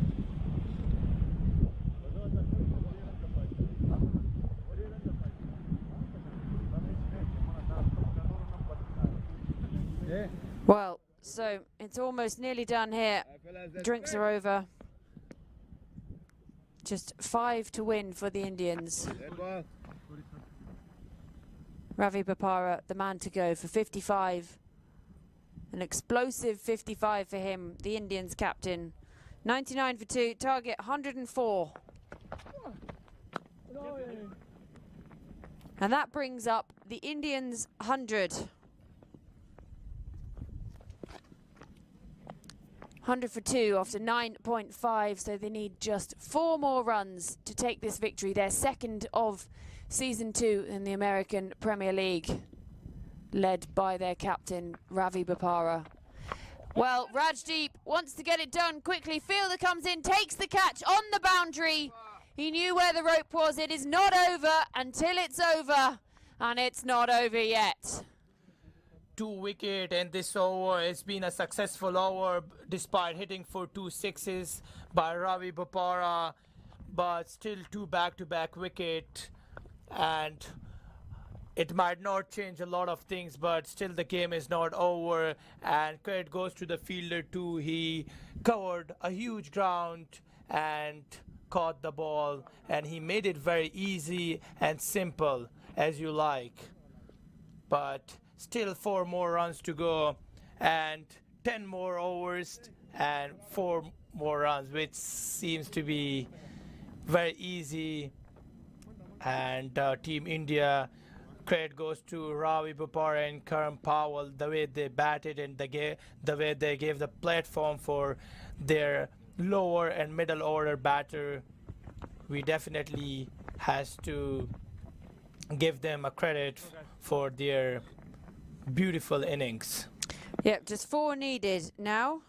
Well, so it's almost nearly done here. Drinks are over. Just 5 to win for the Indians. Ravi Bopara, the man to go for 55. An explosive 55 for him, the Indians captain. 99 for 2, target 104. And that brings up the Indians' 100. 100 for 2 after 9.5, so they need just 4 more runs to take this victory, their second of season 2 in the American Premier League, led by their captain Ravi Bopara. Well, Rajdeep wants to get it done quickly. Fielder comes in, takes the catch on the boundary. He knew where the rope was. It is not over until it's over, and it's not over yet. 2 wicket in this over. It's been a successful over despite hitting for 2 sixes by Ravi Bopara, but still 2 back-to-back wicket, and it might not change a lot of things, but still the game is not over, and credit goes to the fielder too. He covered a huge ground and caught the ball, and he made it very easy and simple as you like. But still 4 more runs to go, and 10 more overs and 4 more runs, which seems to be very easy. And Team India, credit goes to Ravi Bopara and Karan Powell, the way they batted and the way they gave the platform for their lower and middle order batter. We definitely has to give them a credit for their beautiful innings. Yep, just 4 needed now.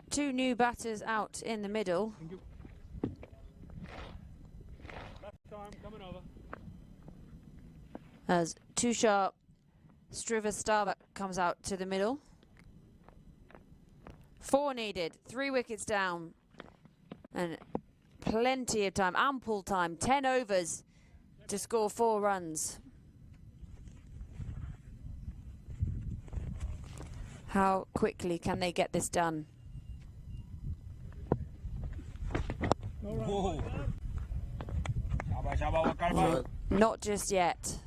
2 new batters out in the middle. As Tushar Srivastava comes out to the middle. 4 needed, 3 wickets down, and plenty of time, ample time, 10 overs to score 4 runs. How quickly can they get this done? Not just yet.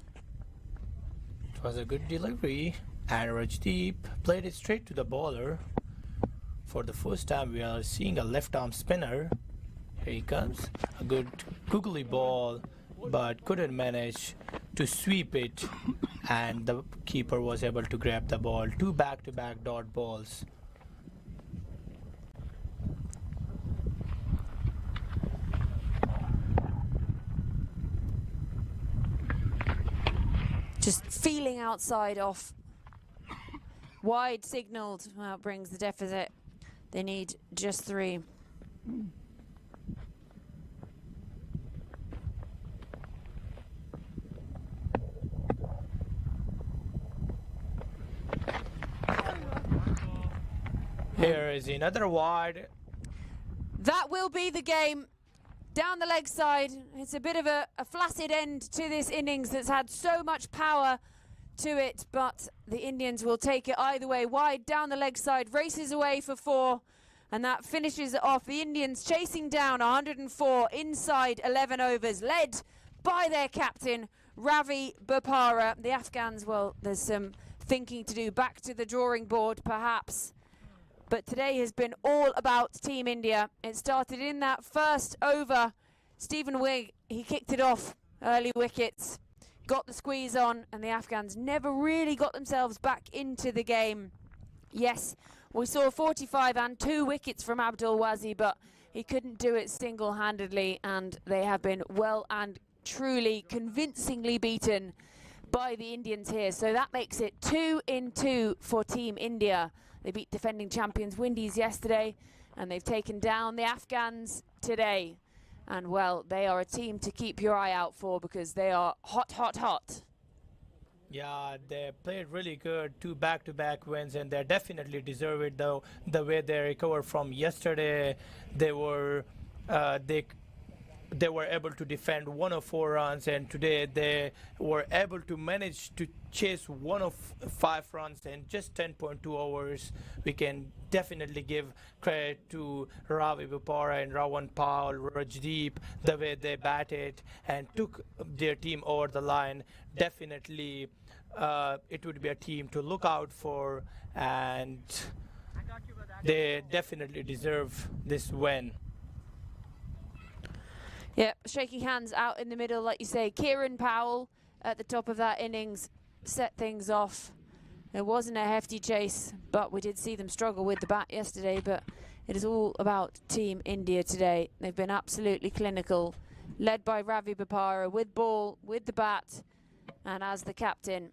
It was a good delivery, and Rajdeep played it straight to the bowler. For the first time we are seeing a left arm spinner. Here he comes, a good googly ball, but couldn't manage to sweep it, and the keeper was able to grab the ball. 2 back-to-back dot balls. Just feeling outside off. Wide signalled, well, brings the deficit. They need just 3. Here is another wide. That will be the game. Down the leg side, it's a bit of a flaccid end to this innings that's had so much power to it, but the Indians will take it either way. Wide down the leg side, races away for 4, and that finishes it off. The Indians chasing down 104 inside 11 overs, led by their captain, Ravi Bopara. The Afghans, well, there's some thinking to do, back to the drawing board perhaps. But today has been all about Team India. It started in that first over. Stephen Wigg, he kicked it off, early wickets, got the squeeze on, and the Afghans never really got themselves back into the game. Yes, we saw 45 and 2 wickets from Abdul Wazi, but he couldn't do it single-handedly, and they have been well and truly convincingly beaten by the Indians here. So that makes it 2-2 for Team India. They beat defending champions Windies yesterday, and they've taken down the Afghans today. And, well, they are a team to keep your eye out for because they are hot, hot, hot. Yeah, they played really good, 2 back-to-back wins, and they definitely deserve it, though. The way they recovered from yesterday, they were able to defend 104 runs, and today they were able to manage to chase 105 runs in just 10.2 overs. We can definitely give credit to Ravi Bopara and Rawan Powell, Rajdeep, the way they batted and took their team over the line. Definitely it would be a team to look out for, and they definitely deserve this win. Yep, shaking hands out in the middle, like you say. Kieran Powell at the top of that innings set things off. It wasn't a hefty chase, but we did see them struggle with the bat yesterday. But it is all about Team India today. They've been absolutely clinical, led by Ravi Bopara with ball, with the bat, and as the captain.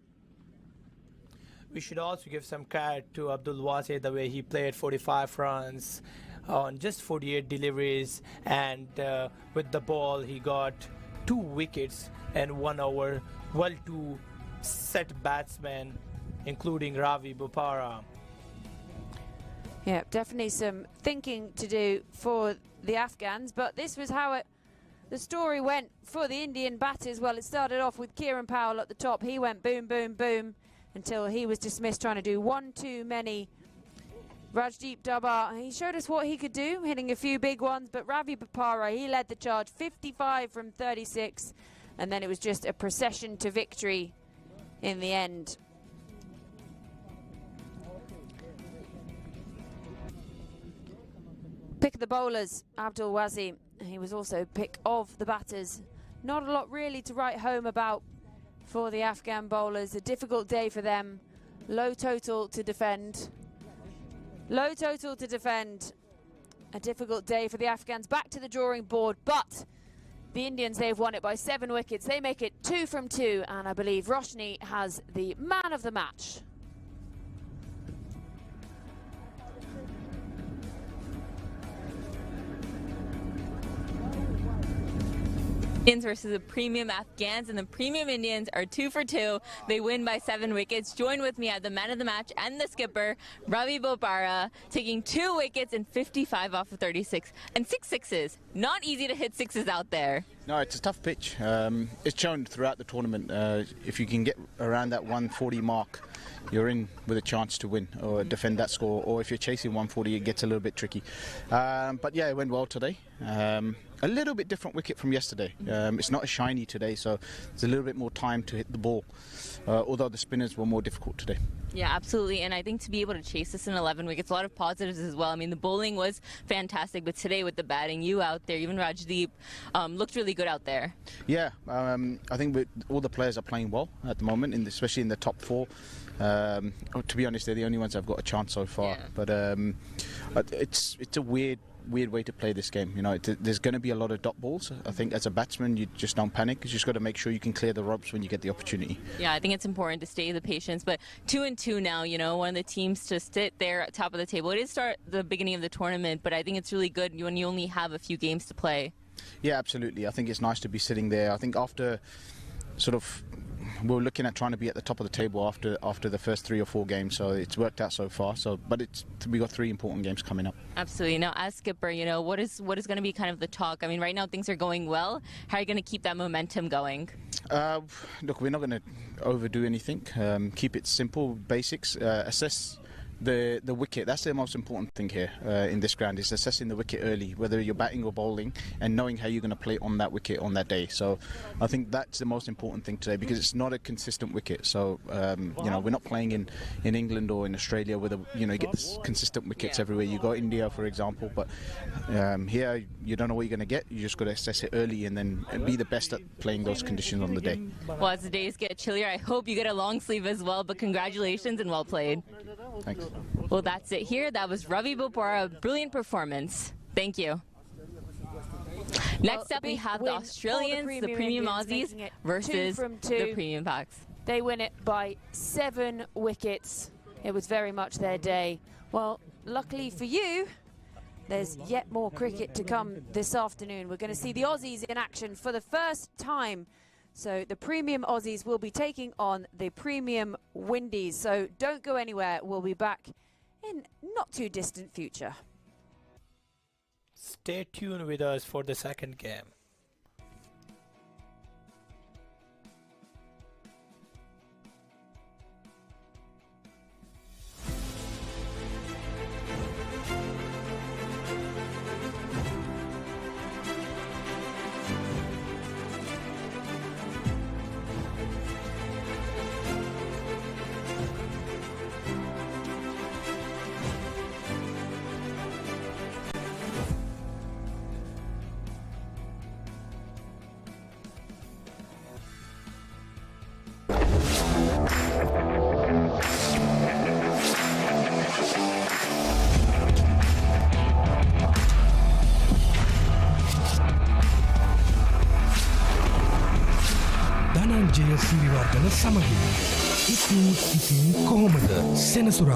We should also give some credit to Abdul Wazi, the way he played 45 runs. on just 48 deliveries, and with the ball he got 2 wickets and 1 over. Well, 2 set batsmen, including Ravi Bopara. Yeah, definitely some thinking to do for the Afghans, but this was how the story went for the Indian batters. Well, it started off with Kieran Powell at the top. He went boom, boom, boom until he was dismissed trying to do one too many. Rajdeep Dabar, he showed us what he could do, hitting a few big ones, but Ravi Bopara, he led the charge, 55 from 36, and then it was just a procession to victory in the end. Pick of the bowlers, Abdul Wazi. He was also pick of the batters. Not a lot really to write home about for the Afghan bowlers. A difficult day for them. Low total to defend. Low total to defend. A difficult day for the Afghans. Back to the drawing board, but the Indians, they've won it by 7 wickets. They make it 2 from 2, and I believe Roshni has the man of the match. Indians versus the premium Afghans, and the premium Indians are 2 for 2. They win by 7 wickets. Join with me at the man of the match and the skipper, Ravi Bopara, taking 2 wickets and 55 off of 36 and 6 sixes. Not easy to hit 6s out there. No, it's a tough pitch. It's shown throughout the tournament. If you can get around that 140 mark, you're in with a chance to win or defend that score. Or if you're chasing 140, it gets a little bit tricky. But yeah, it went well today. A little bit different wicket from yesterday. It's not as shiny today, so there's a little bit more time to hit the ball. Although the spinners were more difficult today. Yeah, absolutely. And I think to be able to chase this in 11 wickets, a lot of positives as well. I mean, the bowling was fantastic, but today with the batting, you out there, even Rajdeep, looked really good out there. Yeah, I think all the players are playing well at the moment, especially in the top 4. To be honest, they're the only ones that have got a chance so far. Yeah. But it's a weird way to play this game. You know, there's going to be a lot of dot balls. I think as a batsman, you just don't panic. You just got to make sure you can clear the ropes when you get the opportunity. Yeah, I think it's important to stay the patience. But 2-2 now, you know, one of the teams to sit there at top of the table. It did start the beginning of the tournament, but I think it's really good when you only have a few games to play. Yeah, absolutely. I think it's nice to be sitting there. I think after sort of we were looking at trying to be at the top of the table after the first 3 or 4 games, so it's worked out so far. But we got 3 important games coming up. Absolutely. Now, as skipper, you know, what is going to be kind of the talk? I mean, right now things are going well. How are you going to keep that momentum going? Look, we're not going to overdo anything. Keep it simple, basics. Assess the wicket. That's the most important thing here in this ground, is assessing the wicket early, whether you're batting or bowling, and knowing how you're going to play on that wicket on that day. So I think that's the most important thing today, because it's not a consistent wicket. So you know, we're not playing in England or in Australia where you get consistent wickets everywhere. You go India, for example, but here you don't know what you're going to get. You just got to assess it early and then be the best at playing those conditions on the day. Well, as the days get chillier, I hope you get a long sleeve as well, but congratulations and well played. Thanks. Well, that's it here. That was Ravi Bopara. Brilliant performance. Thank you. Next up, we have the Australians, the premium Aussies, versus the premium Paks. They win it by 7 wickets. It was very much their day. Well, luckily for you, there's yet more cricket to come this afternoon. We're going to see the Aussies in action for the first time. So the premium Aussies will be taking on the premium Windies. So don't go anywhere. We'll be back in not too distant future. Stay tuned with us for the second game. Dhananjaya Siriwardena සමගින් ඉතින් කොහොමද සෙනසුරා